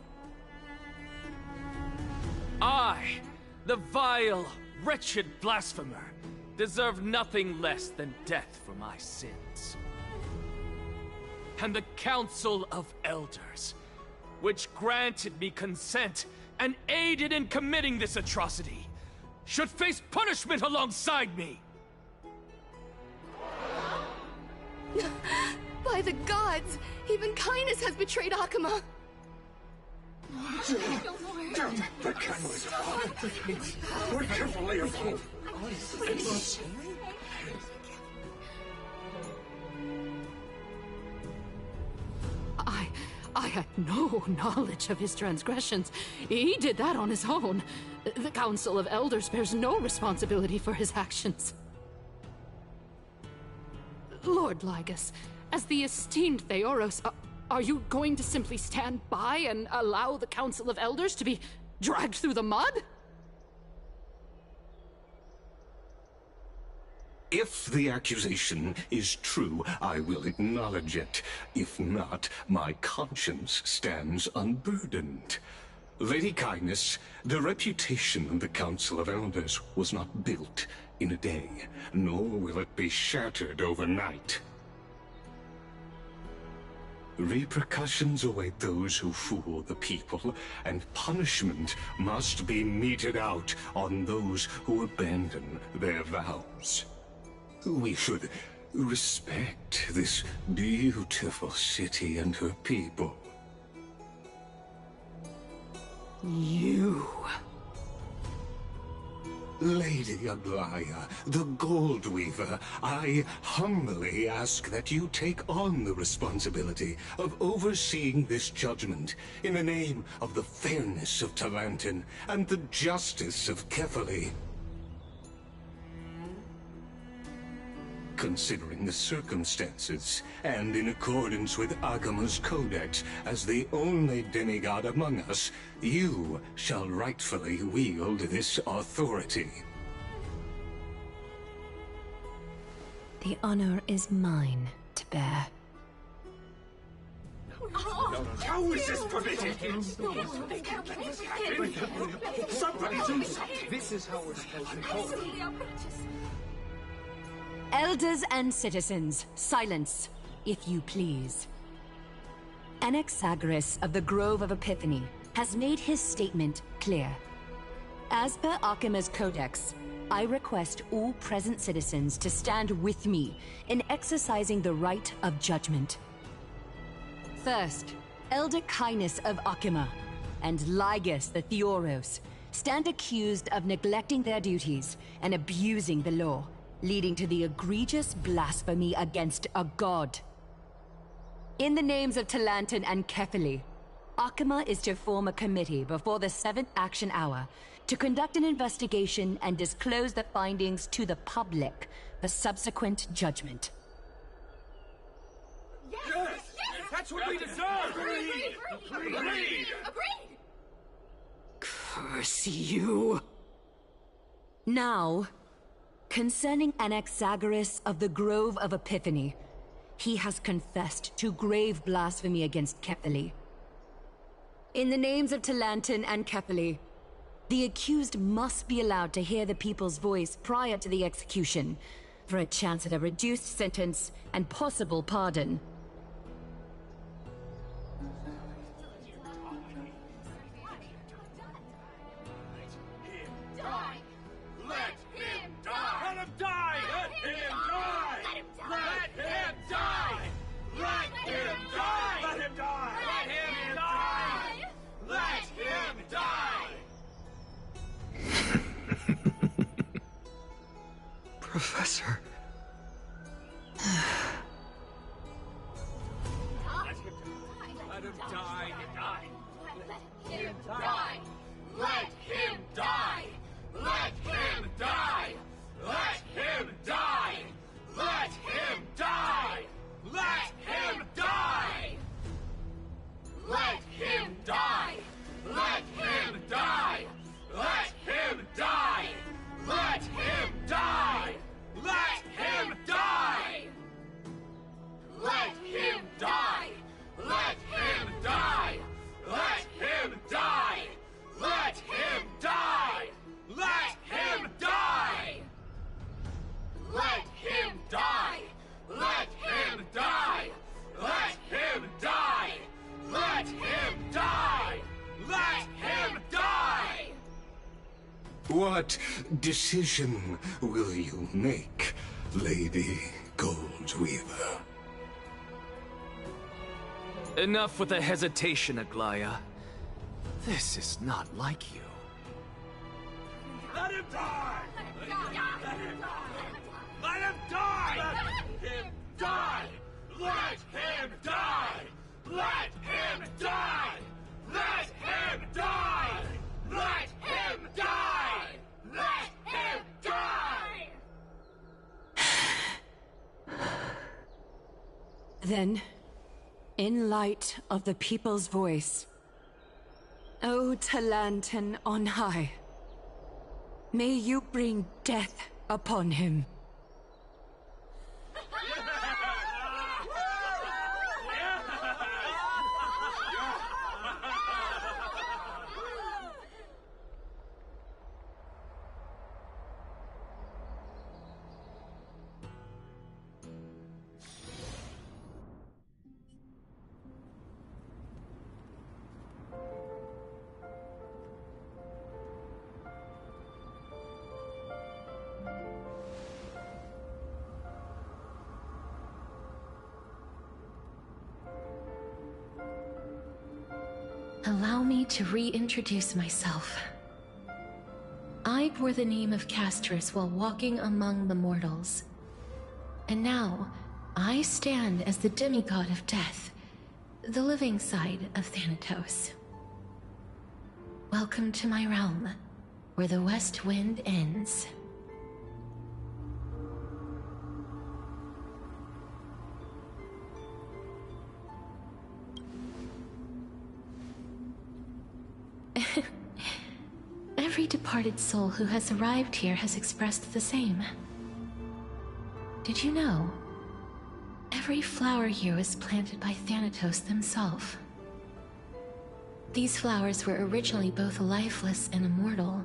I, the vile, wretched blasphemer, deserve nothing less than death for my sins. And the Council of Elders, which granted me consent and aided in committing this atrocity, should face punishment alongside me! By the gods! Even kindness has betrayed Akuma! The candles are We're carefully afloat. I had no knowledge of his transgressions. He did that on his own. The Council of Elders bears no responsibility for his actions. Lord Lygus, as the esteemed Theoros, are you going to simply stand by and allow the Council of Elders to be dragged through the mud? If the accusation is true, I will acknowledge it. If not, my conscience stands unburdened. Lady Kindness, the reputation of the Council of Elders was not built in a day, nor will it be shattered overnight. Repercussions await those who fool the people, and punishment must be meted out on those who abandon their vows. We should respect this beautiful city and her people. You... Lady Aglaya, the Gold Weaver, I humbly ask that you take on the responsibility of overseeing this judgment in the name of the fairness of Talantin and the justice of Kefali. Considering the circumstances, and in accordance with Akuma's codex, as the only demigod among us, you shall rightfully wield this authority. The honor is mine to bear. How is this permitted? Somebody do something! This is how we're supposed to hold. Elders and citizens, silence, if you please. Anaxagoras of the Grove of Epiphany has made his statement clear. As per Akuma's codex, I request all present citizens to stand with me in exercising the right of judgment. First, Elder Kindness of Akuma and Lygus the Theoros stand accused of neglecting their duties and abusing the law, leading to the egregious blasphemy against a god. In the names of Talantin and Kefali, Akuma is to form a committee before the 7th action hour to conduct an investigation and disclose the findings to the public for subsequent judgment. Yes! That's what we deserve! Agreed! Agreed! Curse you! Now, concerning Anaxagoras of the Grove of Epiphany, he has confessed to grave blasphemy against Kefali. In the names of Talantin and Kefali, the accused must be allowed to hear the people's voice prior to the execution, for a chance at a reduced sentence and possible pardon. Professor. Let him die. Let him die. Let him die. Let him die. Let him die. Let him die. Let him die. Let him die. Let him die. Let him die. Let him die. Let him die. Let him die. Let him die. Let him die. What decision will you make, Lady Goldweaver? Enough with the hesitation, Aglaya. This is not like you. Let him die! Let him die! Let him die! Let him die! Let him die! Let him die! Let him die! Let him die! Let him die! Then, in light of the people's voice, O Talantan on high, may you bring death upon him. Allow me to reintroduce myself. I bore the name of Castris while walking among the mortals. And now, I stand as the demigod of death, the living side of Thanatos. Welcome to my realm, where the west wind ends. Every departed soul who has arrived here has expressed the same. Did you know? Every flower here was planted by Thanatos themselves. These flowers were originally both lifeless and immortal,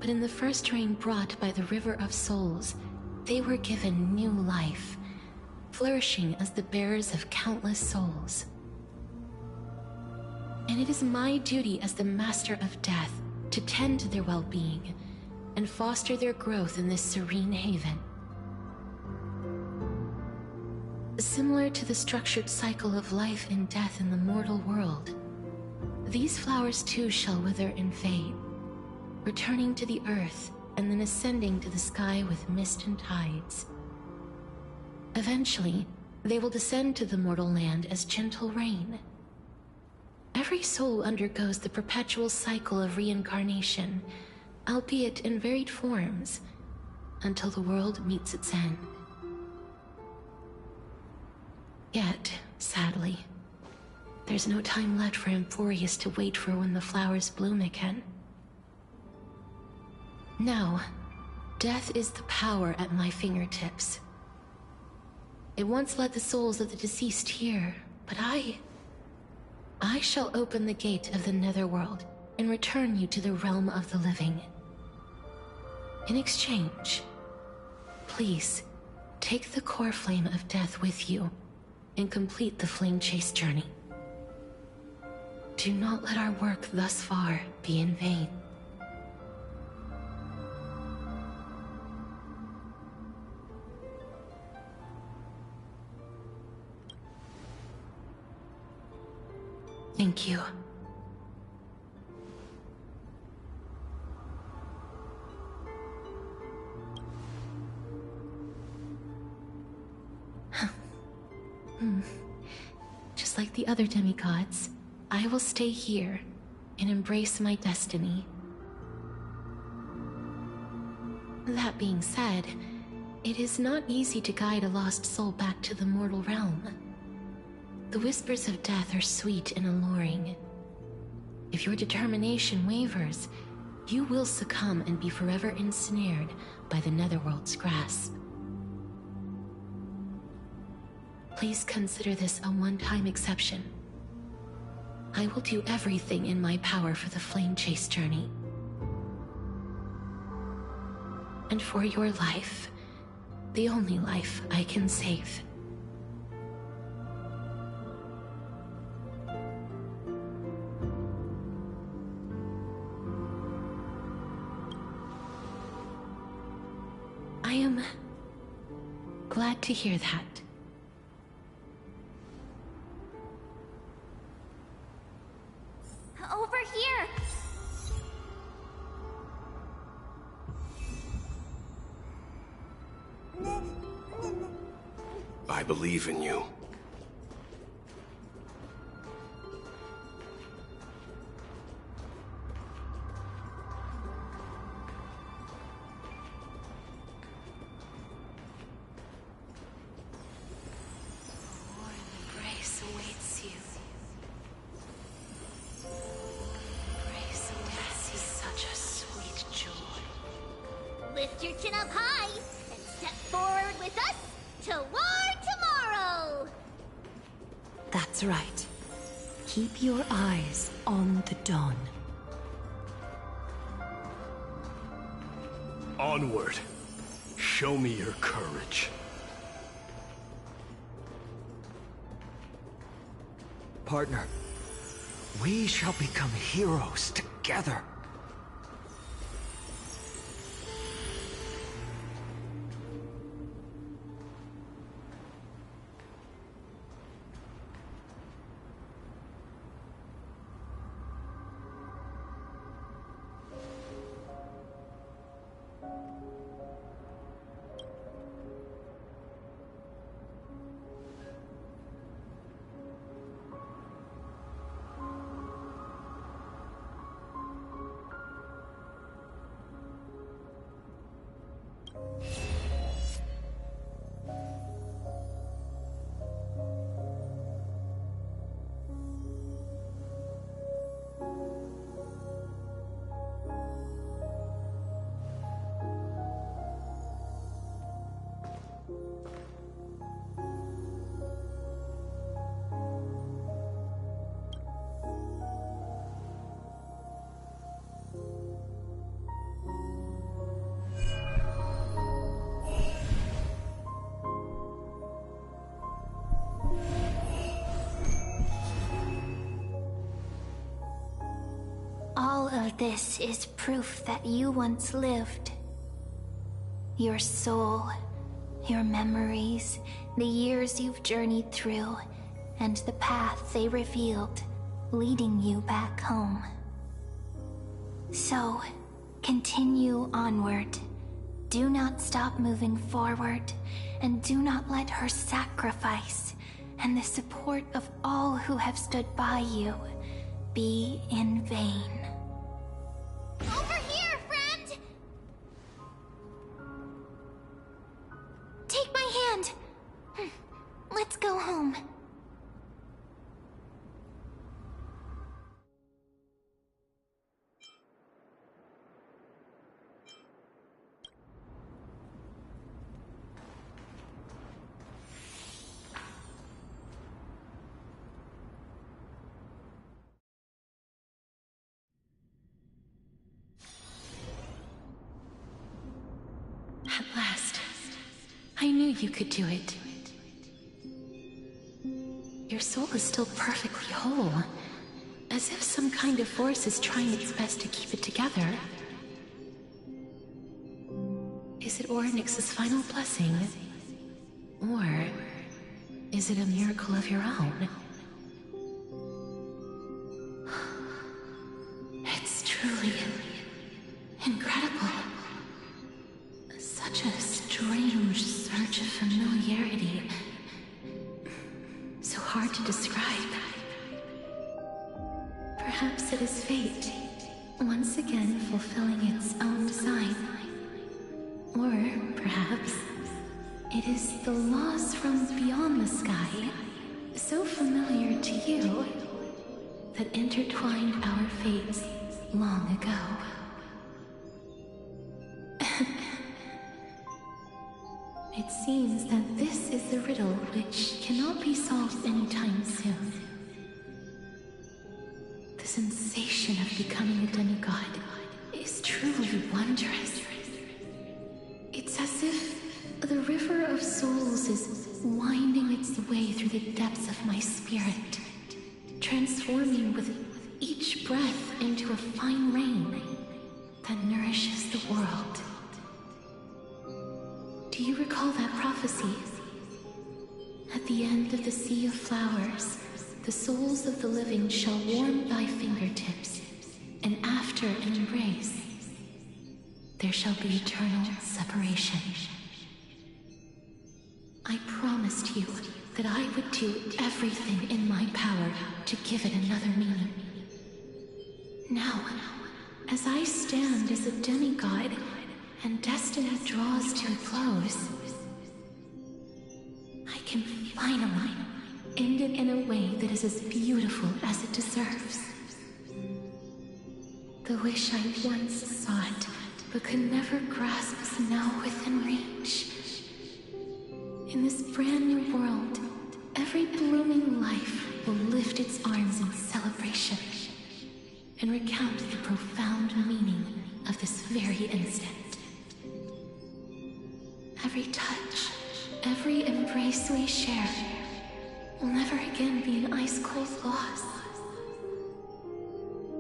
but in the first rain brought by the River of Souls, they were given new life, flourishing as the bearers of countless souls. And it is my duty as the Master of Death to tend to their well-being and foster their growth in this serene haven. Similar to the structured cycle of life and death in the mortal world, these flowers too shall wither and fade, returning to the earth and then ascending to the sky with mist and tides. Eventually, they will descend to the mortal land as gentle rain. Every soul undergoes the perpetual cycle of reincarnation, albeit in varied forms, until the world meets its end. Yet, sadly, there's no time left for Emphorius to wait for when the flowers bloom again. Now, death is the power at my fingertips. It once led the souls of the deceased here, but I shall open the gate of the netherworld and return you to the realm of the living. In exchange, please, take the core flame of death with you and complete the flame chase journey. Do not let our work thus far be in vain. Thank you. Just like the other demigods, I will stay here and embrace my destiny. That being said, it is not easy to guide a lost soul back to the mortal realm. The whispers of death are sweet and alluring. If your determination wavers, you will succumb and be forever ensnared by the netherworld's grasp. Please consider this a one-time exception. I will do everything in my power for the flame chase journey. And for your life, the only life I can save. I'm glad to hear that. Over here! I believe in you. Grace awaits you. Grace awaits you. Such a sweet joy. Lift your chin up high and step forward with us toward tomorrow! That's right. Keep your eyes on the dawn. Onward. Show me your courage. Partner, we shall become heroes together. All of this is proof that you once lived. Your soul, your memories, the years you've journeyed through, and the path they revealed, leading you back home. So, continue onward. Do not stop moving forward, and do not let her sacrifice and the support of all who have stood by you be in vain. Over here, friend! Take my hand. Let's go home. At last, I knew you could do it. Your soul is still perfectly whole, as if some kind of force is trying its best to keep it together. Is it Ornyx's final blessing? Or is it a miracle of your own? It's truly incredible. Such a strange surge of familiarity. So hard to describe. Perhaps it is fate, once again fulfilling its own design. Or perhaps it is the laws from beyond the sky, so familiar to you, that intertwined our fates long ago. It seems that this is the riddle which cannot be solved anytime soon. The sensation of becoming a demigod is truly wondrous. It's as if the river of souls is winding its way through the depths of my spirit, transforming with each breath into a fine rain that nourishes the world. Do you recall that prophecy? At the end of the Sea of Flowers, the souls of the living shall warm thy fingertips, and after an embrace, there shall be eternal separation. I promised you that I would do everything in my power to give it another meaning. Now, as I stand as a demigod, and destiny draws to a close, I can finally end it in a way that is as beautiful as it deserves. The wish I once sought, but could never grasp, is now within reach. In this brand new world, every blooming life will lift its arms in celebration and recount the profound meaning of this very instant. Every touch, every embrace we share will never again be an ice-cold loss.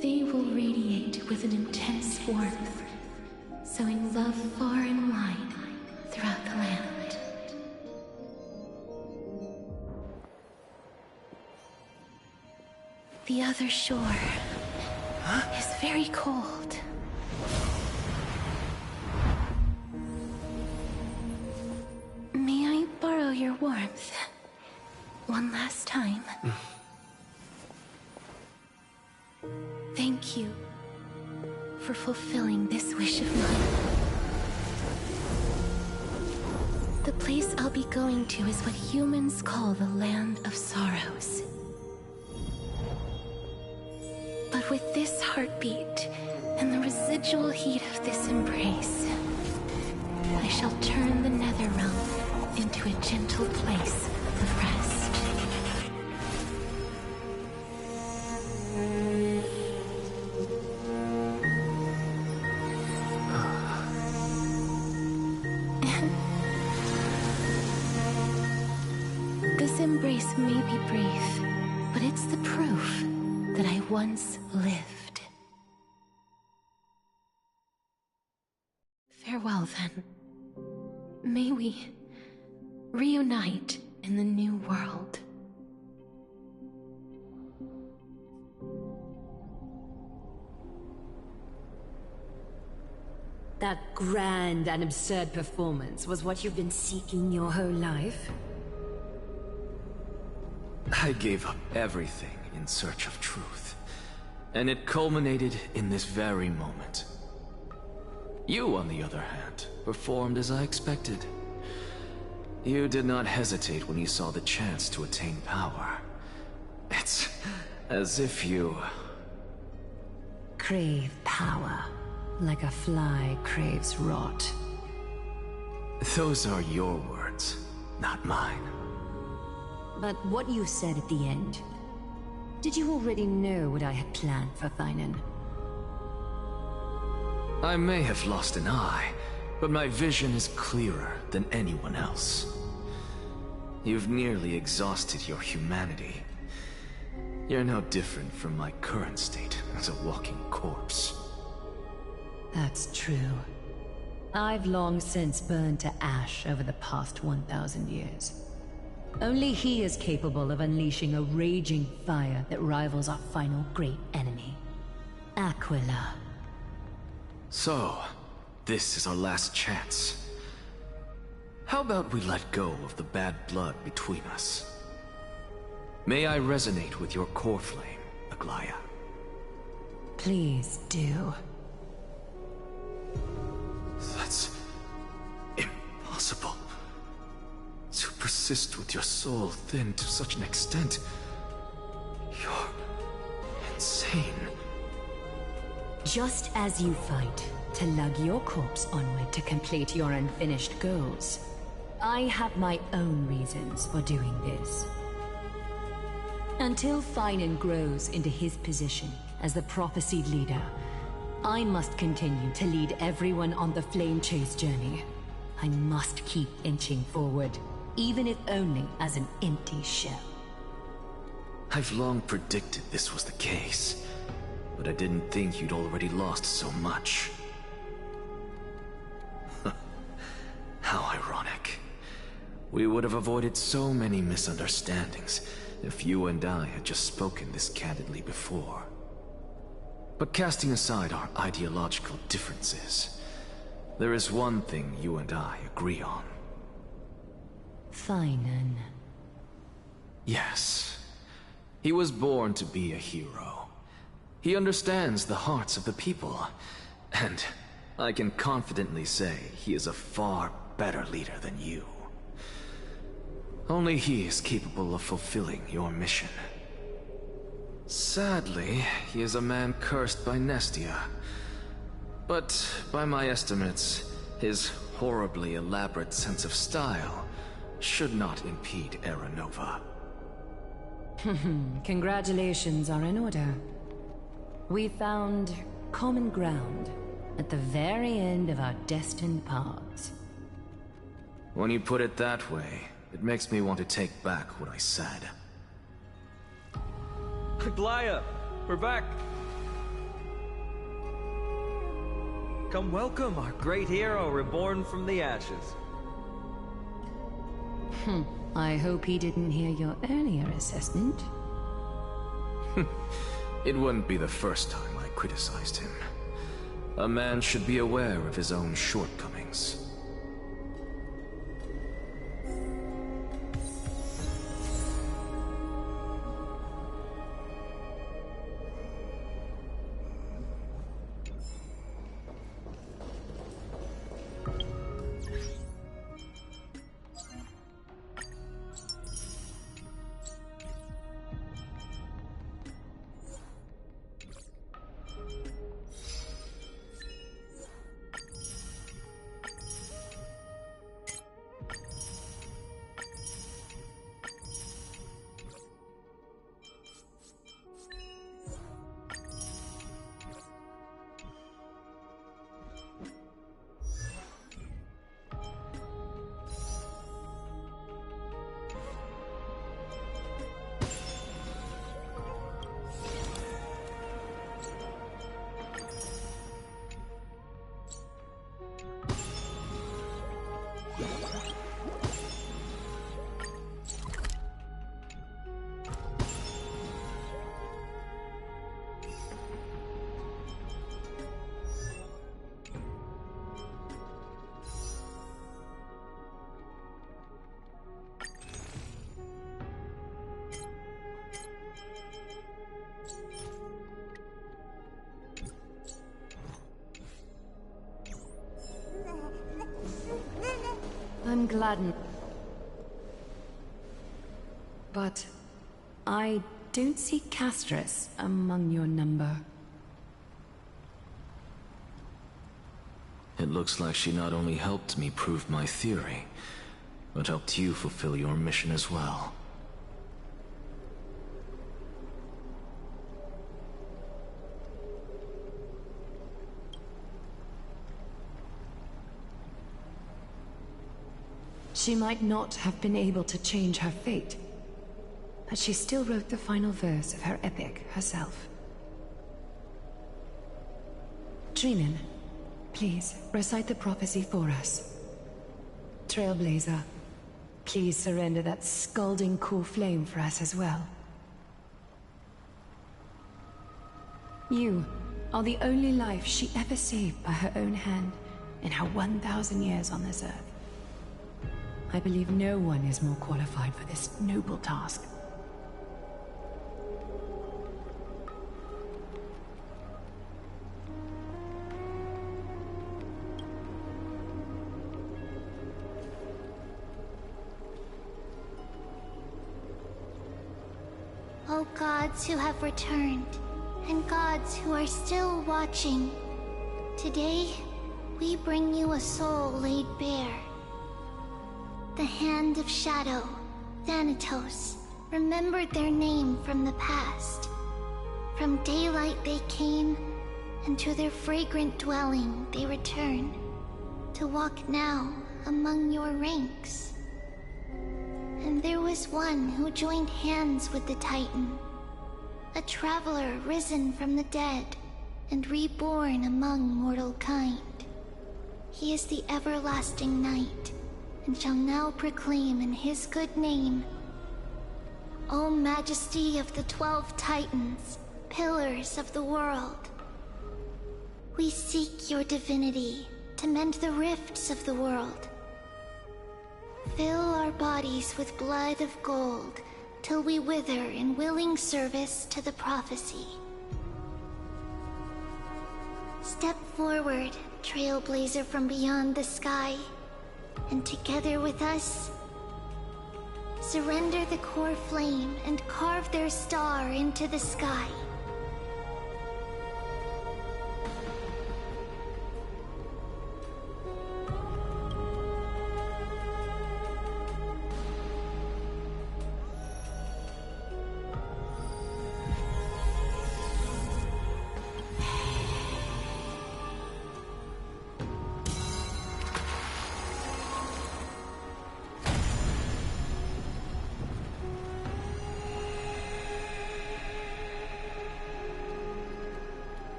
They will radiate with an intense warmth, sowing love far and wide throughout the land. The other shore is very cold. May I borrow your warmth one last time? Thank you for fulfilling this wish of mine. The place I'll be going to is what humans call the Land of Sorrows. But with this heartbeat and the residual heat of this embrace, I shall turn the nether realm into a gentle place of rest. This embrace may be brief, but it's the proof that I once lived. Farewell, then. May we reunite in the new world. That grand and absurd performance was what you've been seeking your whole life? I gave up everything in search of truth, and it culminated in this very moment. You, on the other hand, performed as I expected. You did not hesitate when you saw the chance to attain power. It's as if you... crave power, like a fly craves rot. Those are your words, not mine. But what you said at the end, did you already know what I had planned for Finan? I may have lost an eye, but my vision is clearer than anyone else. You've nearly exhausted your humanity. You're no different from my current state as a walking corpse. That's true. I've long since burned to ash over the past 1,000 years. Only he is capable of unleashing a raging fire that rivals our final great enemy, Aquila. So, this is our last chance. How about we let go of the bad blood between us? May I resonate with your core flame, Aglaya? Please do. That's impossible. To persist with your soul thinned to such an extent. You're insane. Just as you fight to lug your corpse onward to complete your unfinished goals, I have my own reasons for doing this. Until Finan grows into his position as the prophesied leader, I must continue to lead everyone on the flame chase journey. I must keep inching forward, even if only as an empty shell. I've long predicted this was the case, but I didn't think you'd already lost so much. How ironic. We would have avoided so many misunderstandings if you and I had just spoken this candidly before. But casting aside our ideological differences, there is one thing you and I agree on. Finan. Yes. He was born to be a hero. He understands the hearts of the people, and I can confidently say he is a far better leader than you. Only he is capable of fulfilling your mission. Sadly, he is a man cursed by Nestia. But by my estimates, his horribly elaborate sense of style should not impede Era Nova. Congratulations are in order. We found common ground at the very end of our destined paths. When you put it that way, it makes me want to take back what I said. Glaya, we're back. Come welcome our great hero reborn from the ashes. I hope he didn't hear your earlier assessment. It wouldn't be the first time I criticized him. A man should be aware of his own shortcomings. I'm glad. But I don't see Castris among your number. It looks like she not only helped me prove my theory, but helped you fulfill your mission as well. She might not have been able to change her fate, but she still wrote the final verse of her epic herself. Dreamin, please recite the prophecy for us. Trailblazer, please surrender that scalding cool flame for us as well. You are the only life she ever saved by her own hand in her 1,000 years on this earth. I believe no one is more qualified for this noble task. O gods who have returned, and gods who are still watching, today we bring you a soul laid bare. The Hand of Shadow, Thanatos, remembered their name from the past. From daylight they came, and to their fragrant dwelling they return, to walk now among your ranks. And there was one who joined hands with the Titan, a traveler risen from the dead and reborn among mortal kind. He is the everlasting night, and shall now proclaim in his good name. O Majesty of the 12 Titans, pillars of the world, we seek your divinity to mend the rifts of the world. Fill our bodies with blood of gold till we wither in willing service to the prophecy. Step forward, trailblazer from beyond the sky, and together with us, surrender the core flame and carve their star into the sky.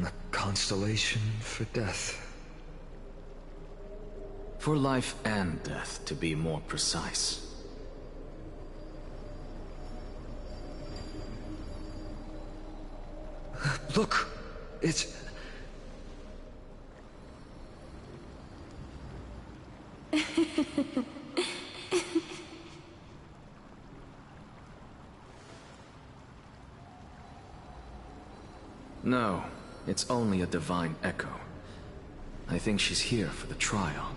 A constellation for death. For life and death, to be more precise. Look! It's... No, it's only a divine echo. I think she's here for the trial.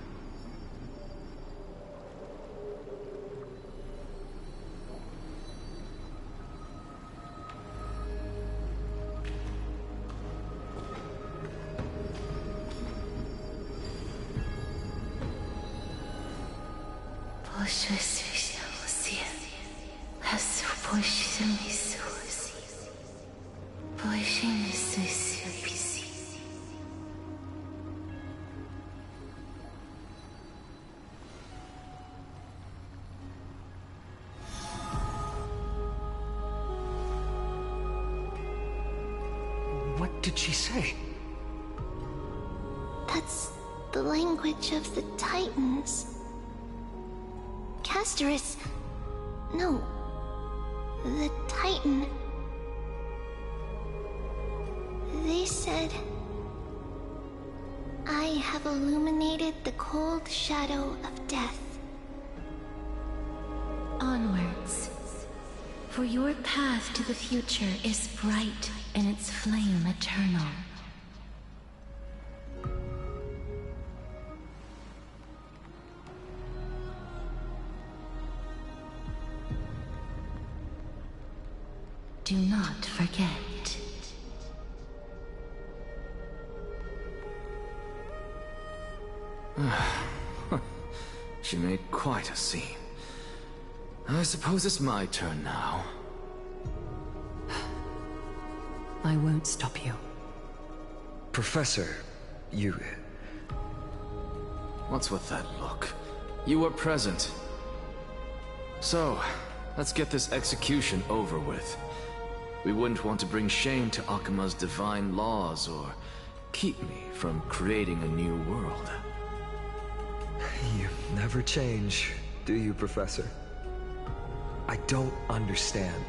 What did she say? That's the language of the Titans. Castorus... No. The Titan. They said... I have illuminated the cold shadow of death. Onwards. For your path to the future is bright and its flame eternal. Do not forget. She made quite a scene. I suppose it's my turn now. I won't stop you. Professor, you... What's with that look? You were present. So, let's get this execution over with. We wouldn't want to bring shame to Akima's divine laws or keep me from creating a new world. You never change, do you, Professor? I don't understand.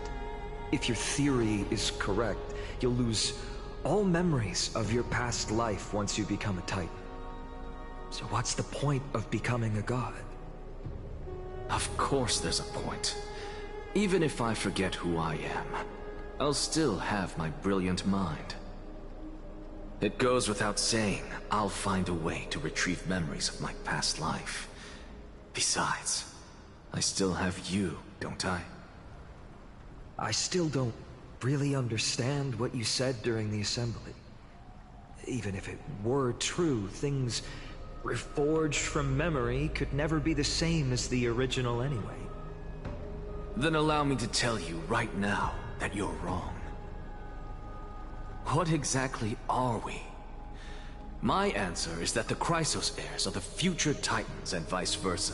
If your theory is correct, you'll lose all memories of your past life once you become a Titan. So what's the point of becoming a god? Of course there's a point. Even if I forget who I am, I'll still have my brilliant mind. It goes without saying, I'll find a way to retrieve memories of my past life. Besides, I still have you, don't I? I still don't really understand what you said during the assembly. Even if it were true, things reforged from memory could never be the same as the original anyway. Then allow me to tell you right now that you're wrong. What exactly are we? My answer is that the Chrysos heirs are the future Titans and vice versa.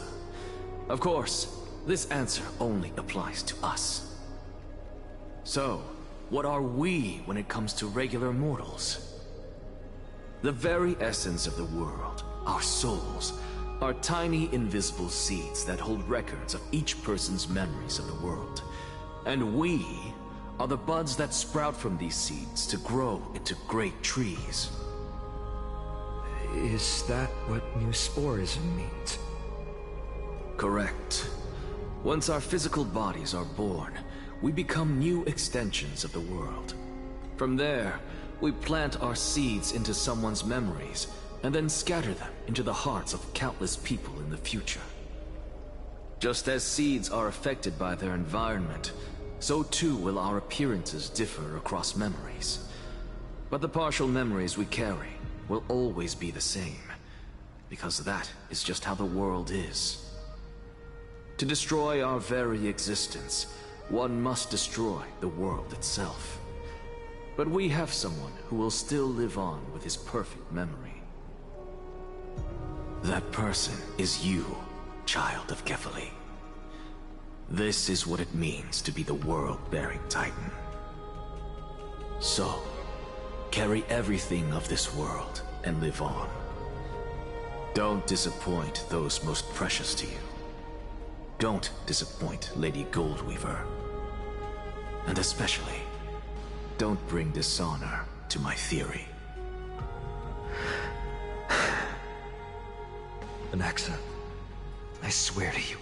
Of course, this answer only applies to us. So, what are we when it comes to regular mortals? The very essence of the world, our souls, are tiny invisible seeds that hold records of each person's memories of the world. And we are the buds that sprout from these seeds to grow into great trees. Is that what new sporism means? Correct. Once our physical bodies are born, we become new extensions of the world. From there, we plant our seeds into someone's memories, and then scatter them into the hearts of countless people in the future. Just as seeds are affected by their environment, so too will our appearances differ across memories. But the partial memories we carry will always be the same, because that is just how the world is. To destroy our very existence, one must destroy the world itself. But we have someone who will still live on with his perfect memory. That person is you, child of Kefali. This is what it means to be the world-bearing Titan. So, carry everything of this world and live on. Don't disappoint those most precious to you. Don't disappoint Lady Goldweaver. And especially, don't bring dishonor to my theory. Anaxa, I swear to you,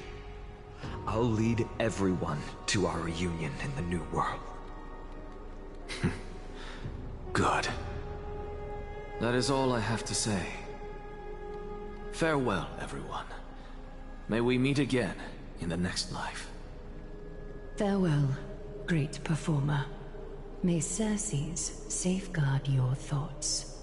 I'll lead everyone to our reunion in the New World. Good. That is all I have to say. Farewell, everyone. May we meet again in the next life. Farewell, great performer. May Circes safeguard your thoughts.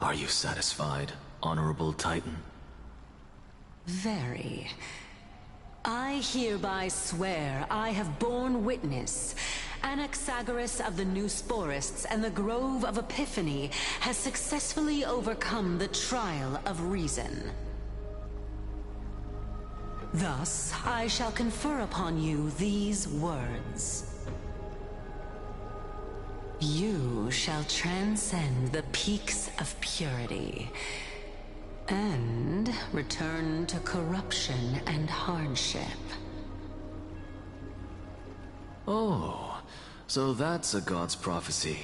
Are you satisfied, Honorable Titan? Very. I hereby swear I have borne witness. Anaxagoras of the New Sporists and the Grove of Epiphany has successfully overcome the trial of reason. Thus, I shall confer upon you these words. You shall transcend the peaks of purity and return to corruption and hardship. Oh, so that's a god's prophecy.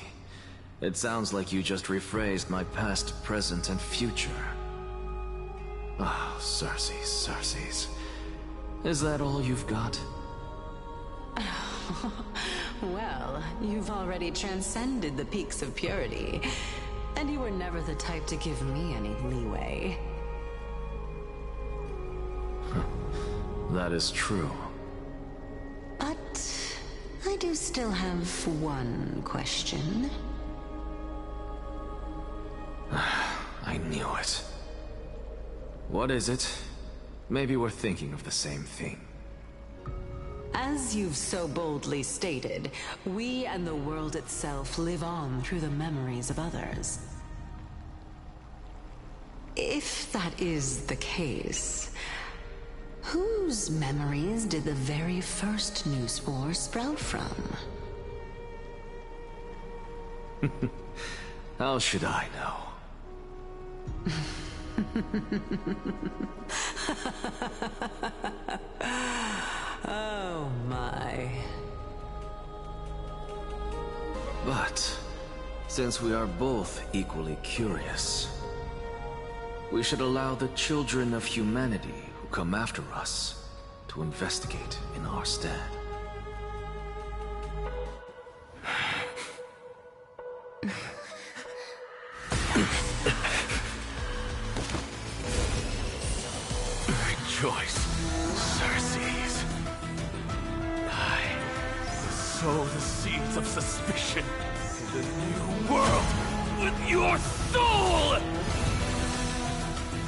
It sounds like you just rephrased my past, present, and future. Oh, Circes. Is that all you've got? Well, you've already transcended the peaks of purity, and you were never the type to give me any leeway. That is true. But I do still have one question. I knew it. What is it? Maybe we're thinking of the same thing. As you've so boldly stated, we and the world itself live on through the memories of others. If that is the case, whose memories did the very first new spore sprout from? How should I know? Oh my. But, since we are both equally curious, we should allow the children of humanity who come after us to investigate in our stead. Rejoice, Circes. I sow the seeds of suspicion in the new world with your soul!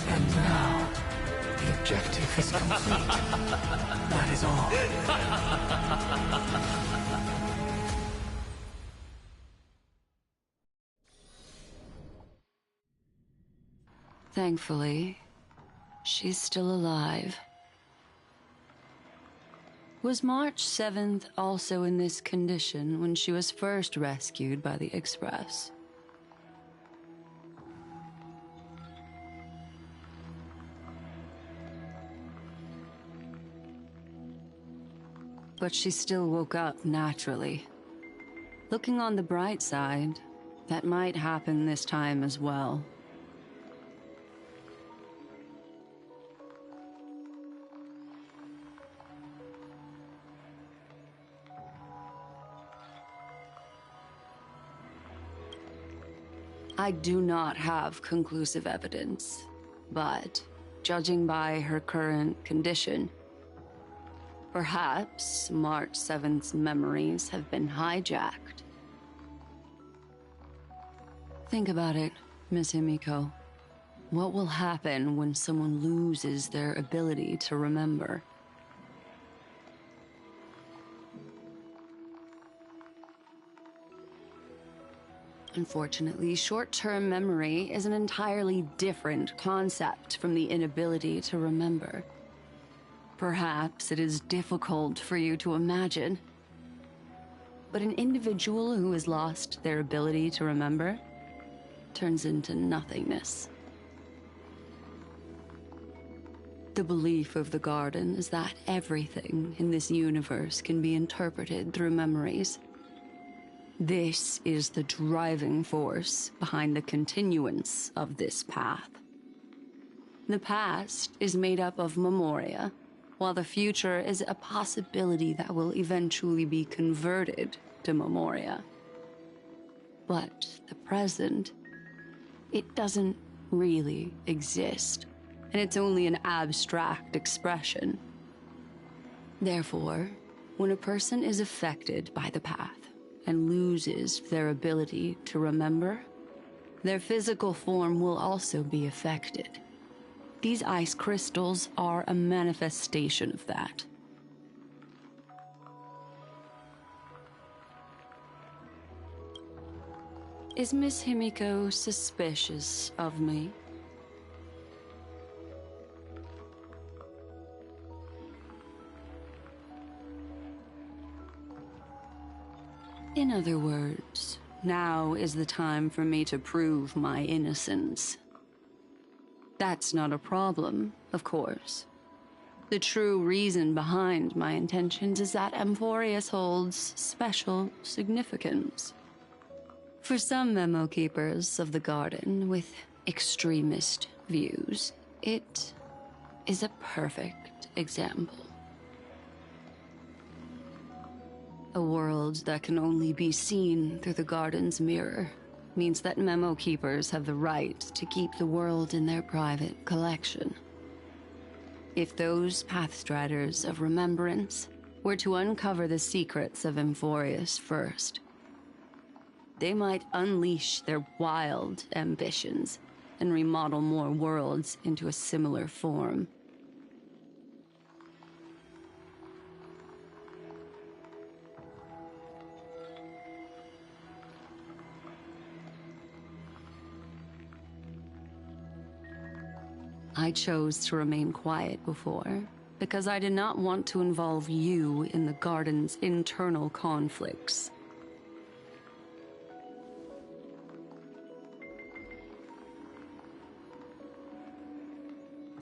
And now, the objective is complete. That is all. Thankfully, she's still alive. Was March 7th also in this condition when she was first rescued by the Express? But she still woke up naturally. Looking on the bright side, that might happen this time as well. I do not have conclusive evidence, but judging by her current condition, perhaps March 7th's memories have been hijacked. Think about it, Miss Himiko. What will happen when someone loses their ability to remember? Unfortunately, short-term memory is an entirely different concept from the inability to remember. Perhaps it is difficult for you to imagine, but an individual who has lost their ability to remember turns into nothingness. The belief of the Garden is that everything in this universe can be interpreted through memories. This is the driving force behind the continuance of this path. The past is made up of memoria, while the future is a possibility that will eventually be converted to memoria. But the present, it doesn't really exist, and it's only an abstract expression. Therefore, when a person is affected by the path and loses their ability to remember, their physical form will also be affected. These ice crystals are a manifestation of that. Is Miss Himiko suspicious of me? In other words, now is the time for me to prove my innocence. That's not a problem, of course. The true reason behind my intentions is that Amphorius holds special significance. For some memo keepers of the Garden with extremist views, it is a perfect example. A world that can only be seen through the Garden's mirror means that memo keepers have the right to keep the world in their private collection. If those Pathstriders of Remembrance were to uncover the secrets of Amphorius first, they might unleash their wild ambitions and remodel more worlds into a similar form. I chose to remain quiet before, because I did not want to involve you in the Garden's internal conflicts.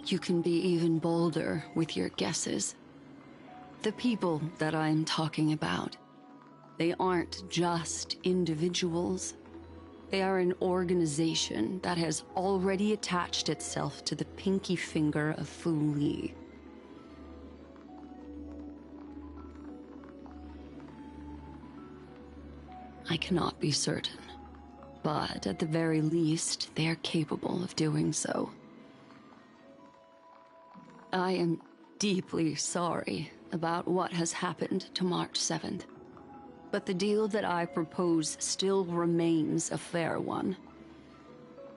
You can be even bolder with your guesses. The people that I'm talking about, they aren't just individuals. They are an organization that has already attached itself to the pinky finger of Fu Li. I cannot be certain, but at the very least, they are capable of doing so. I am deeply sorry about what has happened to March 7th. But the deal that I propose still remains a fair one.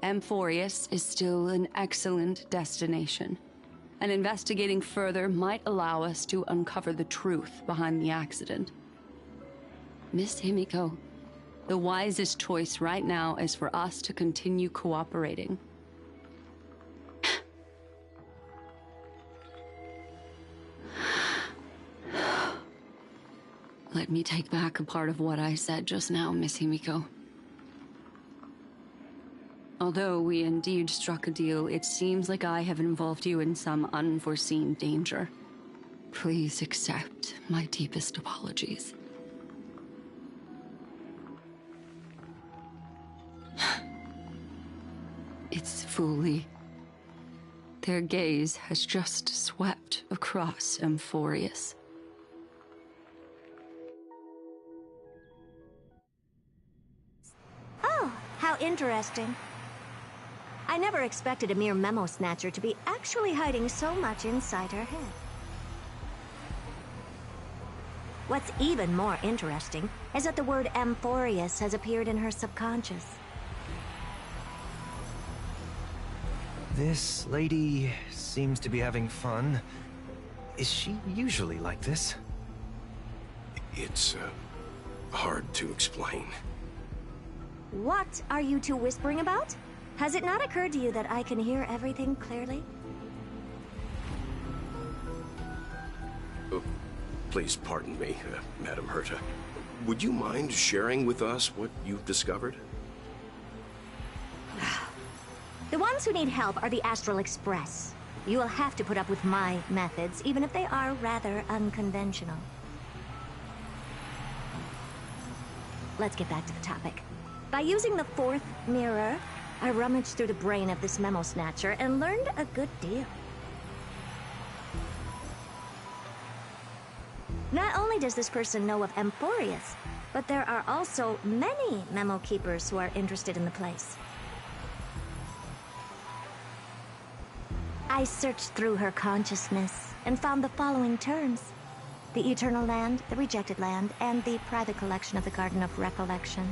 Amphorius is still an excellent destination, and investigating further might allow us to uncover the truth behind the accident. Miss Himiko, the wisest choice right now is for us to continue cooperating. me take back a part of what I said just now, Miss Himiko. Although we indeed struck a deal, it seems like I have involved you in some unforeseen danger. Please accept my deepest apologies. It's Fuli. Their gaze has just swept across Amphorius. Oh, how interesting. I never expected a mere memo snatcher to be actually hiding so much inside her head. What's even more interesting is that the word Amphorius has appeared in her subconscious. This lady seems to be having fun. Is she usually like this? It's, hard to explain. What are you two whispering about? Has it not occurred to you that I can hear everything clearly? Oh, please pardon me, Madam Herta. Would you mind sharing with us what you've discovered? The ones who need help are the Astral Express. You will have to put up with my methods, even if they are rather unconventional. Let's get back to the topic. By using the fourth mirror, I rummaged through the brain of this memo snatcher and learned a good deal. Not only does this person know of Amphorius, but there are also many memo keepers who are interested in the place. I searched through her consciousness and found the following terms: the Eternal Land, the Rejected Land, and the private collection of the Garden of Recollection.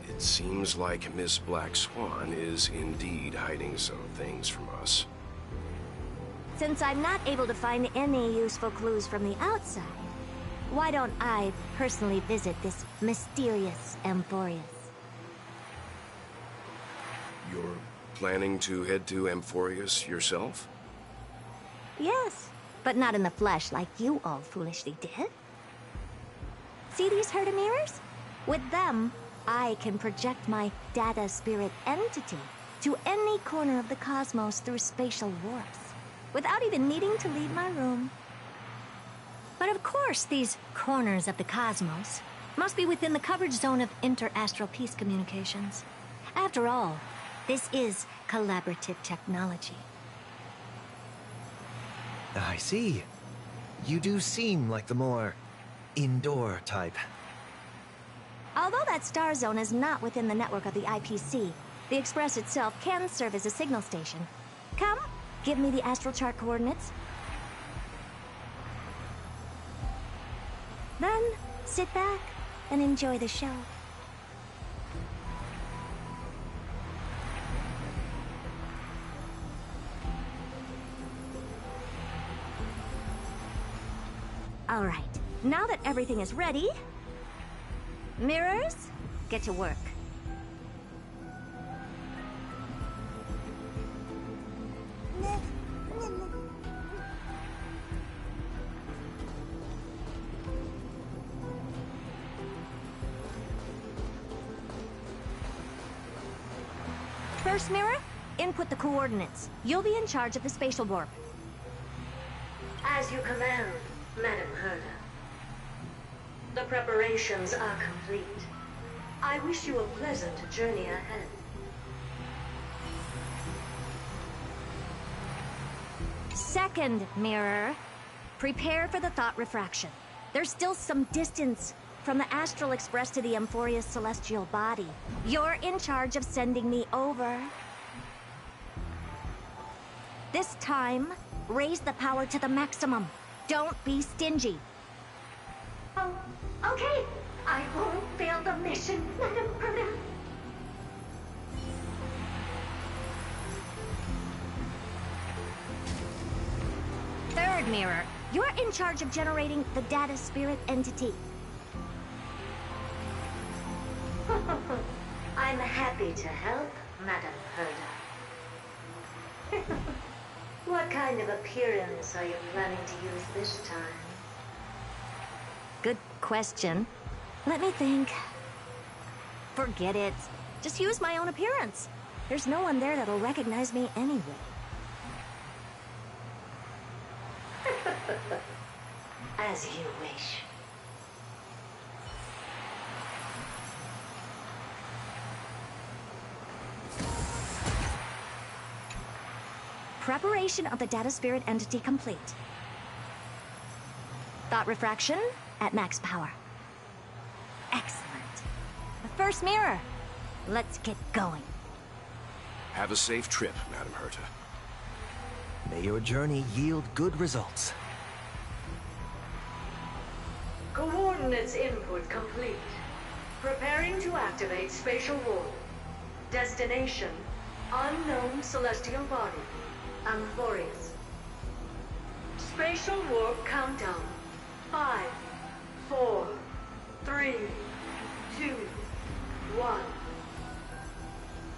It seems like Miss Black Swan is indeed hiding some things from us. Since I'm not able to find any useful clues from the outside, why don't I personally visit this mysterious Amphorius? You're planning to head to Amphorius yourself? Yes, but not in the flesh like you all foolishly did. See these Herta mirrors? With them, I can project my data spirit entity to any corner of the cosmos through spatial warps, without even needing to leave my room. But of course, these corners of the cosmos must be within the coverage zone of inter-astral peace communications. After all, this is collaborative technology. I see. You do seem like the more indoor type. Although that star zone is not within the network of the IPC, the Express itself can serve as a signal station. Come, give me the astral chart coordinates. Then, sit back and enjoy the show. All right, now that everything is ready, mirrors, get to work. First mirror, input the coordinates. You'll be in charge of the spatial warp. As you command, Madam Herta. The preparations are complete. I wish you a pleasant journey ahead. Second mirror, prepare for the thought refraction. There's still some distance from the Astral Express to the Amphorius celestial body. You're in charge of sending me over. This time, raise the power to the maximum. Don't be stingy. Oh, okay. I won't fail the mission, Madam Herta. Third mirror, you're in charge of generating the data spirit entity. I'm happy to help, Madam Herta. What kind of appearance are you planning to use this time? Good question. Let me think. Forget it. Just use my own appearance. There's no one there that'll recognize me anyway. As you wish. Preparation of the data spirit entity complete. Thought refraction at max power. Excellent. The first mirror. Let's get going. Have a safe trip, Madam Herta. May your journey yield good results. Coordinates input complete. Preparing to activate spatial warp. Destination, unknown celestial body. Amphorius. Spatial warp countdown. 5, 4, 3, 2, 1.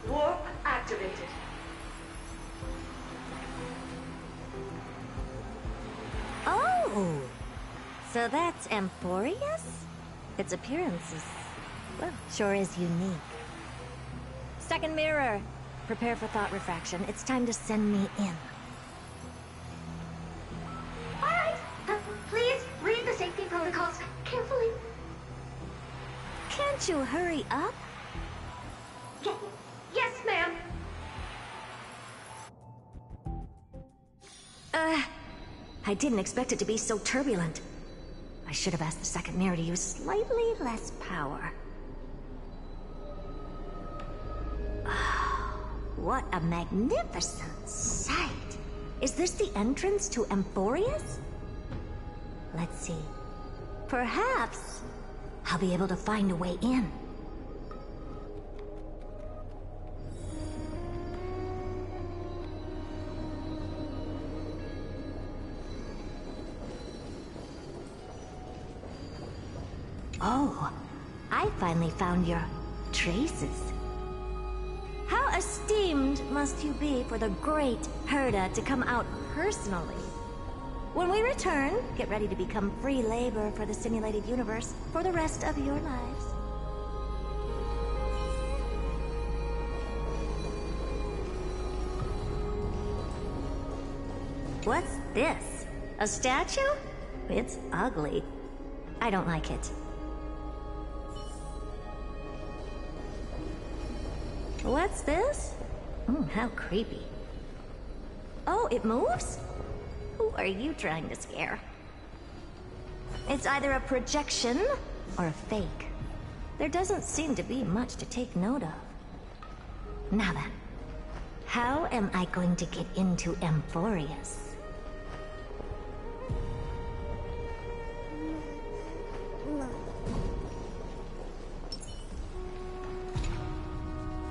Warp activated. Oh! So that's Amphorius? Its appearance is, well, sure is unique. Second mirror. Prepare for thought refraction. It's time to send me in. Alright, please read the safety protocols carefully. Can't you hurry up? Yes, ma'am. I didn't expect it to be so turbulent. I should have asked the second mirror to use slightly less power. What a magnificent sight! Is this the entrance to Amphorius? Let's see. Perhaps I'll be able to find a way in. Oh, I finally found your traces. How esteemed must you be for the great Herta to come out personally? When we return, get ready to become free labor for the simulated universe for the rest of your lives. What's this? A statue? It's ugly. I don't like it. What's this? How creepy. Oh, it moves? Who are you trying to scare? It's either a projection or a fake. There doesn't seem to be much to take note of. Now then, how am I going to get into Amphorius?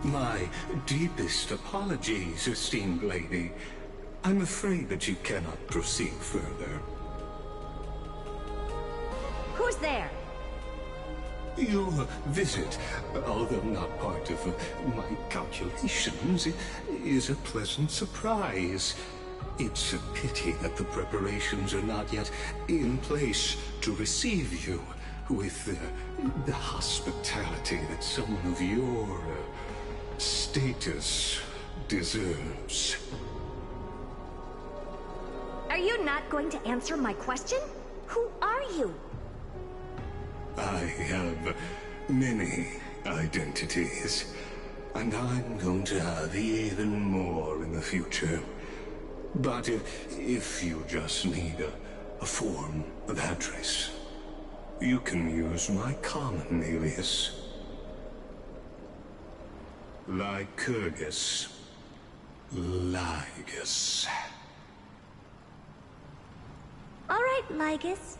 My deepest apologies, esteemed lady. I'm afraid that you cannot proceed further. Who's there? Your visit, although not part of my calculations, is a pleasant surprise. It's a pity that the preparations are not yet in place to receive you with the hospitality that someone of your status deserves. Are you not going to answer my question? Who are you? I have many identities, and I'm going to have even more in the future. But if you just need a form of address, you can use my common alias. Lycurgus. Lygus. All right, Lygus.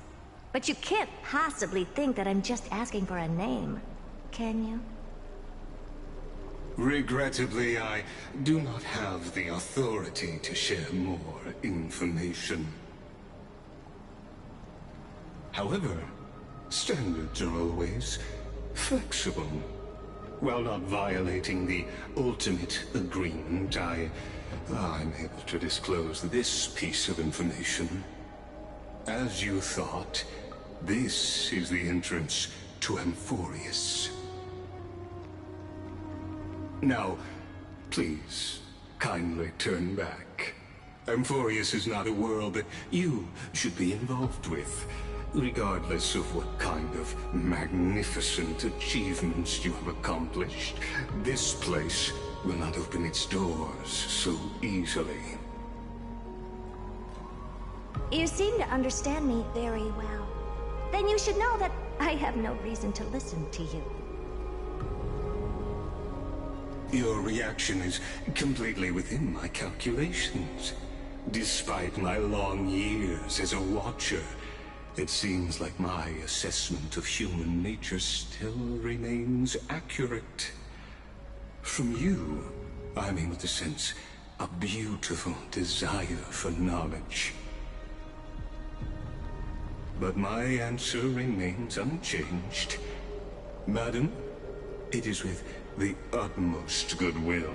But you can't possibly think that I'm just asking for a name, can you? Regrettably, I do not have the authority to share more information. However, standards are always flexible. While not violating the ultimate agreement, I I'm able to disclose this piece of information. As you thought, this is the entrance to Amphorius. Now, please, kindly turn back. Amphorius is not a world that you should be involved with, regardless of what kind of magnificent achievements you have accomplished. This place will not open its doors so easily. You seem to understand me very well. Then you should know that I have no reason to listen to you. Your reaction is completely within my calculations. Despite my long years as a Watcher, it seems like my assessment of human nature still remains accurate. From you, I'm able to sense a beautiful desire for knowledge. But my answer remains unchanged. Madam, it is with the utmost goodwill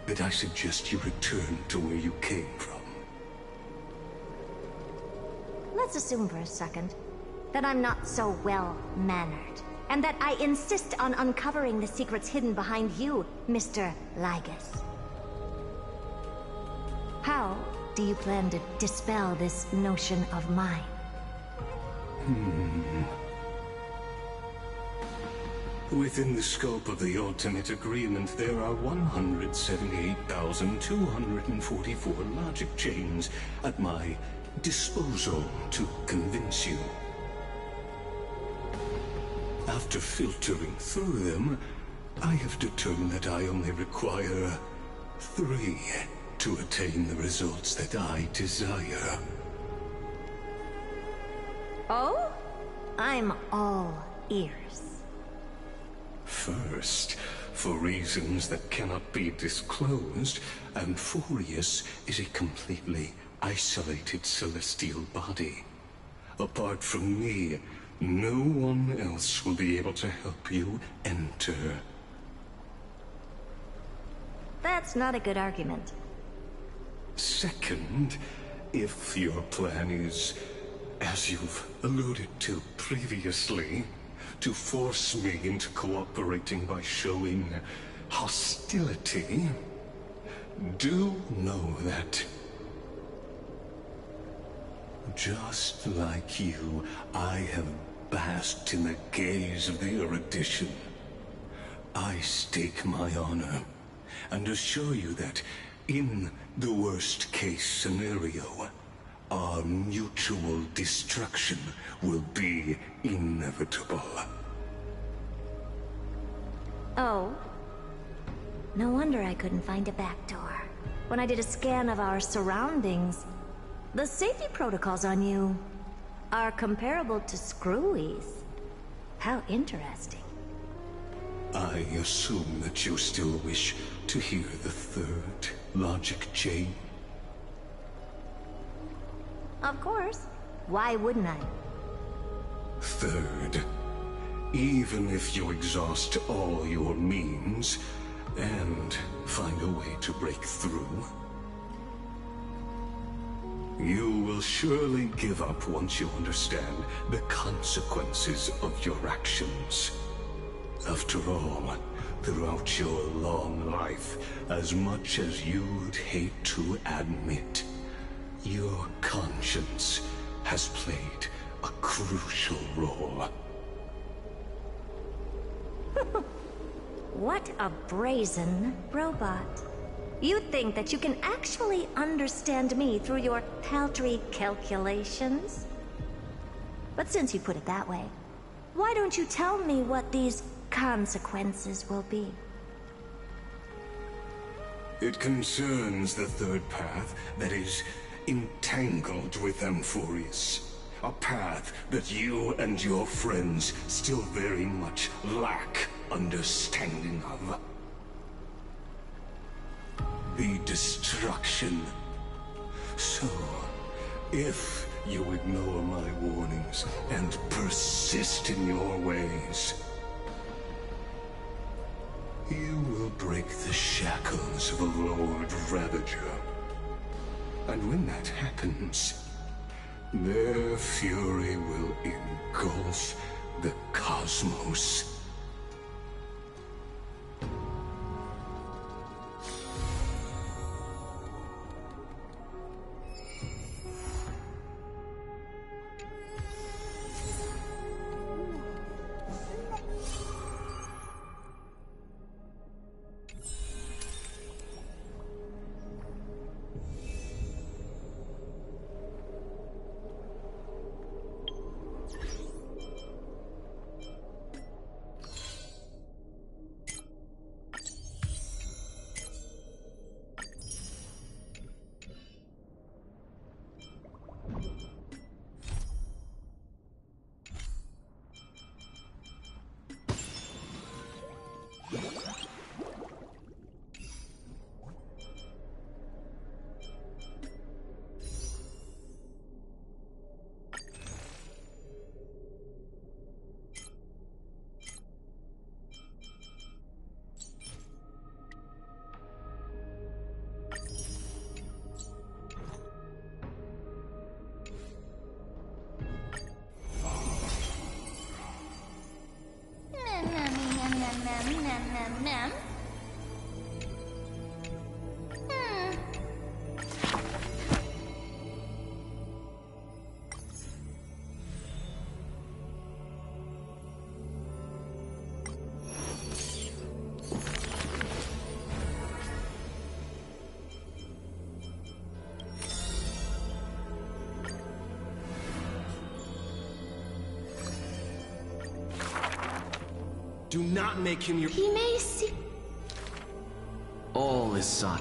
that I suggest you return to where you came from. Let's assume for a second that I'm not so well-mannered, and that I insist on uncovering the secrets hidden behind you, Mr. Lygus. How do you plan to dispel this notion of mine? Within the scope of the Ultimate Agreement, there are 178,244 logic chains at my disposal to convince you. After filtering through them, I have determined that I only require 3 to attain the results that I desire. Oh? I'm all ears. First, for reasons that cannot be disclosed, Amphorius is a completely isolated celestial body. Apart from me, no one else will be able to help you enter. That's not a good argument. Second, if your plan is, as you've alluded to previously, to force me into cooperating by showing hostility, do know that, just like you, I have basked in the gaze of the erudition. I stake my honor, and assure you that, in the worst-case scenario, our mutual destruction will be inevitable. Oh? No wonder I couldn't find a back door. When I did a scan of our surroundings, the safety protocols on you are comparable to Screwy's. How interesting. I assume that you still wish to hear the third logic chain? Of course. Why wouldn't I? Third, even if you exhaust all your means and find a way to break through, you will surely give up once you understand the consequences of your actions. After all, throughout your long life, as much as you'd hate to admit, your conscience has played a crucial role. What a brazen robot. You think that you can actually understand me through your paltry calculations? But since you put it that way, why don't you tell me what these consequences will be? It concerns the third path that is entangled with Amphorius. A path that you and your friends still very much lack understanding of. The destruction. So, if you ignore my warnings and persist in your ways, you will break the shackles of a Lord Ravager. And when that happens, their fury will engulf the cosmos. Do not make him your— He may see— All is sun.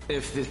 If the—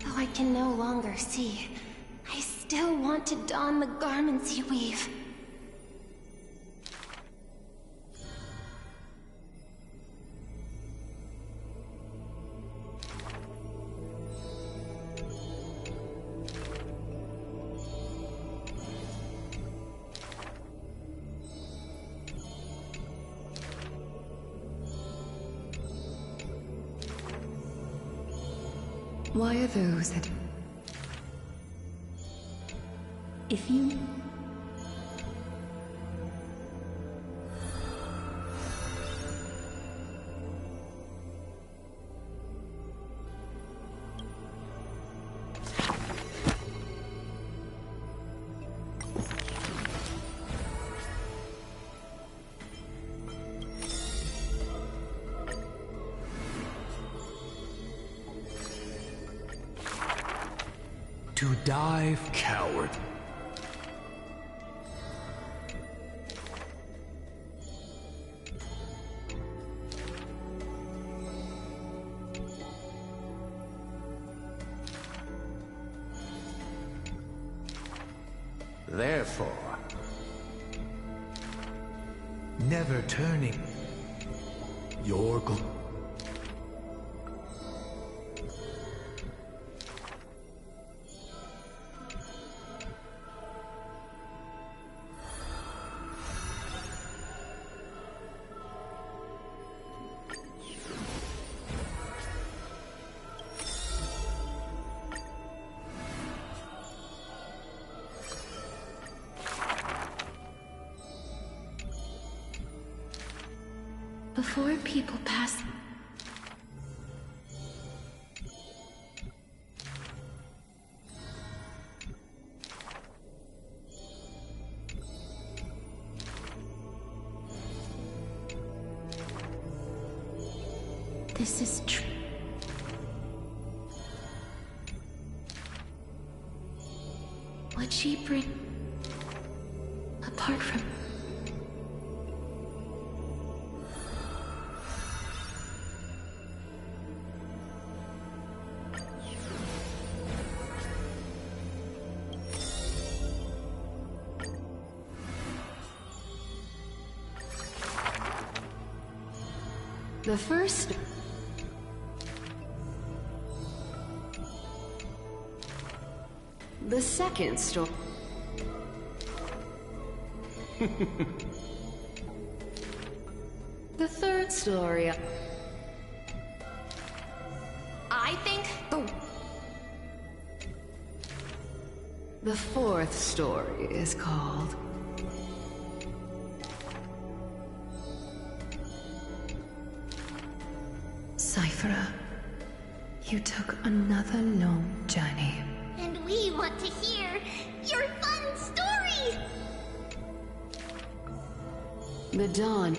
Though I can no longer see, I still want to don the garments you weave. Why are those that... If you... To dive, coward. Therefore, never turning. Your Before people pass... This is true. Would she bring... apart from... The first... The second story... The third story... I think The fourth story is called... Cyphera, you took another long journey. And we want to hear your fun story! The dawn...